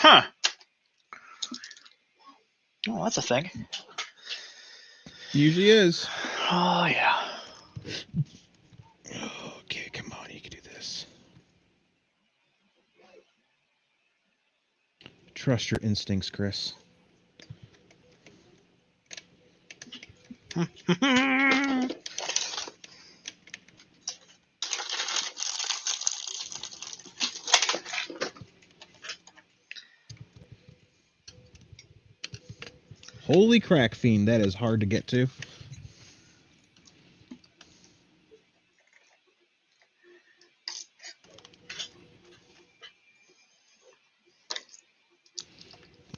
Huh. Oh, that's a thing. Usually is. Oh, yeah. Okay, come on, you can do this. Trust your instincts, Chris. Holy crack fiend, that is hard to get to.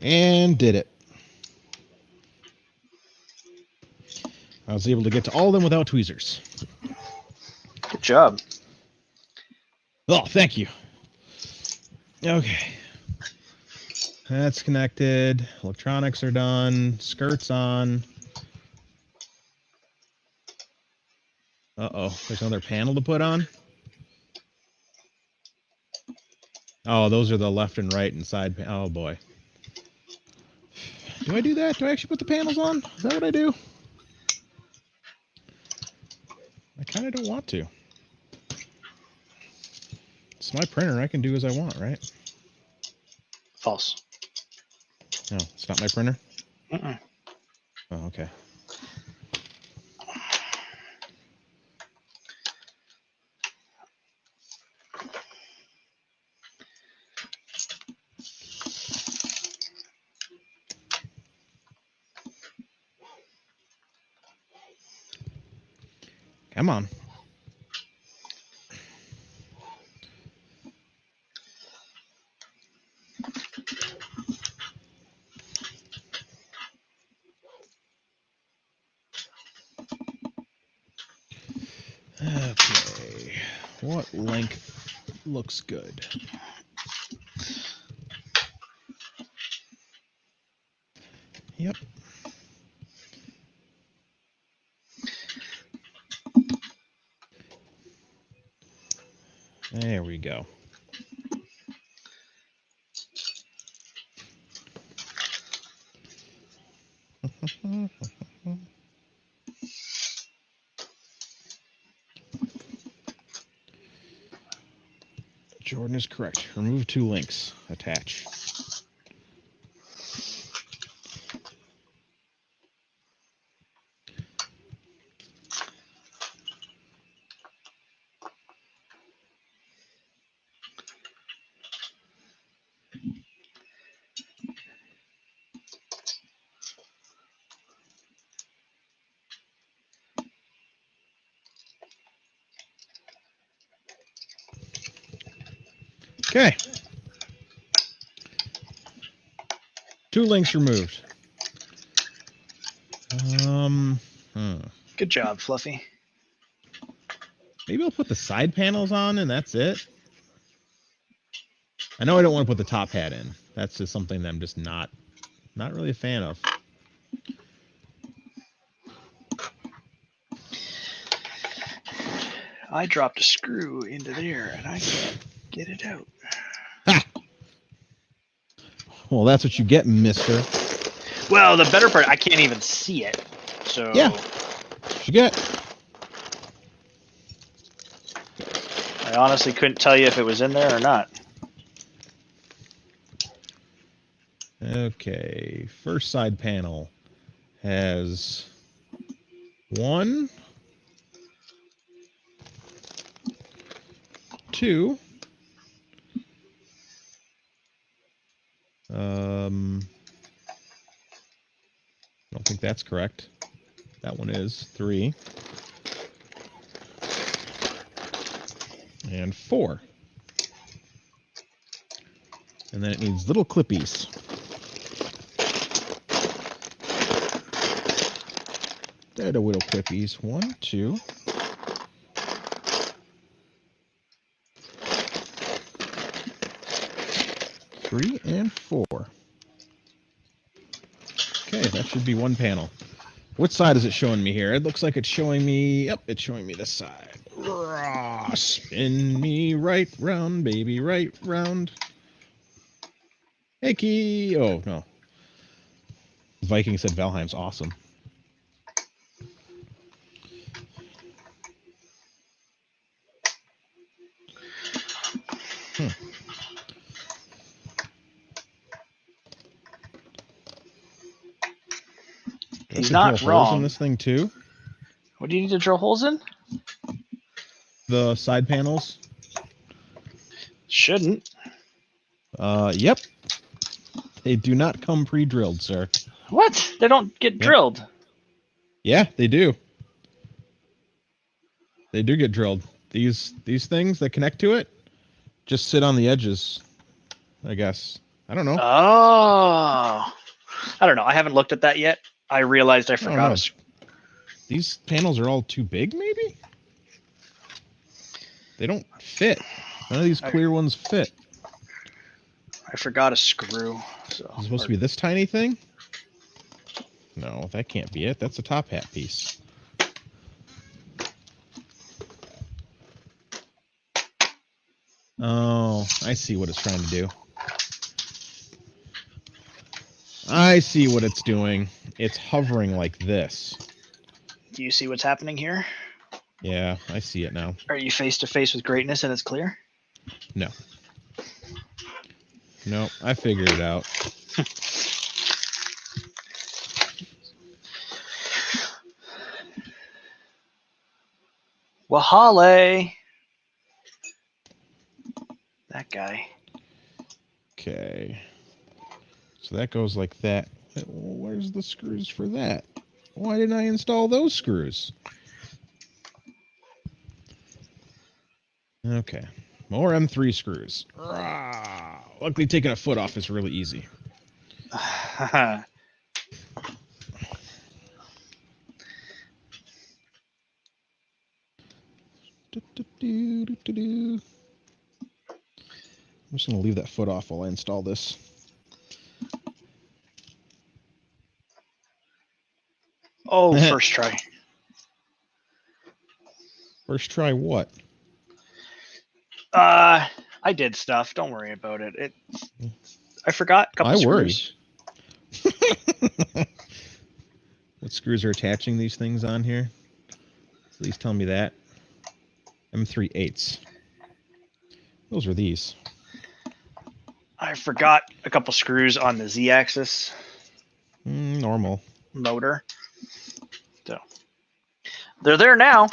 And did it. I was able to get to all of them without tweezers. Good job. Oh, thank you. Okay. That's connected. Electronics are done. Skirts on. Uh-oh. There's another panel to put on. Oh, those are the left and right and side. Oh, boy. Do I do that? Do I actually put the panels on? Is that what I do? I kind of don't want to. It's my printer. I can do as I want, right? False. No, it's not my printer? Mm-mm. Oh, okay. Come on. Okay. What length looks good? Yep. There we go. Jordan is correct. Remove 2 links. Attach. Okay. 2 links removed. Good job, Fluffy. Maybe I'll put the side panels on and that's it. I know I don't want to put the top hat in. That's just something that I'm just not really a fan of. I dropped a screw into there and I can't get it out. Ha! Well, that's what you get, mister. Well, the better part, I can't even see it. So Yeah. What you get? I honestly couldn't tell you if it was in there or not. Okay. First side panel has 1, 2. I don't think that's correct. That one is 3. And 4. And then it needs little clippies. There are the little clippies. 1, 2. 3 and 4. Okay, that should be 1 panel. Which side is it showing me here? It looks like it's showing me... Yep, it's showing me this side. Spin me right round, baby, right round. Hey, Key. Oh, no. Viking said Valheim's awesome. He's not drill holes in wrong. this thing too. What do you need to drill holes in? The side panels. Shouldn't. Yep. They do not come pre-drilled, sir. What? They don't get drilled. Yeah, they do. They do get drilled. These things that connect to it just sit on the edges, I guess. I don't know. Oh. I don't know. I haven't looked at that yet. I realized I forgot. These panels are all too big, maybe? They don't fit. None of these clear ones fit. I forgot a screw. So Is it supposed to be this tiny thing? No, that can't be it. That's a top hat piece. Oh, I see what it's trying to do. I see what it's doing. It's hovering like this. Do you see what's happening here? Yeah, I see it now. Are you face to face with greatness and it's clear? No. Nope, I figured it out. Wahale! That guy. Okay. So that goes like that. Where's the screws for that? Why didn't I install those screws? Okay. More M3 screws. Rah! Luckily, taking a foot off is really easy. I'm just going to leave that foot off while I install this. Oh, first try. First try what? I did stuff. Don't worry about it. I forgot a couple screws. What screws are attaching these things on here? Please tell me that. M3/8. Those are these. I forgot a couple screws on the Z-axis. Normal. Motor. So they're there now.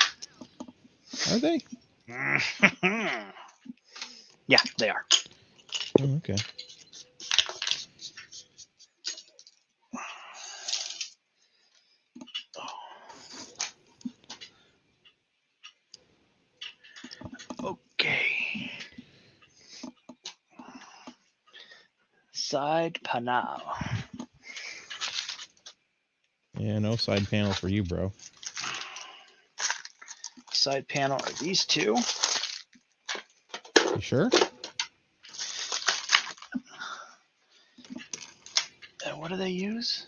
Are they? Yeah, they are. Oh, okay. Okay. Side panel. Yeah, no side panel for you, bro. Side panel are these two. You sure? And what do they use?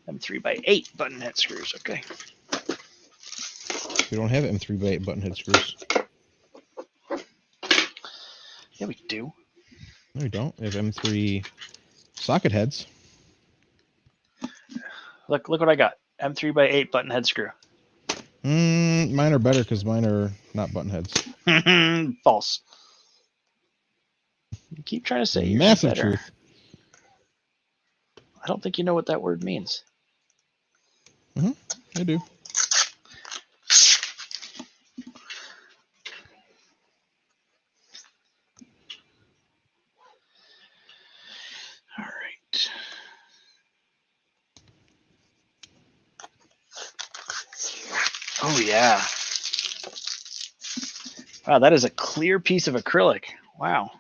M3x8 button head screws. Okay. We don't have M3/8 button head screws. Yeah, we do. No, we don't. We have M3 socket heads. Look what I got. M3x8 button head screw. Mine are better because mine are not button heads. False. You keep trying to say you're Massive better. truth. I don't think you know what that word means. I do. All right. Oh, yeah. Wow, that is a clear piece of acrylic. Wow.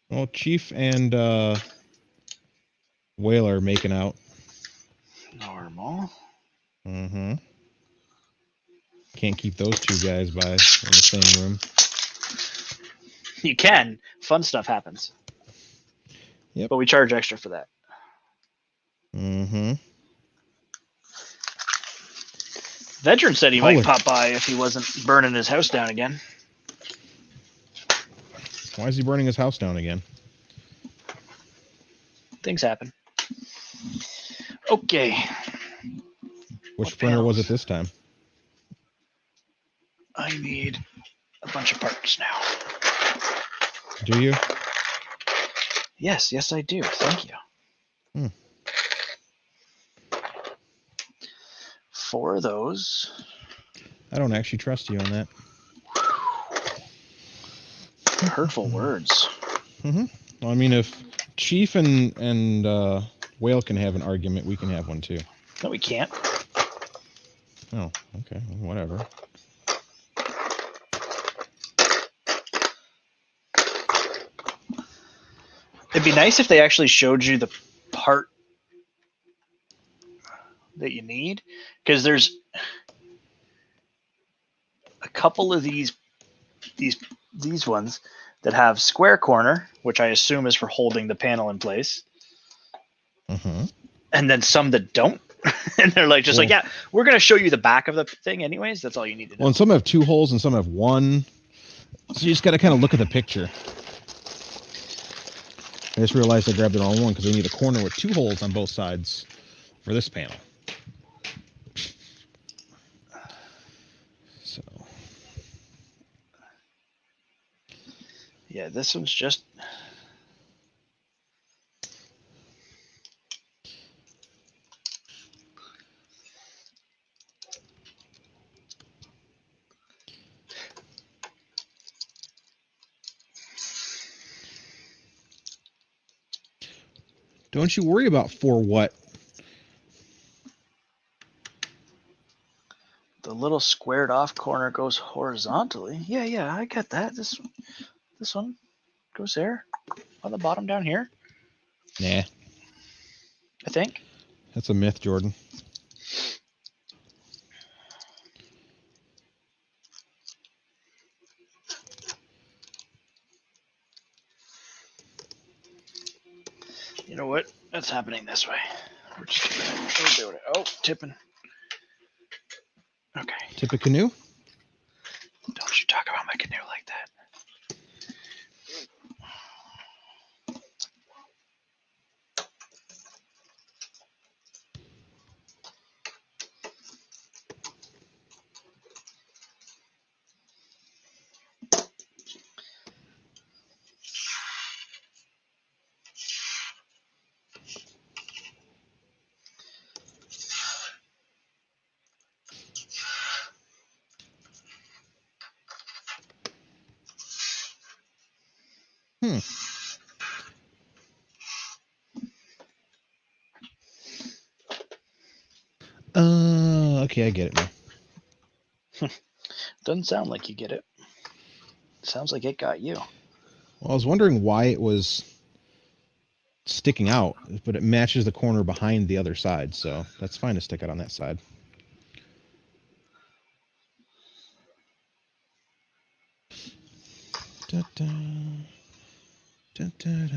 Well, Chief and Whale are making out. Normal. Can't keep those two guys in the same room. You can. Fun stuff happens. Yep. But we charge extra for that. Veteran said he might pop by if he wasn't burning his house down again. Why is he burning his house down again? Things happen. Okay. Which printer was it this time? I need a bunch of parts now. Do you? Yes, I do. Thank you. 4 of those. I don't actually trust you on that. Hurtful words. Well, I mean, if Chief and Whale can have an argument, we can have one too. No, we can't. Oh, okay. Whatever. It'd be nice if they actually showed you the part that you need, because there's a couple of these ones that have square corner, which I assume is for holding the panel in place, and then some that don't. And they're like, just like, yeah, we're going to show you the back of the thing anyways. That's all you need to know. Well, and some have 2 holes and some have 1. So you just got to kind of look at the picture. I just realized I grabbed the wrong one because I need a corner with 2 holes on both sides for this panel. So. Yeah, this one's just... Don't you worry about for what. The little squared off corner goes horizontally. Yeah, I get that. This one goes there on the bottom down here. Nah. I think. That's a myth, Jordan. You know what? That's happening this way. We're doing it. Oh, tipping. Okay. Tip a canoe? Don't you talk about my canoe like that. Okay, I get it now. Doesn't sound like you get it. Sounds like it got you. Well, I was wondering why it was sticking out, but it matches the corner behind the other side, so that's fine to stick it on that side. Da, da, da, da, da.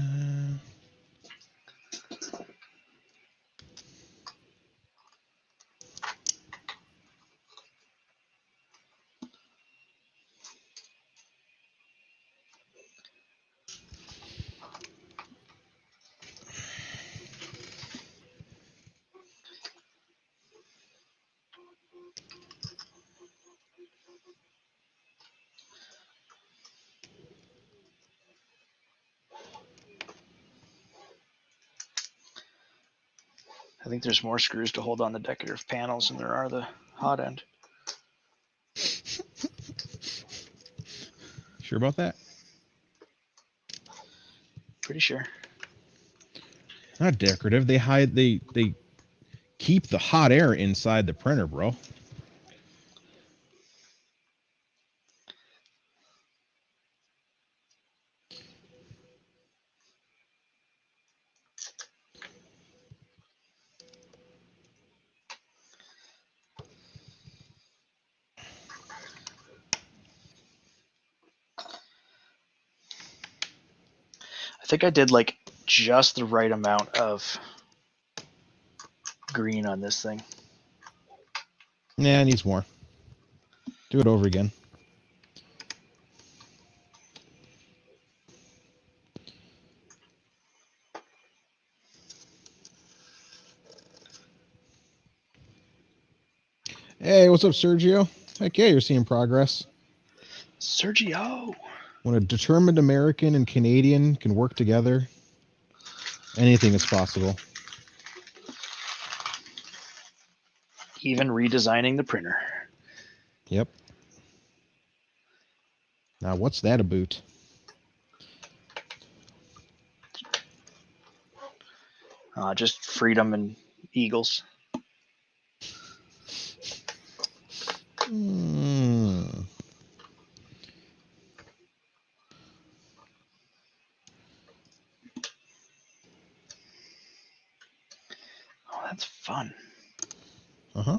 I think there's more screws to hold on the decorative panels than there are the hot end. Sure about that? Pretty sure. Not decorative. They keep the hot air inside the printer, bro. I think I did like just the right amount of green on this thing. Nah, it needs more. Do it over again. Hey, what's up, Sergio? Heck yeah, you're seeing progress. Sergio! When a determined American and Canadian can work together, anything is possible. Even redesigning the printer. Yep. Now, what's that about? Just freedom and eagles. Hmm. Oh, that's fun. Uh-huh.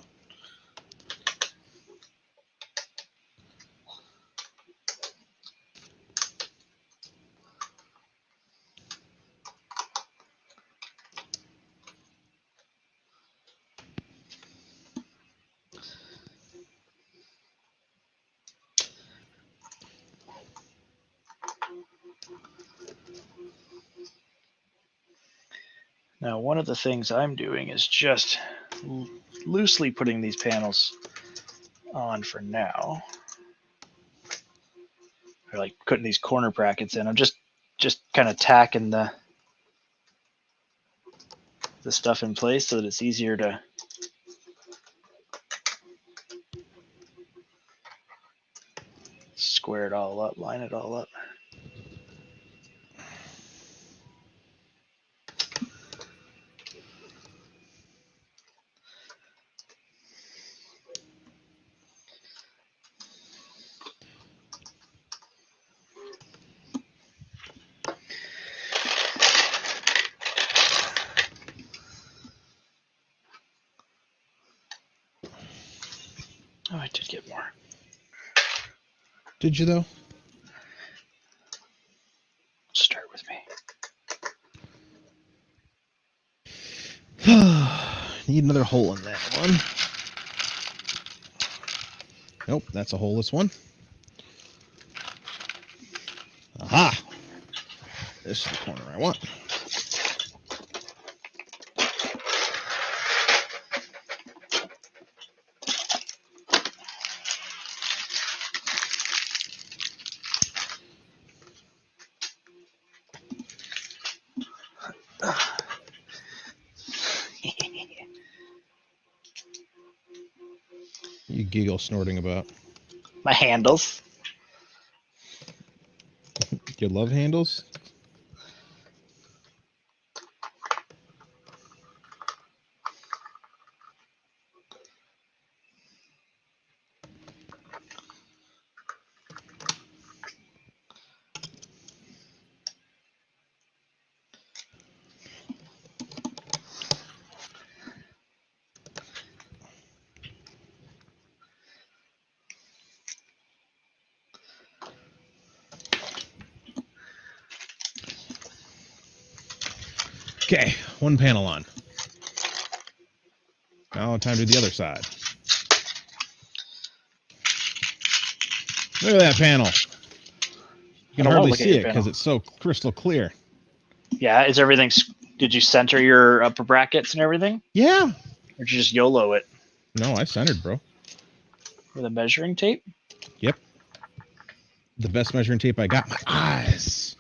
Now, one of the things I'm doing is just loosely putting these panels on for now. Or like putting these corner brackets in. I'm just kind of tacking the stuff in place so that it's easier to square it all up, line it all up. Oh, I did get more. Did you though? Start with me. Need another hole in that one. Nope, that's a holeless one. Aha! This is the corner I want. You giggle snorting about. My handles. You love handles? Okay, one panel on. Now time to do the other side. Look at that panel. You can hardly see it because it's so crystal clear. Yeah, is everything... Did you center your upper brackets and everything? Yeah. Or did you just YOLO it? No, I centered, bro. With a measuring tape? Yep. The best measuring tape I got. My eyes.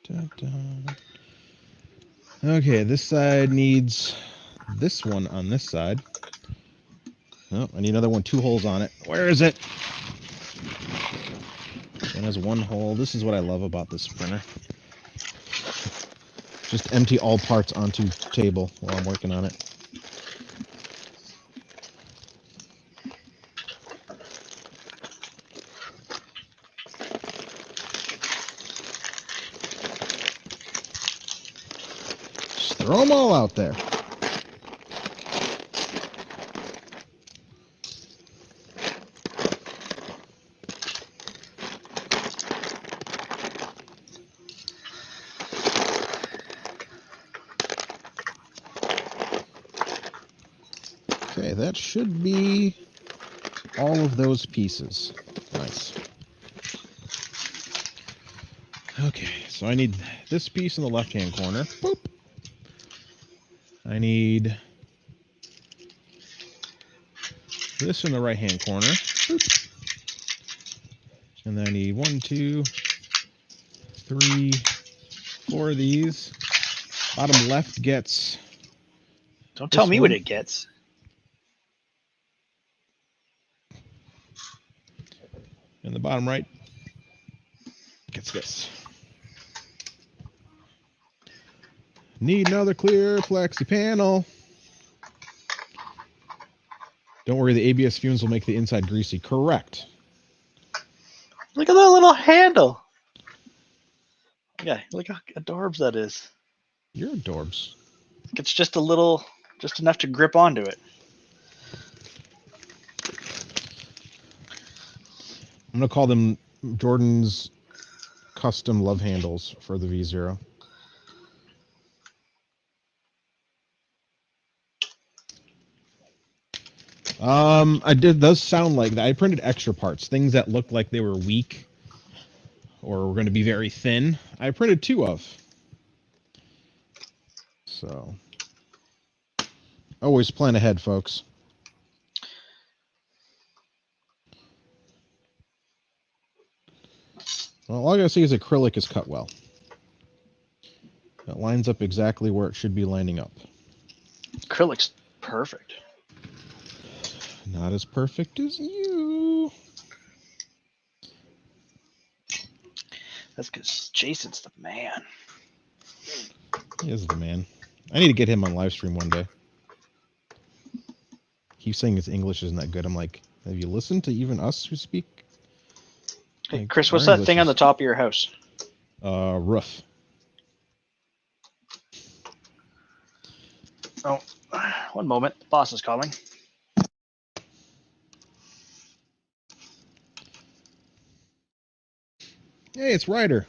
Dun, dun. Okay, this side needs this one on this side. Oh, I need another one, 2 holes on it. Where is it? It has 1 hole. This is what I love about this printer. Just empty all parts onto table while I'm working on it. Just throw them all out there. Okay, that should be all of those pieces. Nice. Okay, so I need this piece in the left-hand corner. Boop. I need this in the right-hand corner. Boop. And then I need 1, 2, 3, 4 of these. Bottom left gets... Don't tell me what it gets. And the bottom right gets this. Need another clear plexi panel. Don't worry, the ABS fumes will make the inside greasy. Correct. Look at that little handle. Yeah, look how adorbs that is. You're adorbs. It's just a little, just enough to grip onto it. I'm going to call them Jordan's custom love handles for the V0. It does sound like that. I printed extra parts, things that looked like they were weak or were going to be very thin, I printed 2 of. So, always plan ahead, folks. Well, all I gotta say is acrylic is cut well. It lines up exactly where it should be lining up. Acrylic's perfect. Not as perfect as you. That's because Jason's the man. He is the man. I need to get him on live stream one day. He's saying his English isn't that good. I'm like, have you listened to even us who speak? Hey, Like, Chris, our what's that English thing on is- the top of your house? Roof. Oh, one moment. Boss is calling. Hey, it's Ryder.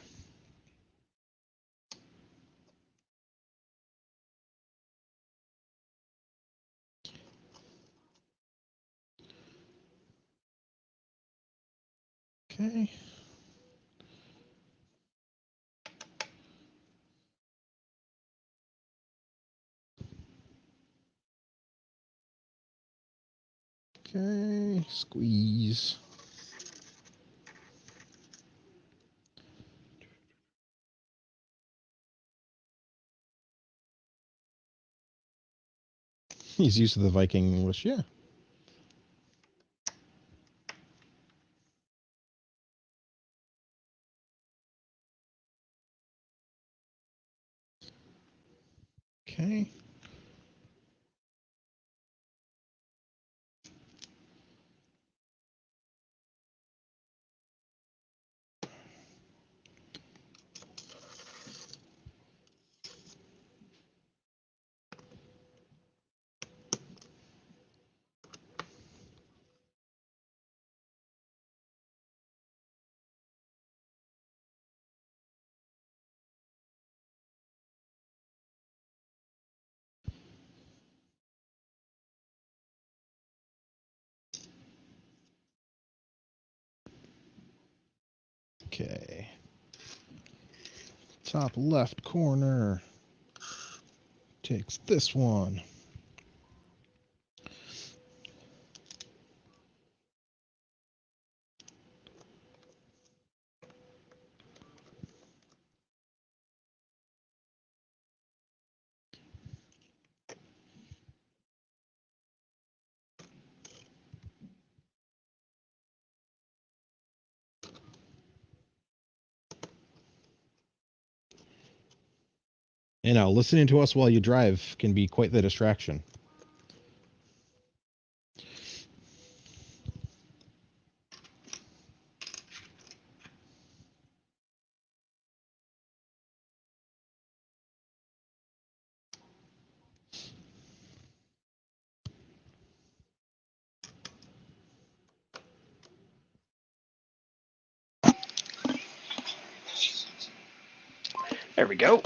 Okay. Okay, squeeze. He's used to the Viking English, yeah. Okay. Okay. Top left corner takes this one. You know, listening to us while you drive can be quite the distraction. There we go.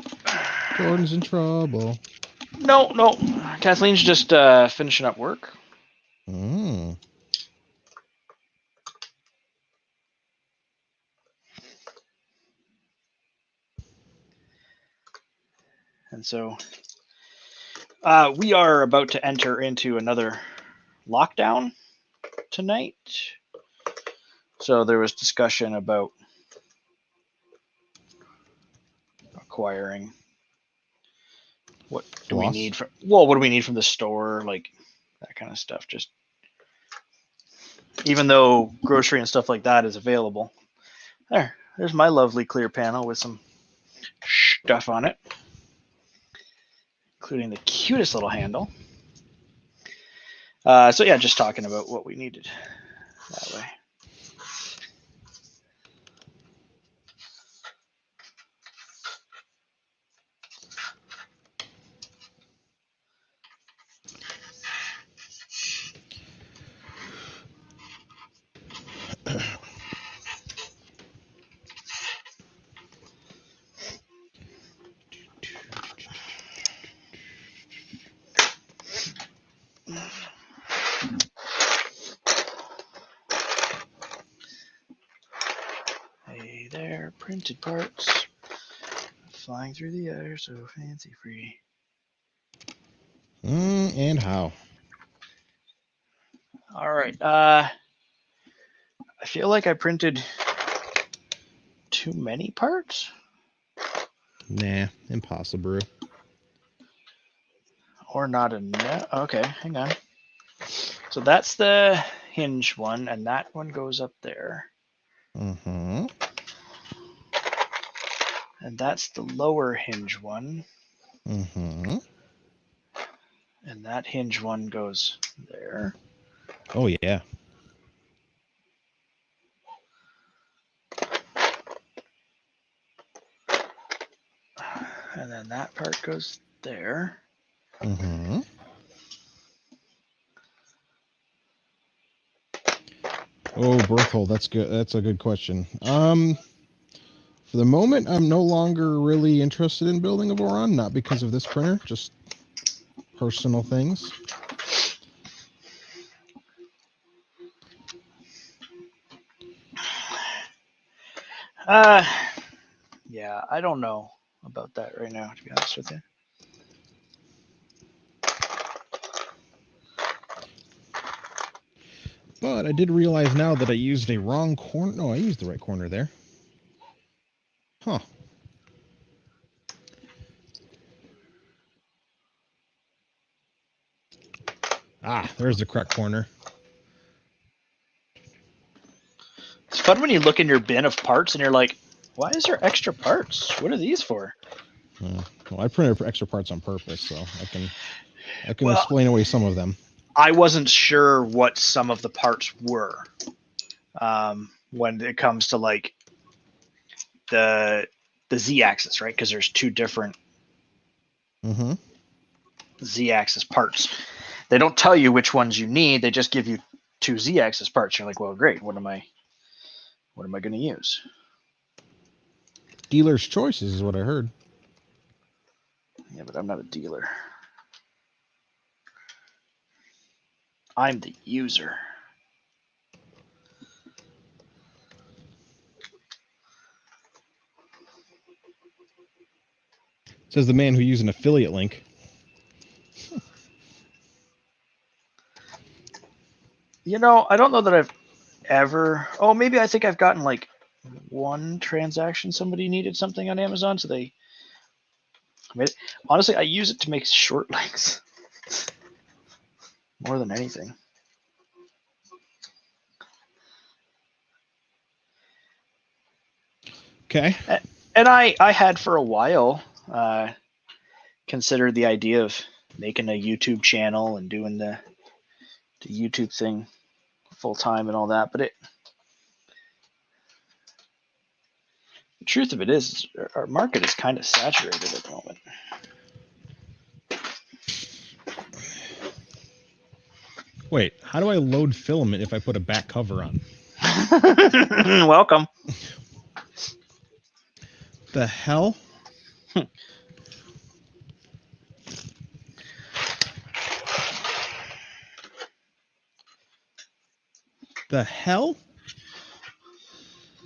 Jordan's in trouble. No. Kathleen's just finishing up work. Mm. And so we are about to enter into another lockdown tonight. So there was discussion about acquiring what do we need from what do we need from the store, like that kind of stuff. Just even though grocery and stuff like that is available. There's my lovely clear panel with some stuff on it, including the cutest little handle. So yeah, just talking about what we needed that way. there. Printed parts. Flying through the air, so fancy free. And how? All right. I feel like I printed too many parts. Nah, impossible. Or not enough. Okay, hang on. So that's the hinge one, and that one goes up there. Mm-hmm. And that's the lower hinge one. Mm-hmm. And that hinge one goes there. Oh, yeah. And then that part goes there. Mm-hmm. Oh, Berthold, that's good. That's a good question. For the moment, I'm no longer really interested in building a Voron, not because of this printer, just personal things. Yeah, I don't know about that right now, to be honest with you. But I did realize now that I used a wrong corner. No, I used the right corner there. Huh. Ah, there's the correct corner. It's fun when you look in your bin of parts and you're like, why is there extra parts? What are these for? Well, I printed extra parts on purpose, so I can Well, explain away some of them. I wasn't sure what some of the parts were when it comes to like the Z-axis, right? Because there's two different Z-axis parts. They don't tell you which ones you need. They just give you two Z-axis parts. You're like, well, great. What am I going to use? Dealer's choices is what I heard. Yeah, but I'm not a dealer. I'm the user. Says the man who used an affiliate link. You know, I don't know that I've ever. Oh, maybe I think I've gotten like one transaction. Somebody needed something on Amazon, so they made it. Honestly, I use it to make short links more than anything. Okay. And I had for a while considered the idea of making a YouTube channel and doing the YouTube thing full time and all that, but the truth of it is our market is kind of saturated at the moment. Wait, how do I load filament if I put a back cover on? Welcome. The hell? The hell?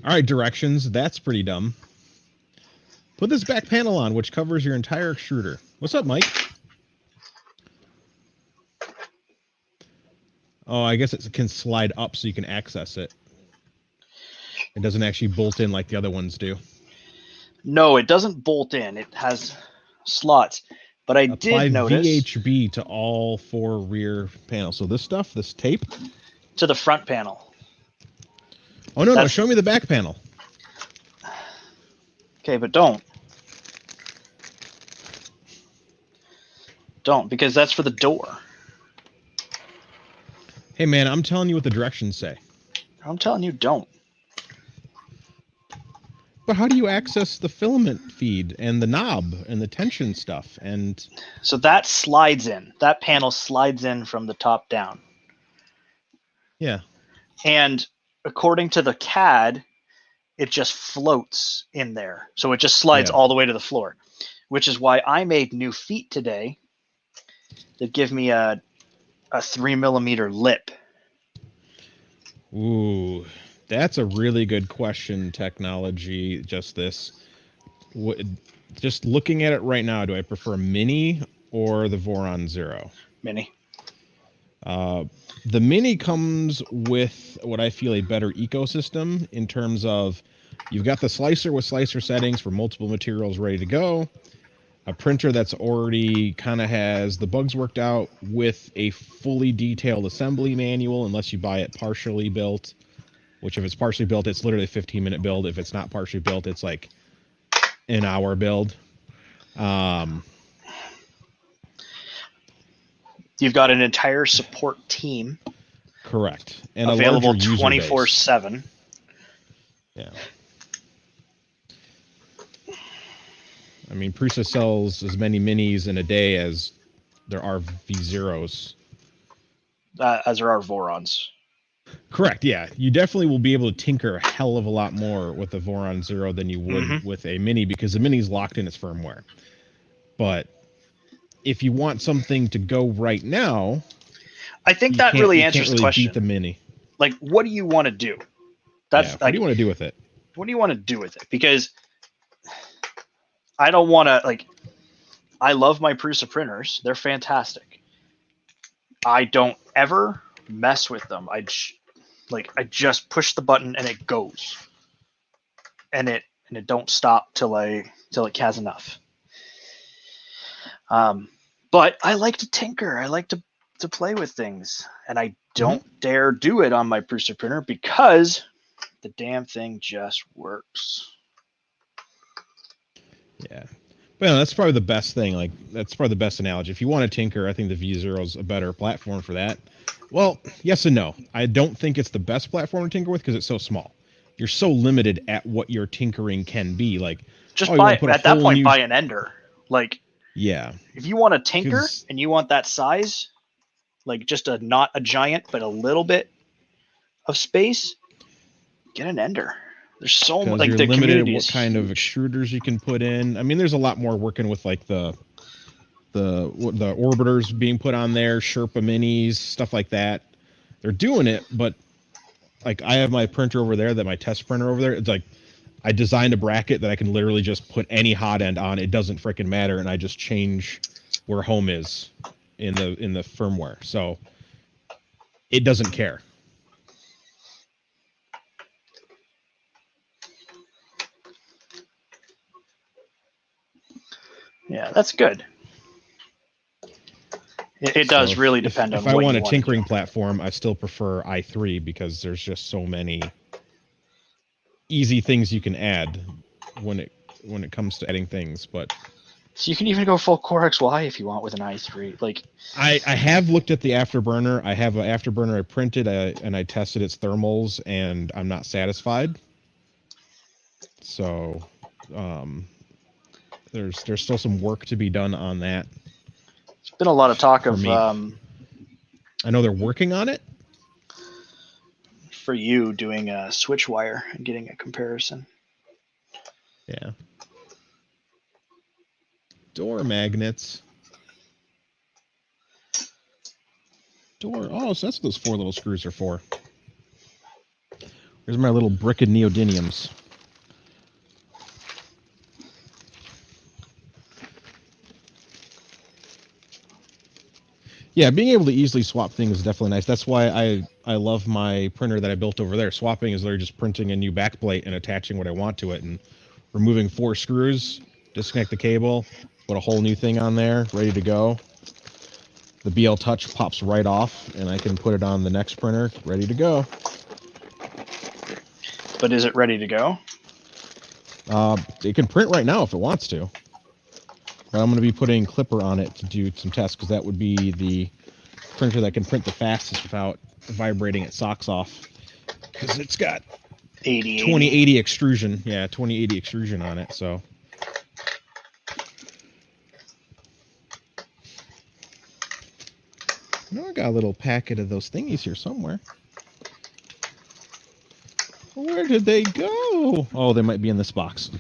All right, directions. That's pretty dumb. Put this back panel on, which covers your entire extruder. What's up, Mike? Oh, I guess it can slide up so you can access it. It doesn't actually bolt in like the other ones do. No, it doesn't bolt in. It has slots. But I did notice VHB to all four rear panels. So this stuff, this tape, to the front panel. Oh no, no! Show me the back panel. Okay, but don't because that's for the door. Hey man, I'm telling you what the directions say. I'm telling you, don't. But how do you access the filament feed and the knob and the tension stuff? And so that slides in. That panel slides in from the top down. Yeah. And according to the CAD, it just floats in there. So it just slides all the way to the floor, which is why I made new feet today that give me a 3 millimeter lip. Ooh. That's a really good question, technology. Just looking at it right now, do I prefer Mini or the Voron Zero? Mini. The Mini comes with what I feel a better ecosystem in terms of you've got the slicer with slicer settings for multiple materials ready to go, a printer that's already kind of has the bugs worked out with a fully detailed assembly manual, unless you buy it partially built, which if it's partially built, it's literally a 15-minute build. If it's not partially built, it's like an hour build. You've got an entire support team. Correct. And available a larger user base. 24/7. Yeah. I mean, Prusa sells as many minis in a day as there are V0s. As there are Vorons. Correct, yeah. You definitely will be able to tinker a hell of a lot more with the Voron Zero than you would with a Mini, because the Mini's locked in its firmware. But if you want something to go right now, I think that really answers the question. Beat the Mini. Like, what do you want to do? What do you want to do with it? What do you want to do with it? Because I don't want to, like, I love my Prusa printers. They're fantastic. I don't ever mess with them. I just push the button and it goes. And it don't stop till it has enough. But I like to tinker. I like to play with things. And I don't dare do it on my Prusa printer because the damn thing just works. Yeah. Well, that's probably the best thing. Like, that's probably the best analogy. If you want to tinker, I think the V0 is a better platform for that. Well, yes and no. I don't think it's the best platform to tinker with because it's so small. You're so limited at what your tinkering can be. Like, just buy an ender. Like, yeah. If you want to tinker and you want that size, like just not a giant, but a little bit of space, get an ender. There's so much. Like, you're the limited community at what kind of extruders you can put in. I mean, there's a lot more working with like the orbiters being put on there, Sherpa minis, stuff like that. They're doing it, but like I have my printer over there, my test printer over there. It's like I designed a bracket that I can literally just put any hot end on. It doesn't freaking matter, and I just change where home is in the firmware. So it doesn't care. Yeah, that's good. It does really depend on what you want. If I want a tinkering platform, I still prefer i3 because there's just so many easy things you can add when it comes to adding things. But so you can even go full Core XY if you want with an i3. Like, I have looked at the Afterburner. I have an Afterburner I printed and I tested its thermals, and I'm not satisfied. So there's still some work to be done on that. There's been a lot of talk of I know they're working on it. For you doing a switch wire and getting a comparison. Yeah. Door magnets. Oh, so that's what those 4 little screws are for. Here's my little brick of neodymiums. Yeah, being able to easily swap things is definitely nice. That's why I love my printer that I built over there. Swapping is literally just printing a new backplate and attaching what I want to it and removing 4 screws, disconnect the cable, put a whole new thing on there, ready to go. The BL Touch pops right off, and I can put it on the next printer, ready to go. But is it ready to go? It can print right now if it wants to. But I'm going to be putting Clipper on it to do some tests, because that would be the printer that can print the fastest without vibrating its socks off. Because it's got 2080 extrusion. Yeah, 2080 extrusion on it, so... I got a little packet of those thingies here somewhere. Where did they go? Oh, they might be in this box.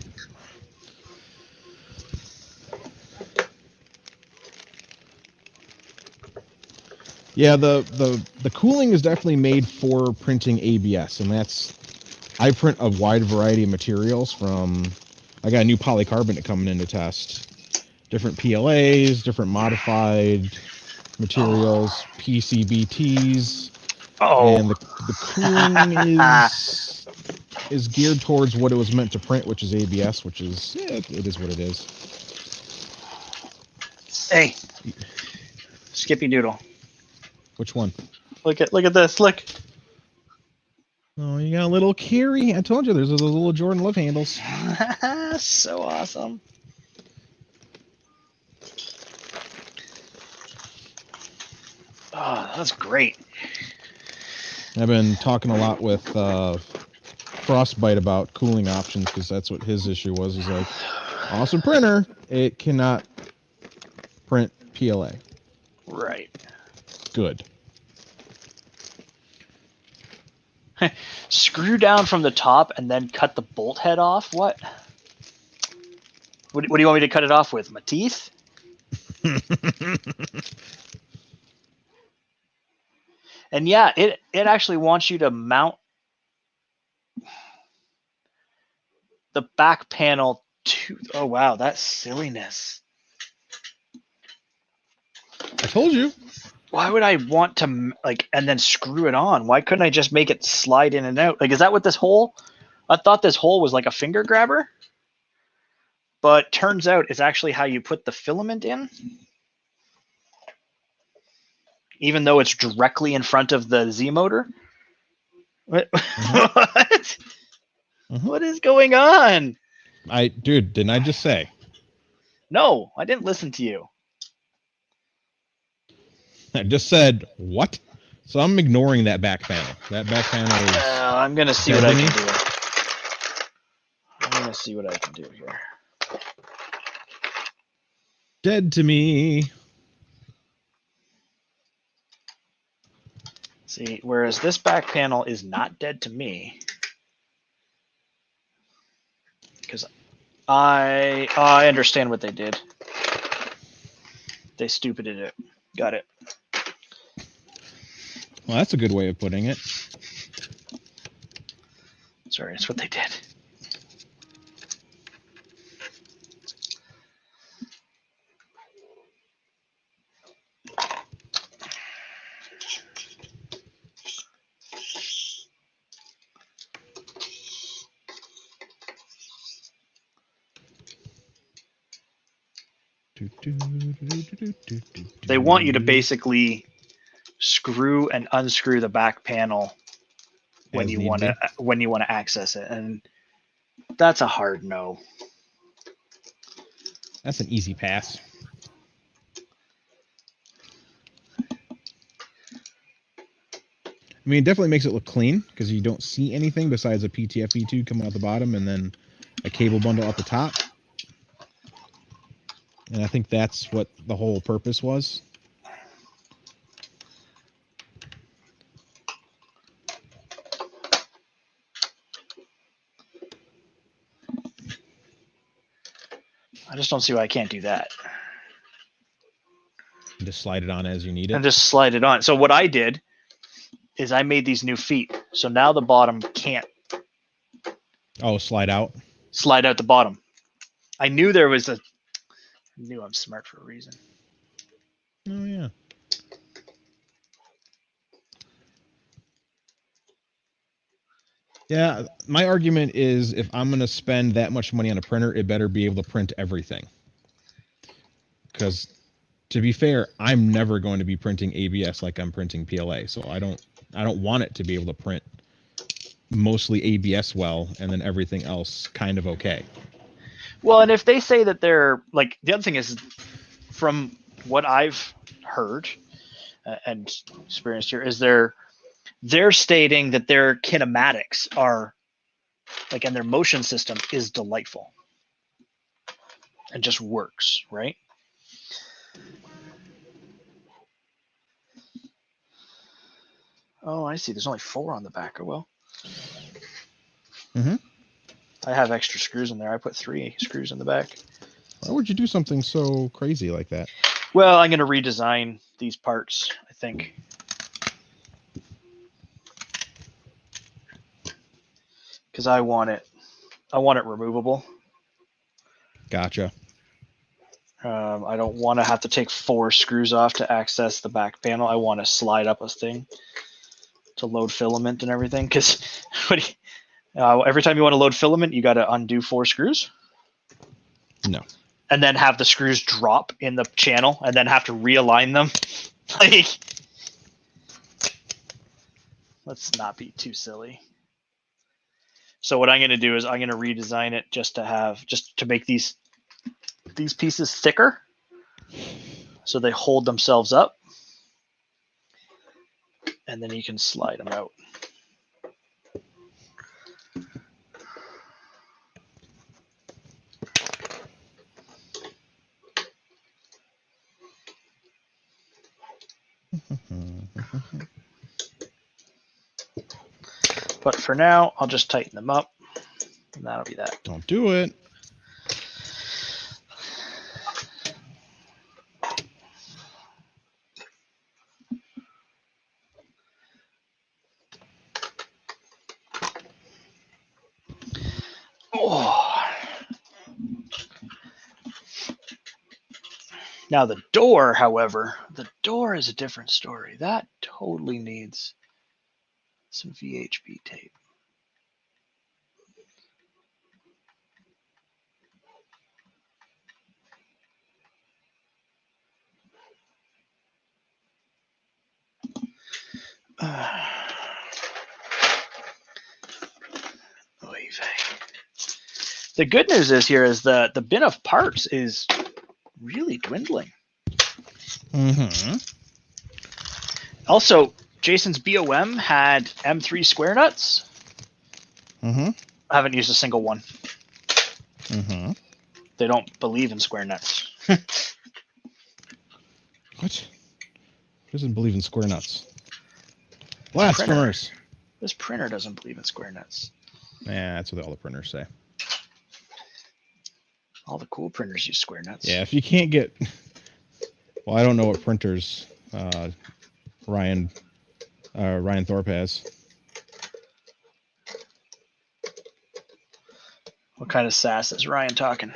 Yeah, the cooling is definitely made for printing ABS, and that's I print a wide variety of materials I got a new polycarbonate coming in to test. Different PLAs, different modified materials, PCBTs, and the cooling is geared towards what it was meant to print, which is ABS, which is, it is what it is. Hey, Skippy Doodle. Which one? Look at this. Look. Oh, you got a little Carrie. I told you there's those little Jordan Love handles. So awesome. Oh, that's great. I've been talking a lot with Frostbite about cooling options because that's what his issue was. He's like, awesome printer. It cannot print PLA. Right. Good. Screw down from the top and then cut the bolt head off? What do you want me to cut it off with? My teeth? And yeah, it actually wants you to mount the back panel to... Oh, wow, that's silliness. I told you. Why would I want to, like, and then screw it on? Why couldn't I just make it slide in and out? Like, is that what this hole... I thought this hole was like a finger grabber. But turns out it's actually how you put the filament in. Even though it's directly in front of the Z motor. What? What? What is going on? Dude, didn't I just say? No, I didn't listen to you. I just said, what? So I'm ignoring that back panel. That back panel is... I'm going to see what I can do. I'm going to see what I can do here. Dead to me. See, whereas this back panel is not dead to me. Because I understand what they did. They stupided it. Got it. Well, that's a good way of putting it. Sorry, that's what they did. They want you to basically screw and unscrew the back panel when you want to access it, and that's a hard no. That's an easy pass. I mean, it definitely makes it look clean because you don't see anything besides a PTFE tube coming out the bottom and then a cable bundle at the top. And I think that's what the whole purpose was. I just don't see why I can't do that. Just slide it on as you need it. And just slide it on. So what I did is I made these new feet. So now the bottom can't. Oh, slide out? Slide out the bottom. I knew there was a... I knew I'm smart for a reason. Oh, yeah. Yeah, my argument is if I'm going to spend that much money on a printer, it better be able to print everything. Because, to be fair, I'm never going to be printing ABS like I'm printing PLA. So I don't want it to be able to print mostly ABS well and then everything else kind of okay. Well, and if they say that they're... Like, the other thing is, from what I've heard and experienced here, is they're stating that their kinematics are, like, and their motion system is delightful and just works, right? Oh, I see. There's only 4 on the back. Oh, well. Mm-hmm. I have extra screws in there. I put 3 screws in the back. Why would you do something so crazy like that? Well, I'm going to redesign these parts, I think. because I want it removable. Gotcha. I don't want to have to take 4 screws off to access the back panel. I want to slide up a thing to load filament and everything. Because every time you want to load filament, you got to undo 4 screws. No. And then have the screws drop in the channel, and then have to realign them. Like, let's not be too silly. So what I'm going to do is I'm going to redesign it just to make these pieces thicker, so they hold themselves up, and then you can slide them out. But for now, I'll just tighten them up, and that'll be that. Don't do it. Oh. Now the door, however, is a different story. That totally needs some VHB tape. The good news is the bin of parts is really dwindling. Mm-hmm. Also, Jason's BOM had M3 square nuts. Mm-hmm. I haven't used a single one. Mm-hmm. They don't believe in square nuts. What? Who doesn't believe in square nuts? Blasphemers. This printer doesn't believe in square nuts. Yeah, that's what all the printers say. All the cool printers use square nuts. Yeah, if you can't get... Well, I don't know what printers Ryan Thorpe has. What kind of sass is Ryan talking?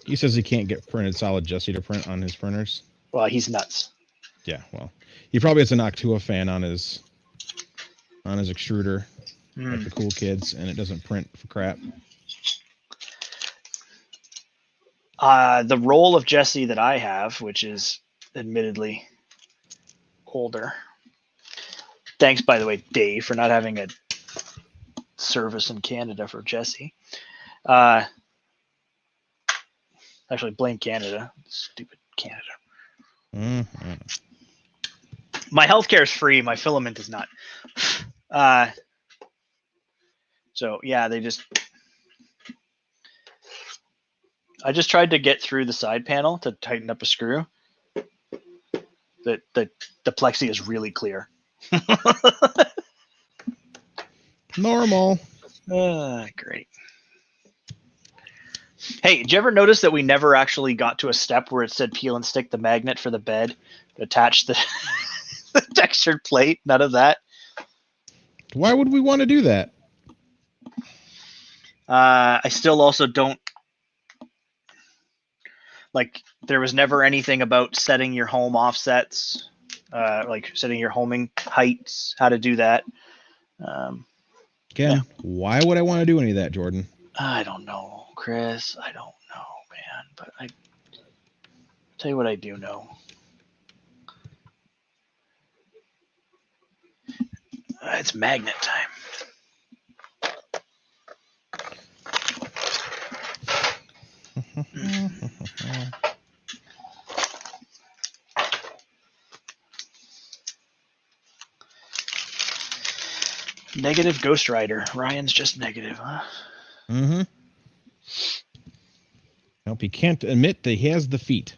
He says he can't get printed solid Jesse to print on his printers. Well, he's nuts. Yeah, well, he probably has an Noctua fan on his extruder, like the cool kids, and it doesn't print for crap. The roll of Jesse that I have, which is admittedly older. Thanks, by the way, Dave, for not having a service in Canada for Jesse. Actually, blame Canada. Stupid Canada. Mm-hmm. My healthcare is free. My filament is not. So yeah, I just tried to get through the side panel to tighten up a screw. The plexi is really clear. Normal. Great. Hey, did you ever notice that we never actually got to a step where it said peel and stick the magnet for the bed to attach the textured plate? None of that. Why would we want to do that? I still also don't like. There was never anything about setting your home offsets, like setting your homing heights, how to do that. Again, why would I want to do any of that, Jordan? I don't know, Chris. I don't know, man. But I'll tell you what I do know. It's magnet time. Negative Ghost Rider. Ryan's just negative, huh? Mm-hmm. Nope, he can't admit that he has the feet.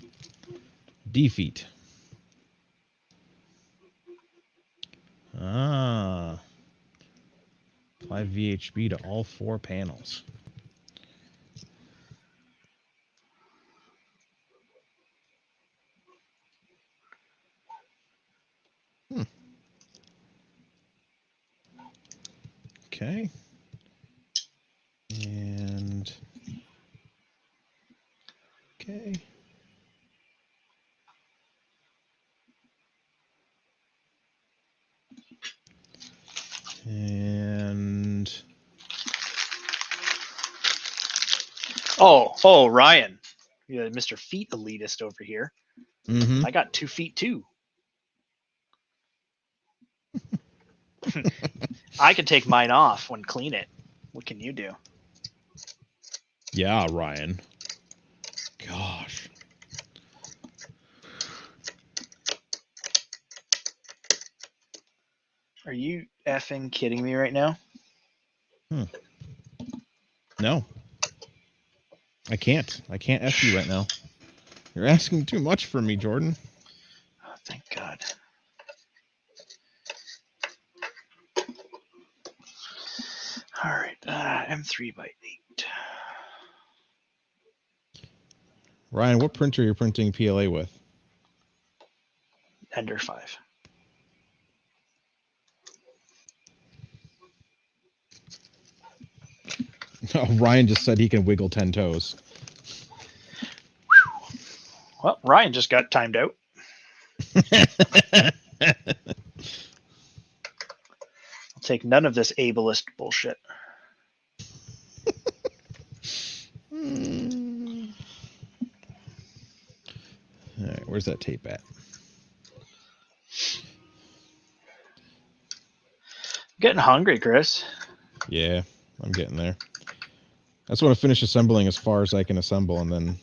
Defeat. Ah. Apply VHB to all 4 panels. Okay. Oh, Ryan. Yeah, Mr. Feet elitist over here. Mm-hmm. I got 2 feet too. I can take mine off when clean it. What can you do? Yeah, Ryan. Gosh. Are you effing kidding me right now? No. I can't. I can't F you right now. You're asking too much from me, Jordan. Oh, thank God. All right, M3 by 8. Ryan, what printer are you printing PLA with? Ender 5. Oh, Ryan just said he can wiggle 10 toes. Well, Ryan just got timed out. I'll take none of this ableist bullshit. All right, where's that tape at? I'm getting hungry, Chris. Yeah, I'm getting there. I just want to finish assembling as far as I can assemble, and then...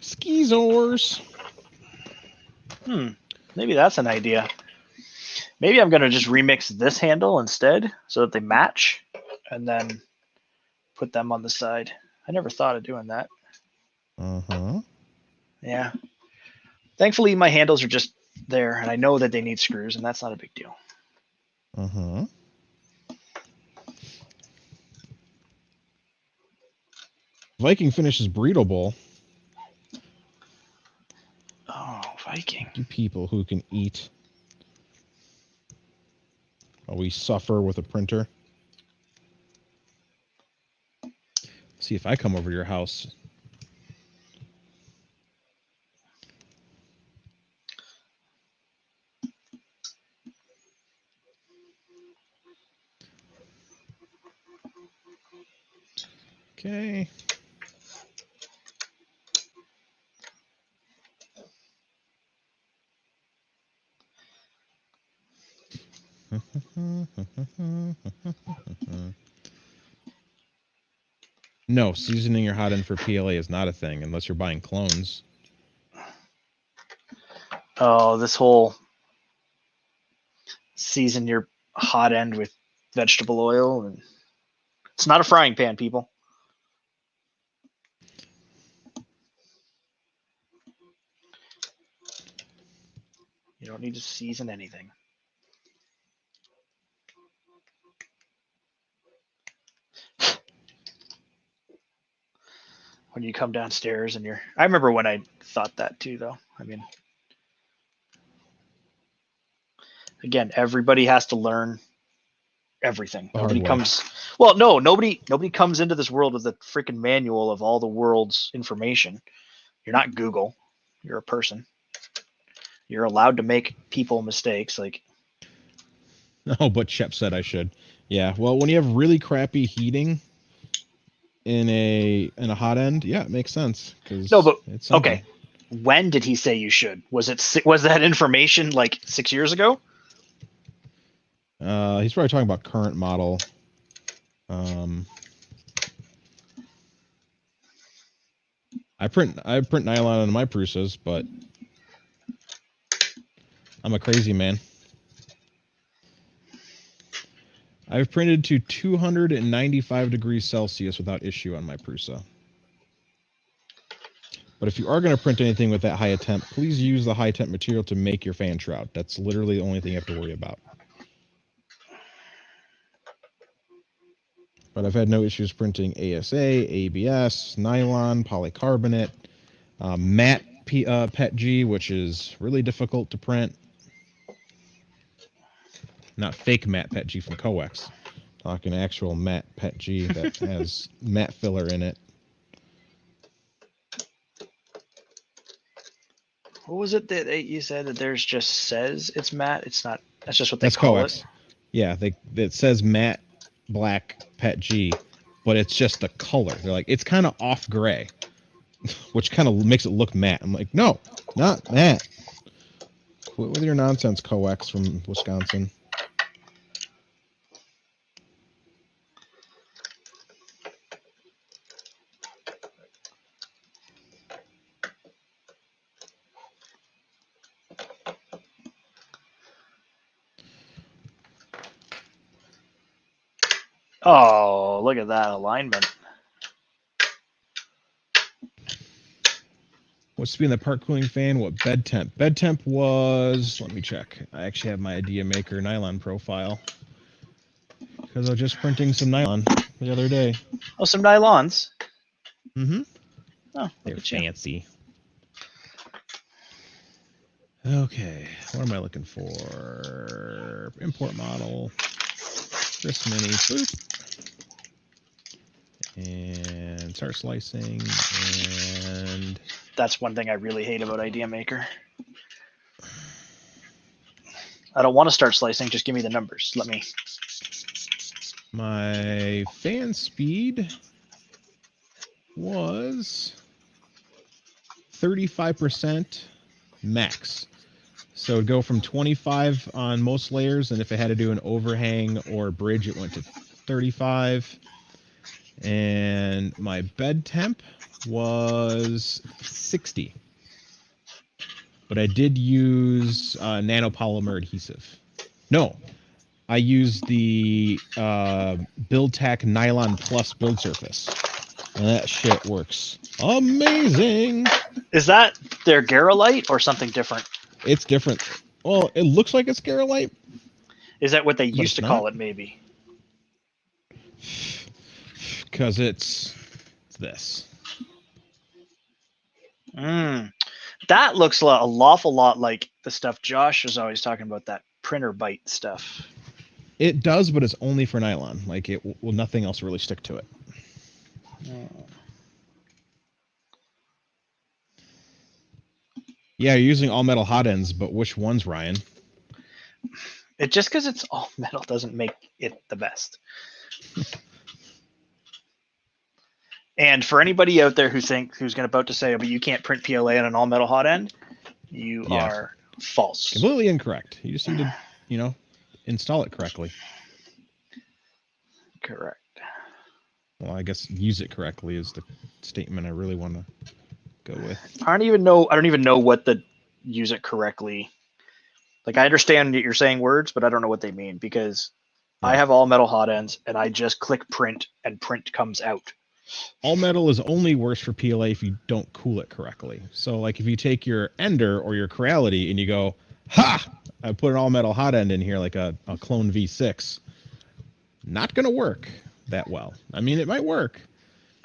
Skeezors. Maybe that's an idea. Maybe I'm going to just remix this handle instead so that they match and then put them on the side. I never thought of doing that. Uh-huh. Yeah. Thankfully, my handles are just there, and I know that they need screws, and that's not a big deal. Uh-huh. Viking finishes burrito bowl. Oh, Viking. You people who can eat while we suffer with a printer. See if I come over to your house. Okay. No, seasoning your hot end for PLA is not a thing unless you're buying clones. Oh, this whole season your hot end with vegetable oil, and it's not a frying pan, people. You don't need to season anything. When you come downstairs and I remember when I thought that too, though. I mean, again, everybody has to learn everything. Nobody comes. Well, no, nobody comes into this world with a freaking manual of all the world's information. You're not Google. You're a person. You're allowed to make people mistakes. Like, Oh, but Shep said I should. Yeah. Well, when you have really crappy heating in a hot end, yeah, it makes sense. no, but it's simple. Okay. When did he say you should? Was that information like 6 years ago? He's probably talking about current model. I print nylon on my Prusas, but I'm a crazy man. I've printed to 295 degrees Celsius without issue on my Prusa. But if you are going to print anything with that high a temp, please use the high temp material to make your fan shroud. That's literally the only thing you have to worry about. But I've had no issues printing ASA, ABS, nylon, polycarbonate, matte PETG, which is really difficult to print. Not fake matte PETG from Coex. Talking actual matte PET G that has matte filler in it. What was it that you said that there's just says it's matte? It's not. That's just what they That's call coax. it. Yeah, it says matte black PET G, but it's just the color. They're like, it's kind of off gray, which kind of makes it look matte. I'm like, no, not matte. Quit with your nonsense, coax from Wisconsin. Oh, look at that alignment. What's being the part cooling fan? What bed temp? Bed temp was, let me check. I actually have my idea maker nylon profile because I was just printing some nylon the other day. Oh, some nylons. Mm-hmm. Oh, They're look at you. fancy. Okay, what am I looking for? Import model. This mini. Boop. And start slicing. And That's one thing I really hate about Idea Maker. I don't want to start slicing. Just give me the numbers. Let me. my fan speed was 35% max. So it'd go from 25 on most layers, and if it had to do an overhang or bridge, it went to 35. And my bed temp was 60. But I did use nanopolymer adhesive. No, I used the BuildTac Nylon Plus build surface. And that shit works amazing. Is that their Garolite or something different? It's different. Well, it looks like it's Garolite. Is that what they used to call not. it, maybe? Because it's this. That looks a lawful lot like the stuff Josh was always talking about, that printer bite stuff. It does, but it's only for nylon. Like, it will nothing else really stick to it. Yeah, you're using all metal hot ends, but which ones, Ryan? It just because it's all metal doesn't make it the best. And for anybody out there who's about to say, "Oh, but you can't print PLA on an all metal hot end," you are false. Completely incorrect. You just need to, install it correctly. Correct. Well, I guess use it correctly is the statement I really want to go with. I don't even know what the use it correctly. Like, I understand that you're saying words, but I don't know what they mean, because I have all metal hot ends and I just click print and print comes out. All metal is only worse for PLA if you don't cool it correctly. So, like, if you take your Ender or your Creality and you go, ha! I put an all metal hot end in here like a clone V6. Not going to work that well. I mean, it might work.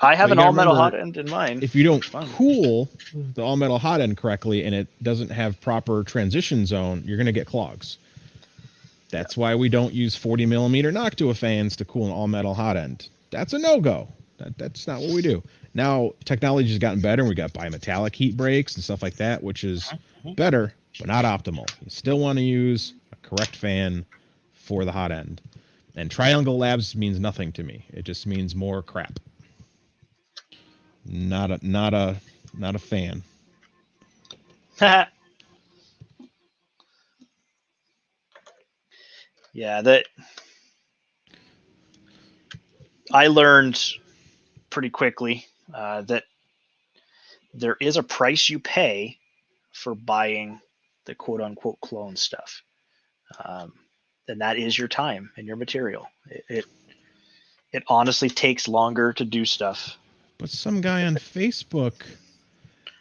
I have an all metal hot end in mine. If you don't cool the all metal hot end correctly and it doesn't have proper transition zone, you're going to get clogs. That's why we don't use 40 millimeter Noctua fans to cool an all metal hot end. That's a no-go. That's not what we do. Now, technology has gotten better, and we got bimetallic heat breaks and stuff like that, which is better, but not optimal. You still want to use a correct fan for the hot end. And Triangle Labs means nothing to me. It just means more crap. Not a fan. Yeah, that I learned pretty quickly that there is a price you pay for buying the quote unquote clone stuff. And that is your time and your material. It honestly takes longer to do stuff. But some guy on Facebook,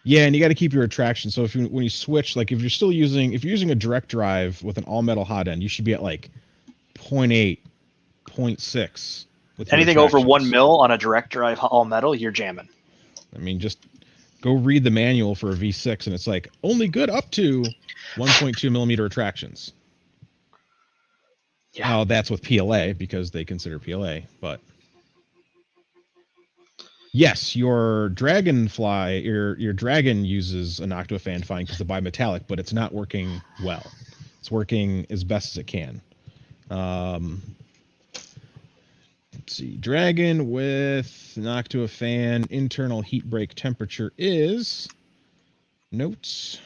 yeah, and you got to keep your retraction. So when you switch, like if you're using a direct drive with an all metal hot end, you should be at like 0.8, 0.6. With anything over 1 mil on a direct drive all metal, you're jamming. I mean, just go read the manual for a V6, and it's like only good up to 1.2 millimeter retractions. Yeah. Now that's with PLA because they consider PLA, but yes, your Dragonfly, your Dragon uses an Noctua fan fine because the bimetallic, but it's not working well. It's working as best as it can. Let's see, Dragon with Noctua fan internal heat break temperature is notes.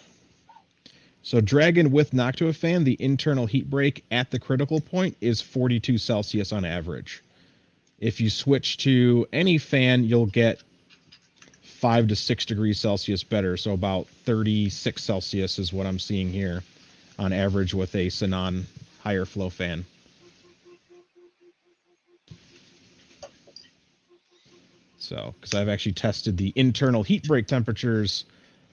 So Dragon with Noctua fan, the internal heat break at the critical point is 42 Celsius on average. If you switch to any fan, you'll get 5 to 6 degrees Celsius better. So about 36 Celsius is what I'm seeing here on average with a Sanon higher flow fan. So, because I've actually tested the internal heat break temperatures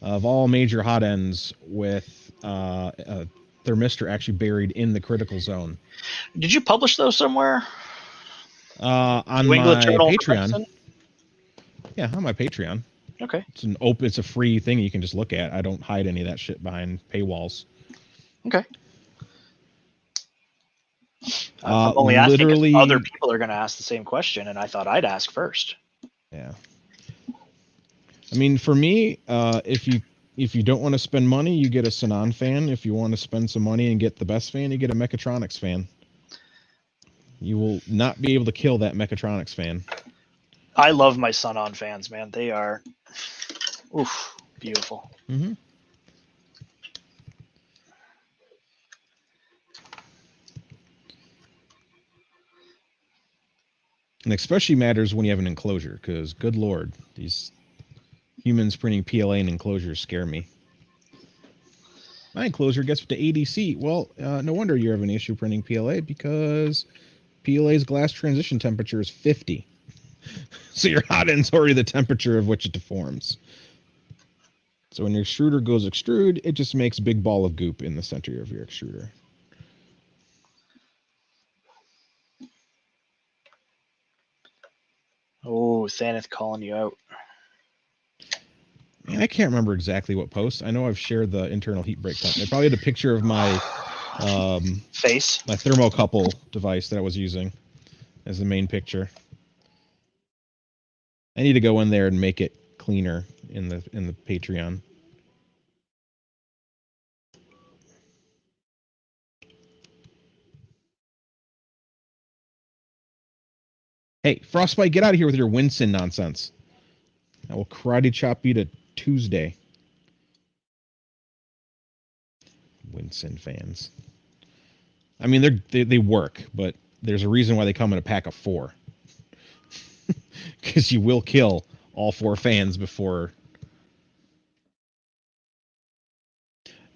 of all major hot ends with a thermistor actually buried in the critical zone. Did you publish those somewhere? On New England my Journal of Patreon. Medicine? Yeah, on my Patreon. Okay. It's a free thing you can just look at. I don't hide any of that shit behind paywalls. Okay. I'm only asking because other people are going to ask the same question, and I thought I'd ask first. Yeah. I mean, for me, if you don't want to spend money, you get a Sanon fan. If you want to spend some money and get the best fan, you get a Mechatronics fan. You will not be able to kill that Mechatronics fan. I love my Sanon fans, man. They are, beautiful. Mm-hmm. And especially matters when you have an enclosure, because good lord, these humans printing PLA and enclosures scare me. My enclosure gets up to 80C. Well, no wonder you're having an issue printing PLA, because PLA's glass transition temperature is 50. So your hot end's already the temperature of which it deforms. So when your extruder goes extrude, it just makes a big ball of goop in the center of your extruder. Oh, Thaneth calling you out. Man, I can't remember exactly what post. I know I've shared the internal heat break temp. They probably had a picture of my face, my thermocouple device that I was using as the main picture. I need to go in there and make it cleaner in the Patreon. Hey, Frostbite, get out of here with your Winston nonsense. I will karate chop you to Tuesday. Winston fans. I mean, they work, but there's a reason why they come in a pack of 4. Because you will kill all 4 fans before.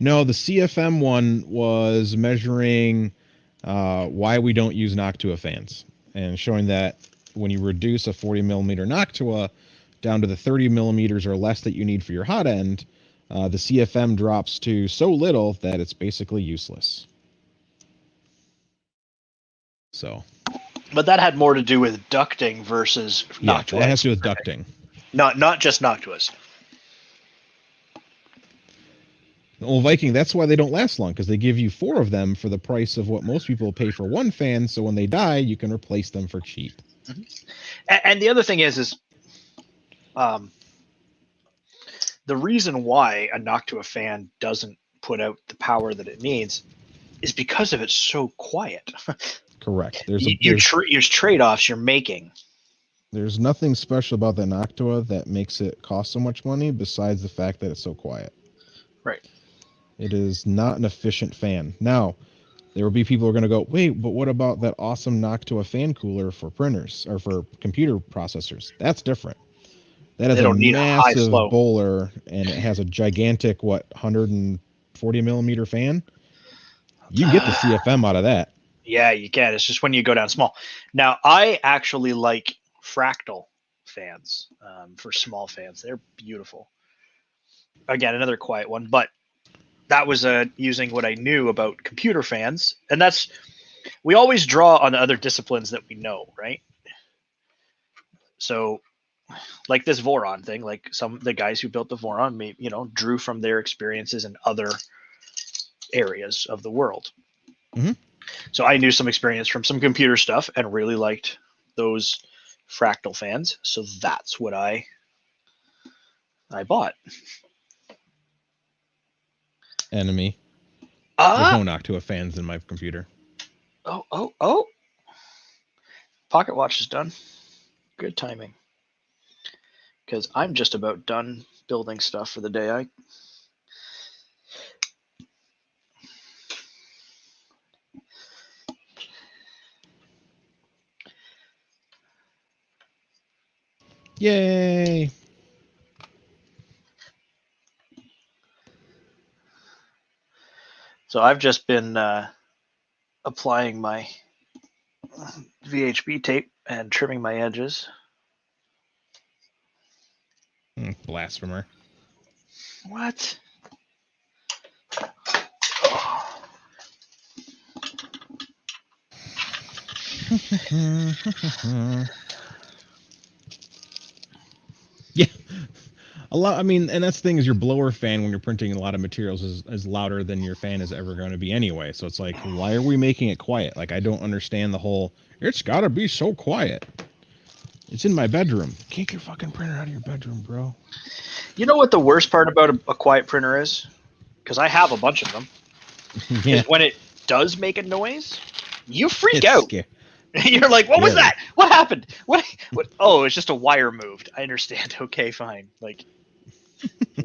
No, the CFM one was measuring why we don't use Noctua fans and showing that when you reduce a 40 millimeter Noctua down to the 30 millimeters or less that you need for your hot end, the CFM drops to so little that it's basically useless. So. But that had more to do with ducting versus Noctua. Yeah, that has to do with ducting. Not just Noctuas. Well, Viking, that's why they don't last long, because they give you 4 of them for the price of what most people pay for 1 fan, so when they die, you can replace them for cheap. Mm-hmm. And the other thing is the reason why a Noctua fan doesn't put out the power that it needs is because of it's so quiet. Correct. There's trade-offs you're making. There's nothing special about the Noctua that makes it cost so much money besides the fact that it's so quiet. Right. It is not an efficient fan. Now, there will be people who are going to go, wait, but what about that awesome Noctua fan cooler for printers or for computer processors? That's different. That is a massive bowler, and it has a gigantic, 140 millimeter fan? You can get the CFM out of that. Yeah, you can. It's just when you go down small. Now, I actually like fractal fans for small fans. They're beautiful. Again, another quiet one, but that was using what I knew about computer fans. And we always draw on other disciplines that we know, right? So like this Voron thing, like the guys who built the Voron, drew from their experiences in other areas of the world. Mm-hmm. So I knew some experience from some computer stuff and really liked those fractal fans. So that's what I bought. Enemy. There's no Noctua fans in my computer. Oh. Pocket watch is done. Good timing. Because I'm just about done building stuff for the day. Yay! So I've just been applying my VHB tape and trimming my edges. Blasphemer. What? Yeah. A lot. I mean, and that's the thing is your blower fan when you're printing a lot of materials is louder than your fan is ever going to be anyway. So it's like, why are we making it quiet? Like, I don't understand the whole, it's got to be so quiet. It's in my bedroom. Kick your fucking printer out of your bedroom, bro. You know what the worst part about a quiet printer is? Because I have a bunch of them. Yeah. Is when it does make a noise, you freak out. You're like, what was Scary. that? What happened? What? Oh, it's just a wire moved. I understand. Okay, fine. Like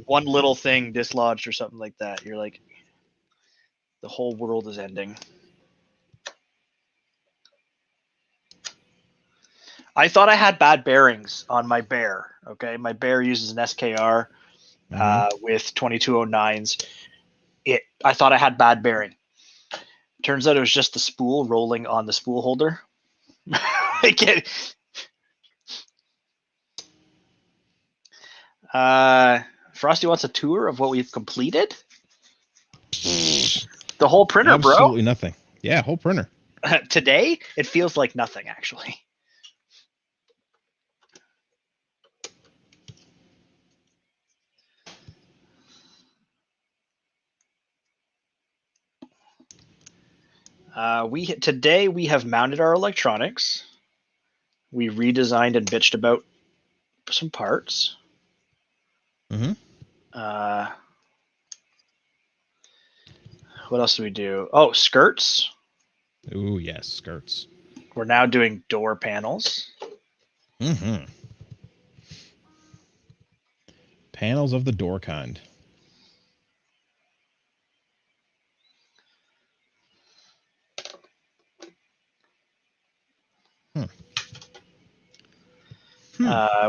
one little thing dislodged or something like that. You're like, the whole world is ending. I thought I had bad bearings on my bear. Okay, my bear uses an SKR with 2209s. I thought I had bad bearing. Turns out it was just the spool rolling on the spool holder. Frosty wants a tour of what we've completed. The whole printer, Absolutely nothing. Yeah, whole printer. Today, it feels like nothing, actually. Today we have mounted our electronics. We redesigned and bitched about some parts. Mm-hmm. What else do we do? Oh, skirts. Ooh, yes, skirts. We're now doing door panels. Mm-hmm. Panels of the door kind.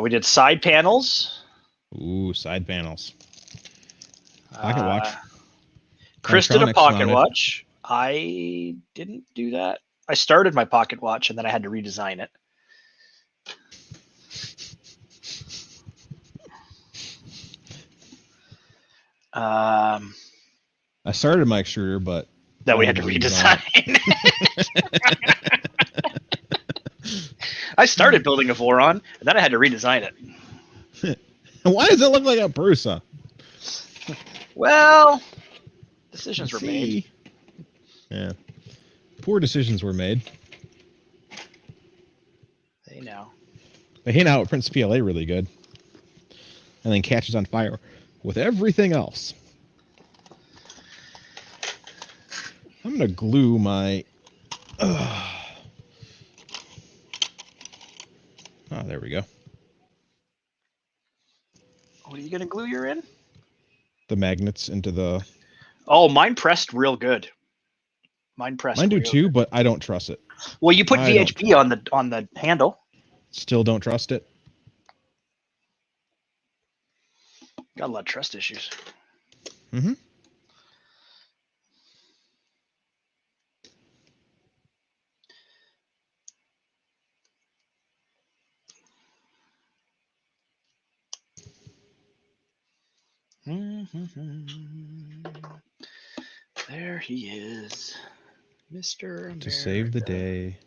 We did side panels. Ooh, side panels. Pocket watch. Chris did a pocket watch. I didn't do that. I started my pocket watch and then I had to redesign it. I started my extruder, but that we had to redesign. I started building a Voron, and then I had to redesign it. Why does it look like a Prusa? Well, decisions were made. Yeah. Poor decisions were made. Hey now. Hey now, it prints PLA really good. And then catches on fire with everything else. I'm going to glue my... Oh, there we go. What are you going to glue your in? The magnets into the... Oh, mine pressed real good. Mine do too, but I don't trust it. Well, you put VHB on the handle. Still don't trust it. Got a lot of trust issues. Mm-hmm. There he is, Mr. America. To save the day.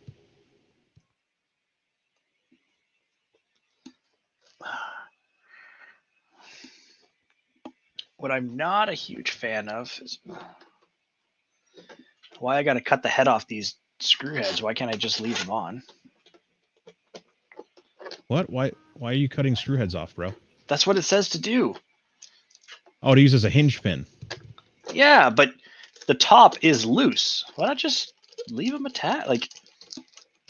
What I'm not a huge fan of is Why I got to cut the head off these screw heads? Why can't I just leave them on? What? Why are you cutting screw heads off, bro? That's what it says to do. Oh, to use as a hinge pin. Yeah, but the top is loose. Why not just leave them attached? Like,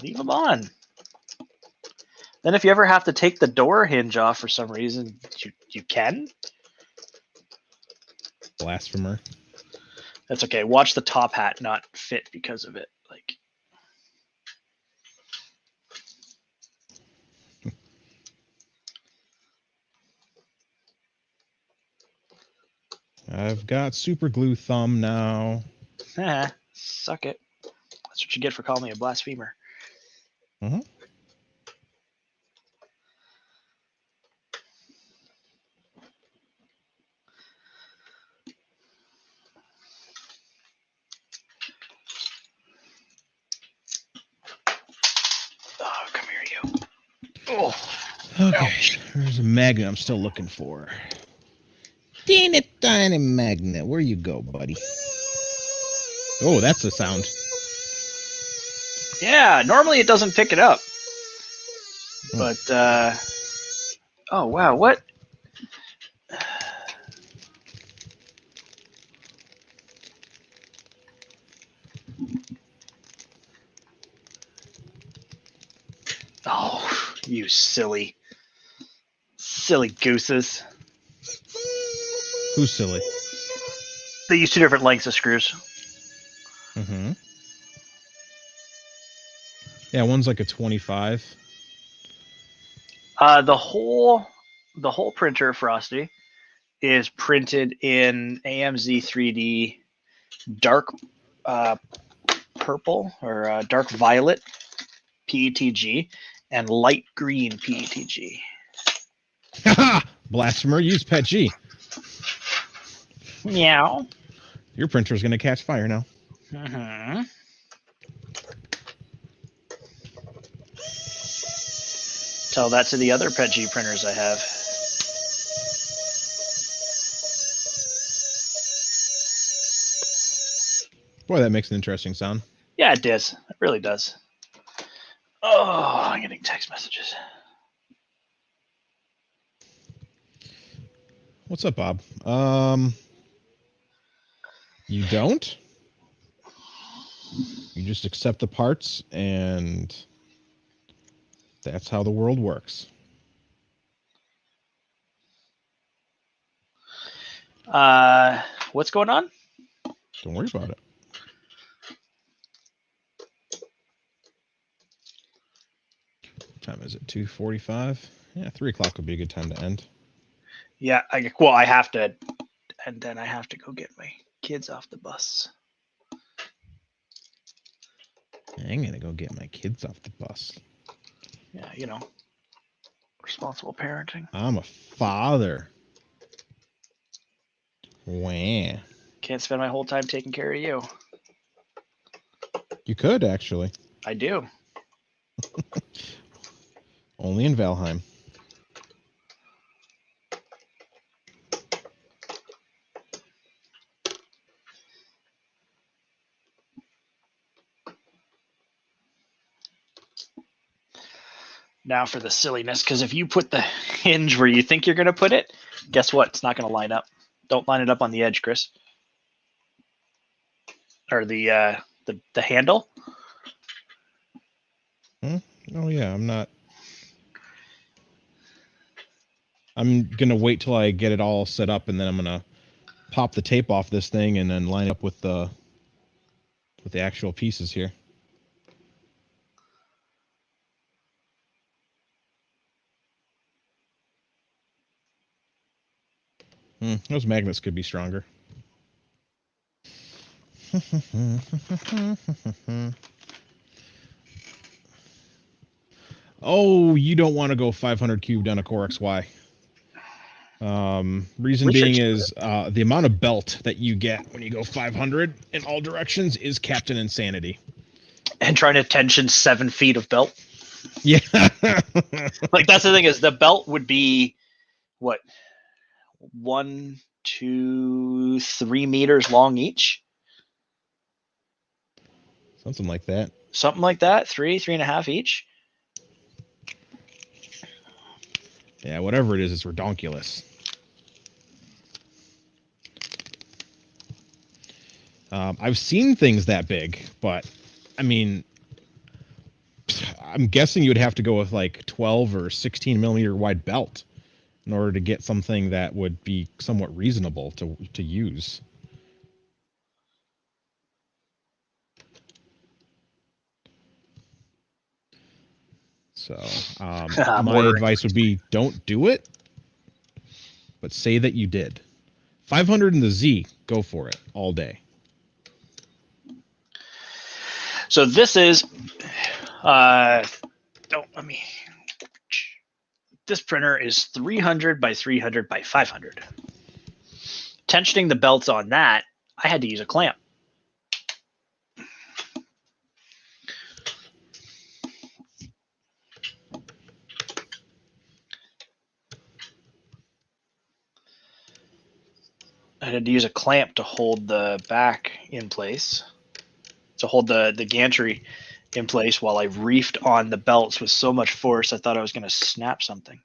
leave them on. Then if you ever have to take the door hinge off for some reason, you can. Blasphemer. That's okay. Watch the top hat not fit because of it. Like, I've got super glue thumb now. suck it. That's what you get for calling me a blasphemer. Mm-hmm. Oh, come here, you. Oh. Okay. Ouch. There's a magnet I'm still looking for. Teeny tiny magnet. Where you go, buddy? Oh, that's the sound. Yeah, normally it doesn't pick it up. But, oh, wow, what? Oh, you silly gooses. Who's silly? They use 2 different lengths of screws. Mm-hmm. Yeah, one's like a 25. The whole printer, Frosty, is printed in AMZ 3D dark purple or dark violet PETG and light green PETG. Haha! Blasphemer, use PETG. Meow. Your printer's gonna catch fire now. Mm-hmm. Tell that to the other PETG printers I have. Boy, that makes an interesting sound. Yeah, it does. It really does. Oh, I'm getting text messages. What's up, Bob? You don't? You just accept the parts, and that's how the world works. What's going on? Don't worry about it. What time is it? 2:45? Yeah, 3 o'clock would be a good time to end. Yeah, I have to, and then I have to go get my kids off the bus. I'm gonna go get my kids off the bus. Yeah, you know, responsible parenting. I'm a father. Wah. Can't spend my whole time taking care of you. You could, actually. I do. Only in Valheim. Now for the silliness, because if you put the hinge where you think you're going to put it, guess what? It's not going to line up. Don't line it up on the edge, Chris. Or the handle. Oh, yeah, I'm not. I'm going to wait till I get it all set up, and then I'm going to pop the tape off this thing and then line it up with the actual pieces here. Those magnets could be stronger. Oh, you don't want to go 500 cubed on a Core XY. Reason being is the amount of belt that you get when you go 500 in all directions is Captain Insanity. And trying to tension 7 feet of belt. Yeah. Like, that's the thing, is the belt would be, what, 1, 2, 3 meters long each? Something like that. Something like that. 3.5 each. Yeah, whatever it is, it's redonkulous. I've seen things that big, but I mean, I'm guessing you'd have to go with like 12 or 16 millimeter wide belt in order to get something that would be somewhat reasonable to use. So my advice would be don't do it, but say that you did. 500 in the Z, go for it all day. So this is, this printer is 300 by 300 by 500. Tensioning the belts on that, I had to use a clamp. I had to use a clamp to hold the back in place, to hold the gantry in place while I reefed on the belts with so much force I thought I was going to snap something.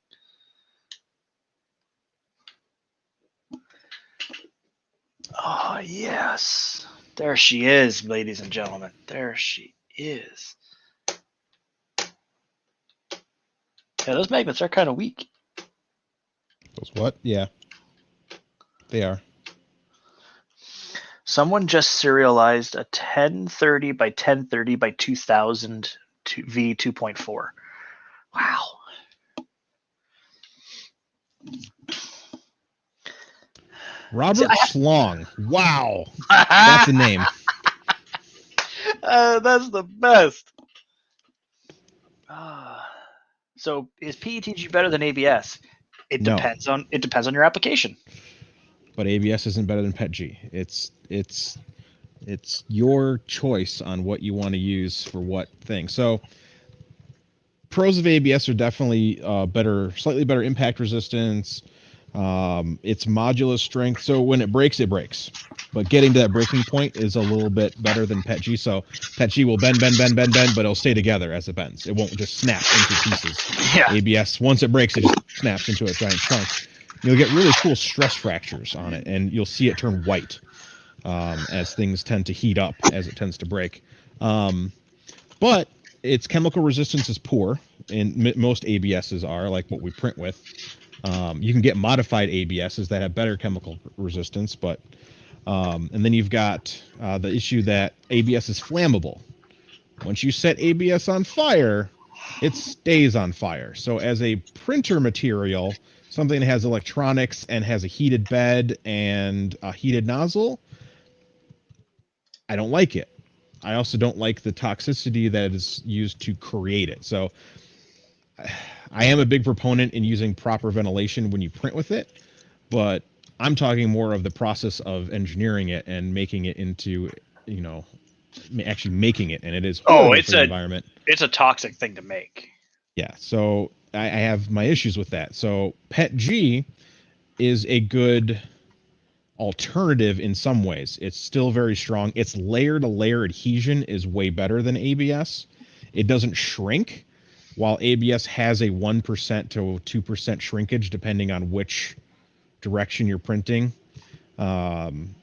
Oh, yes. There she is, ladies and gentlemen. There she is. Yeah, those magnets are kind of weak. Those what? Yeah. They are. Someone just serialized a 1030 by 1030 by 2000 V 2.4. Wow. Robert Schlong. Wow. That's a name. That's the best. So is PETG better than ABS? It depends on your application. But ABS isn't better than PETG. It's your choice on what you want to use for what thing. So pros of ABS are definitely slightly better impact resistance. It's modulus strength. So when it breaks, it breaks. But getting to that breaking point is a little bit better than PETG. So PETG will bend, but it'll stay together as it bends. It won't just snap into pieces. Yeah. ABS, once it breaks, it just snaps into a giant chunk. You'll get really cool stress fractures on it, and you'll see it turn white as things tend to heat up as it tends to break. But its chemical resistance is poor, and most ABSs are, like what we print with. You can get modified ABSs that have better chemical resistance, but and then you've got the issue that ABS is flammable. Once you set ABS on fire, it stays on fire. So as a printer material, something that has electronics and has a heated bed and a heated nozzle, I don't like it. I also don't like the toxicity that is used to create it. So I am a big proponent in using proper ventilation when you print with it, but I'm talking more of the process of engineering it and making it into, actually making it, and it is horrible for the environment. It's a toxic thing to make. Yeah, so I have my issues with that. So PETG is a good alternative in some ways. It's still very strong. Its layer-to-layer adhesion is way better than ABS. It doesn't shrink, while ABS has a 1% to 2% shrinkage depending on which direction you're printing. And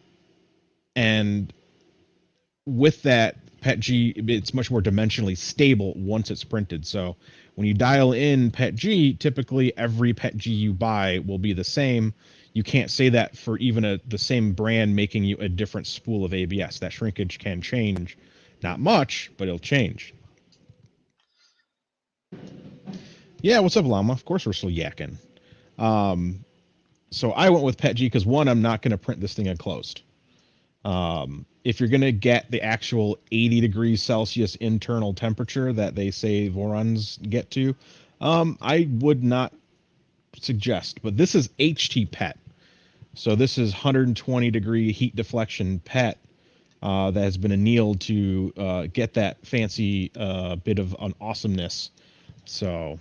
with that, PETG, it's much more dimensionally stable once it's printed. So when you dial in PETG, typically every PETG you buy will be the same. You can't say that for even the same brand making you a different spool of ABS. That shrinkage can change. Not much, but it'll change. Yeah, what's up, Llama? Of course we're still yakking. So I went with PETG because, one, I'm not going to print this thing enclosed. If you're going to get the actual 80 degrees Celsius internal temperature that they say Vorons get to, I would not suggest. But this is HT PET. So this is 120 degree heat deflection PET that has been annealed to get that fancy bit of an awesomeness. So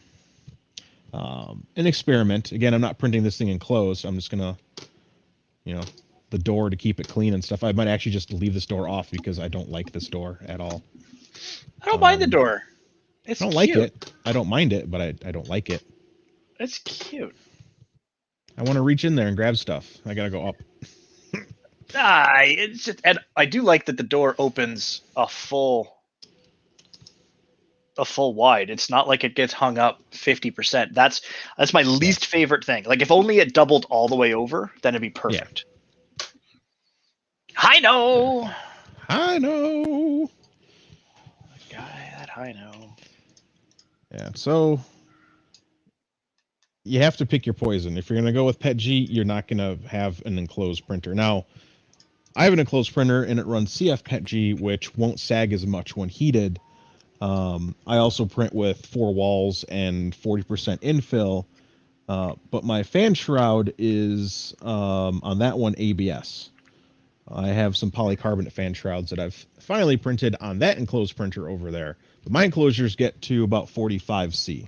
an experiment. Again, I'm not printing this thing enclosed. I'm just going to, the door to keep it clean and stuff. I might actually just leave this door off because I don't like this door at all. I don't mind the door. It's I don't cute. like it. I don't mind it, but I don't like it. It's cute. I want to reach in there and grab stuff. I gotta go up. It's just, and I do like that the door opens a full wide. It's not like it gets hung up 50%. That's my least favorite thing. Like if only it doubled all the way over, then it'd be perfect. Yeah. I know. Guy that I know. Yeah. So you have to pick your poison. If you're gonna go with PETG, you're not gonna have an enclosed printer. Now, I have an enclosed printer and it runs CF PETG, which won't sag as much when heated. I also print with 4 walls and 40% infill, but my fan shroud is on that one ABS. I have some polycarbonate fan shrouds that I've finally printed on that enclosed printer over there. But my enclosures get to about 45C.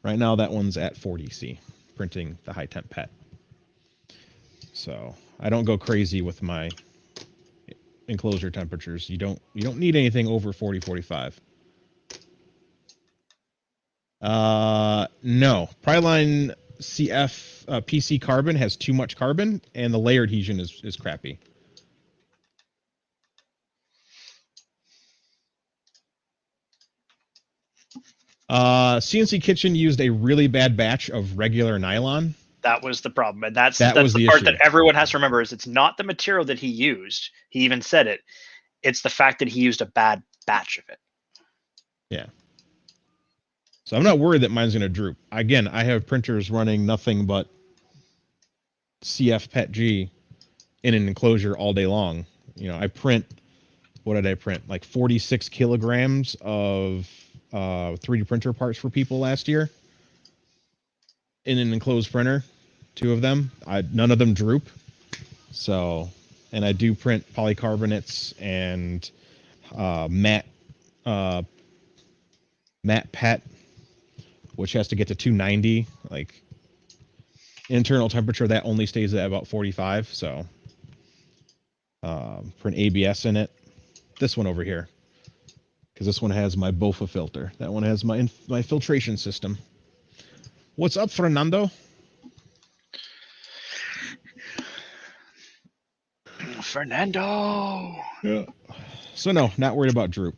Right now, that one's at 40C, printing the high temp PET. So I don't go crazy with my enclosure temperatures. You don't need anything over 40, 45. No. Priline CF PC carbon has too much carbon, and the layer adhesion is crappy. CNC Kitchen used a really bad batch of regular nylon. That was the problem, and that's the part issue that everyone has to remember is it's not the material that he used. He even said it. It's the fact that he used a bad batch of it. Yeah. So I'm not worried that mine's going to droop. Again, I have printers running nothing but CF PETG in an enclosure all day long. You know, I print, what did I print? Like 46 kilograms of 3D printer parts for people last year in an enclosed printer, 2 of them. None of them droop. So, and I do print polycarbonates and matte PET, which has to get to 290. Like internal temperature, that only stays at about 45. So print ABS in it. This one over here, because this one has my BOFA filter. That one has my filtration system. What's up, Fernando? Fernando. Yeah. So no, not worried about droop.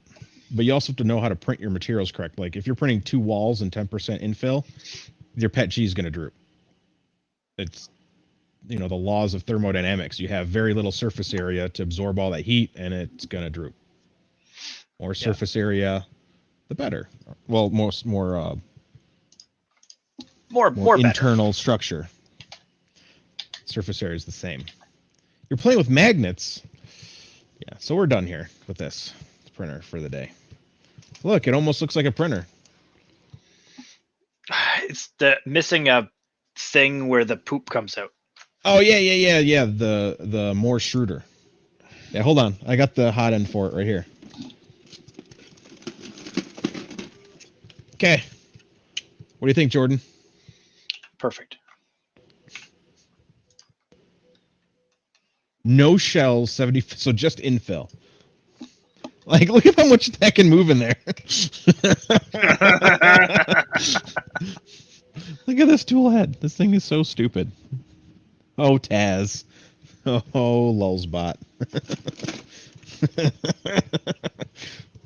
But you also have to know how to print your materials correct. Like if you're printing 2 walls and 10% infill, your PETG is going to droop. It's, you know, the laws of thermodynamics. You have very little surface area to absorb all that heat, and it's going to droop. More surface area, the better. Well, more internal better. Structure. Surface area is the same. You're playing with magnets. Yeah, so we're done here with this printer for the day. Look, it almost looks like a printer. It's missing a thing where the poop comes out. Oh yeah. The more extruder. Yeah, hold on. I got the hot end for it right here. Okay. What do you think, Jordan? Perfect. No shells, 70. So just infill. Like, look at how much that can move in there. Look at this tool head. This thing is so stupid. Oh, Taz. Oh, Lulzbot.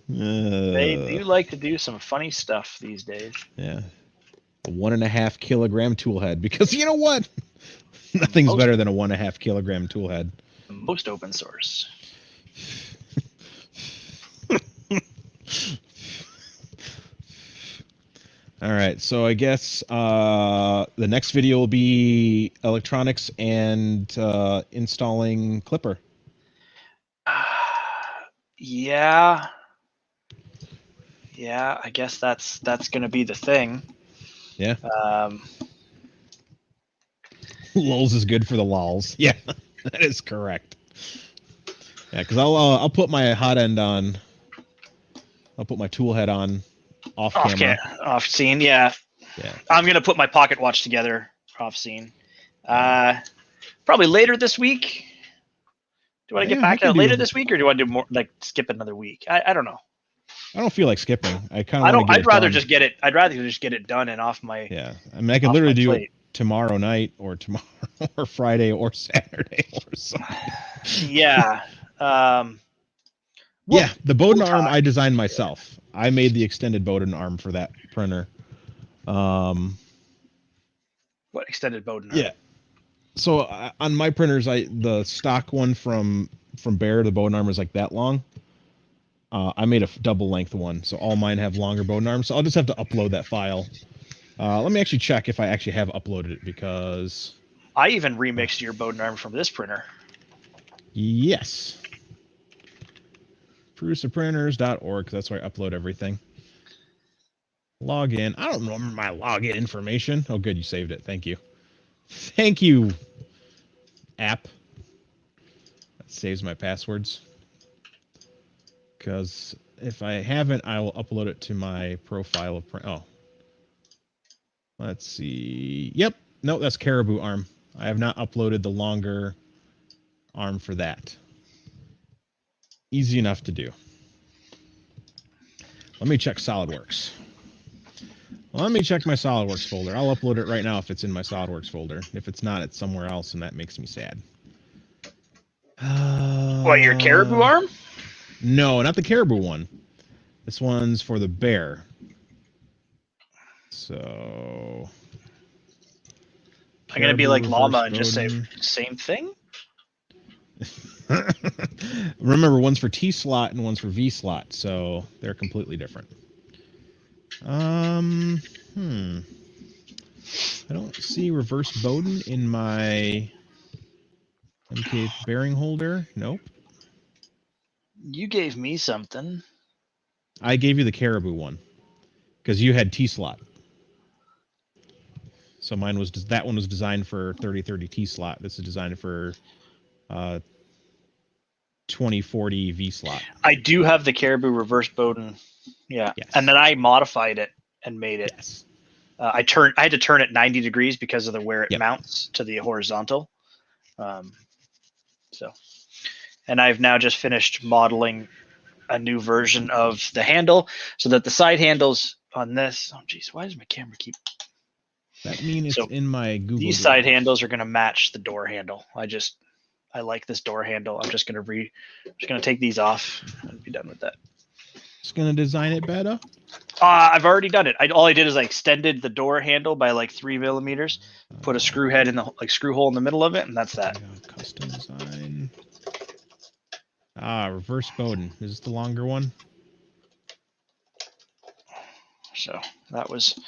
They do like to do some funny stuff these days. Yeah. A 1.5 kilogram tool head. Because you know what? Nothing's better than a 1.5 kilogram tool head. Most open source. All right, so I guess the next video will be electronics and installing Clipper. Yeah, I guess that's going to be the thing. Yeah. Lulz is good for the lols. Yeah, that is correct. Yeah, because I'll put my hot end on. I'll put my tool head on off camera. Off scene, yeah. Yeah. I'm gonna put my pocket watch together off scene. Probably later this week. you want to get back to it later this week, or do you want to do more, like skip another week? I don't know. I don't feel like skipping. I kind of want to get I'd rather just get it. I'd rather just get it done and off my. Yeah, I mean, I could literally do it tomorrow night, or tomorrow, or Friday, or Saturday, or something. Yeah. Yeah, the Bowden arm I designed myself. I made the extended Bowden arm for that printer. What extended Bowden arm? Yeah. So on my printers, the stock one from Bear, the Bowden arm is like that long. I made a double length one, so all mine have longer Bowden arms. So I'll just have to upload that file. Let me actually check if I actually have uploaded it, because I even remixed your Bowden arm from this printer. Yes. Producerprinters.org, that's where I upload everything. Login. I don't remember my login information. Oh, good, you saved it. Thank you. Thank you, app. That saves my passwords. Because if I haven't, I will upload it to my profile of print. Oh. Let's see. Yep. No, that's Caribou arm. I have not uploaded the longer arm for that. Easy enough to do. Let me check SolidWorks. Well, let me check my SolidWorks folder. I'll upload it right now if it's in my SolidWorks folder. If it's not, it's somewhere else, and that makes me sad. What, your Caribou arm? No, not the Caribou one. This one's for the Bear. So... I'm going to be like Llama and just say, same thing? Remember, one's for T-slot and one's for V-slot, so they're completely different. I don't see reverse Bowden in my MK bearing holder. Nope. You gave me something. I gave you the Caribou one because you had T-slot. So mine was that one was designed for 3030 T-slot. This is designed for 2040 V-slot. I do have the Caribou reverse Bowden. Yeah. Yes. And then I modified it and made it. Yes. I had to turn it 90 degrees because of where it mounts to the horizontal. And I've now just finished modeling a new version of the handle so that the side handles on this. Oh, geez, why does my camera keep? That means it's in my Google. These side handles are going to match the door handle. I like this door handle. I'm just going to take these off and be done with that. Just going to design it better. I've already done it. All I did is I extended the door handle by like 3 millimeters, put a screw head in the screw hole in the middle of it, and that's that. Custom design. Reverse Bowden. Is this the longer one? So that was.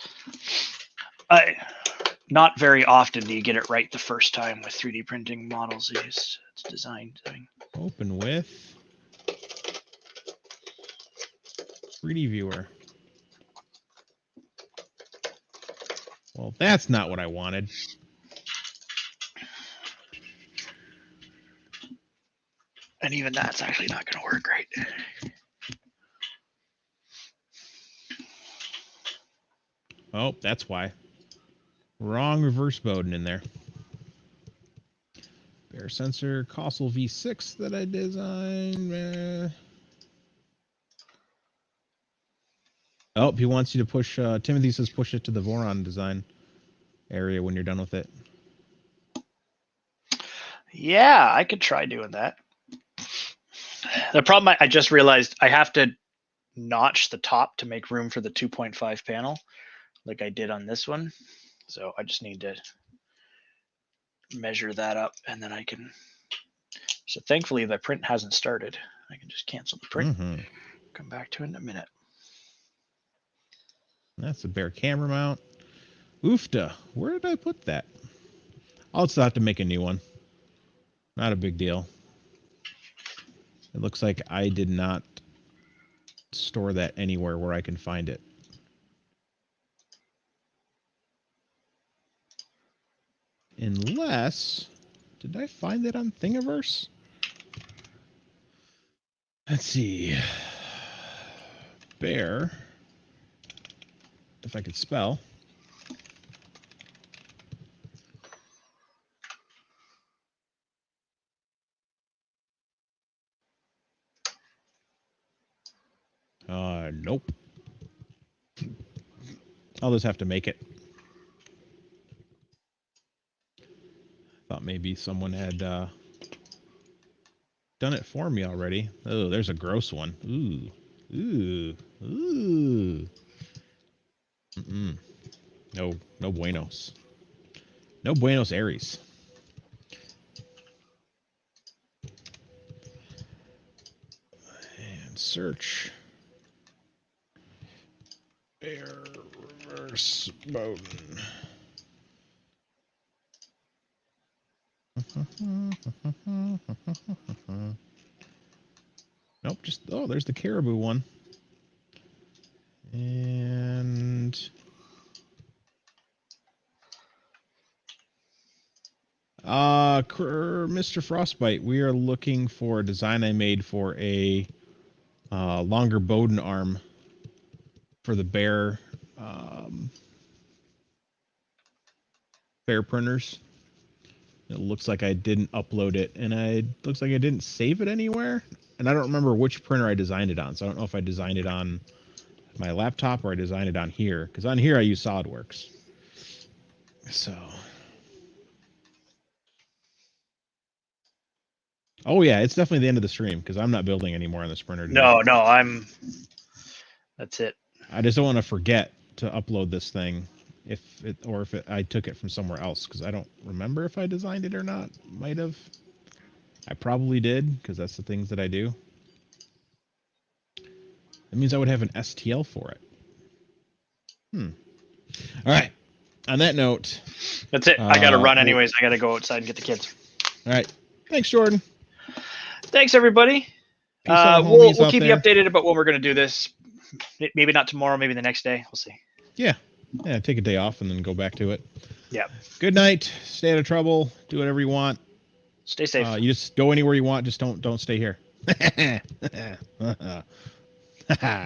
Not very often do you get it right the first time with 3D printing models. It's design thing. Open with 3D viewer. Well, that's not what I wanted. And even that's actually not going to work right. Oh, that's why. Wrong reverse Bowden in there. Bear sensor, Cossel V6 that I designed. Oh, he wants you to push, Timothy says push it to the Voron design area when you're done with it. Yeah, I could try doing that. The problem I just realized I have to notch the top to make room for the 2.5 panel like I did on this one. So I just need to measure that up and then I can. So thankfully the print hasn't started. I can just cancel the print. Come back to it in a minute. That's a Bear camera mount. Oofta. Where did I put that? I'll just have to make a new one. Not a big deal. It looks like I did not store that anywhere where I can find it. Unless, did I find it on Thingiverse? Let's see. Bear. If I could spell. I'll just have to make it. Thought maybe someone had done it for me already. Oh, there's a gross one. Ooh. Ooh. Ooh. Mm-mm. No buenos. No buenos Aries. And search. Air reverse Bowden. Nope, just, oh, there's the caribou one. And Mr. Frostbite, we are looking for a design I made for a longer Bowden arm for the Bear printers. It looks like I didn't upload it, and it looks like I didn't save it anywhere. And I don't remember which printer I designed it on, so I don't know if I designed it on my laptop or I designed it on here, because on here I use SolidWorks. So, oh yeah, it's definitely the end of the stream because I'm not building anymore on this printer today. No, that's it. I just don't want to forget to upload this thing if I took it from somewhere else, because I don't remember if I designed it or not. Might have. I probably did, because that's the things that I do. That means I would have an STL for it. All right. On that note, that's it. I got to run anyways. I got to go outside and get the kids. All right. Thanks, Jordan. Thanks, everybody. We'll keep you updated about when we're going to do this. Maybe not tomorrow, maybe the next day. We'll see. Yeah. Take a day off and then go back to it. Yeah. Good night. Stay out of trouble. Do whatever you want. Stay safe. You just go anywhere you want. Just don't stay here.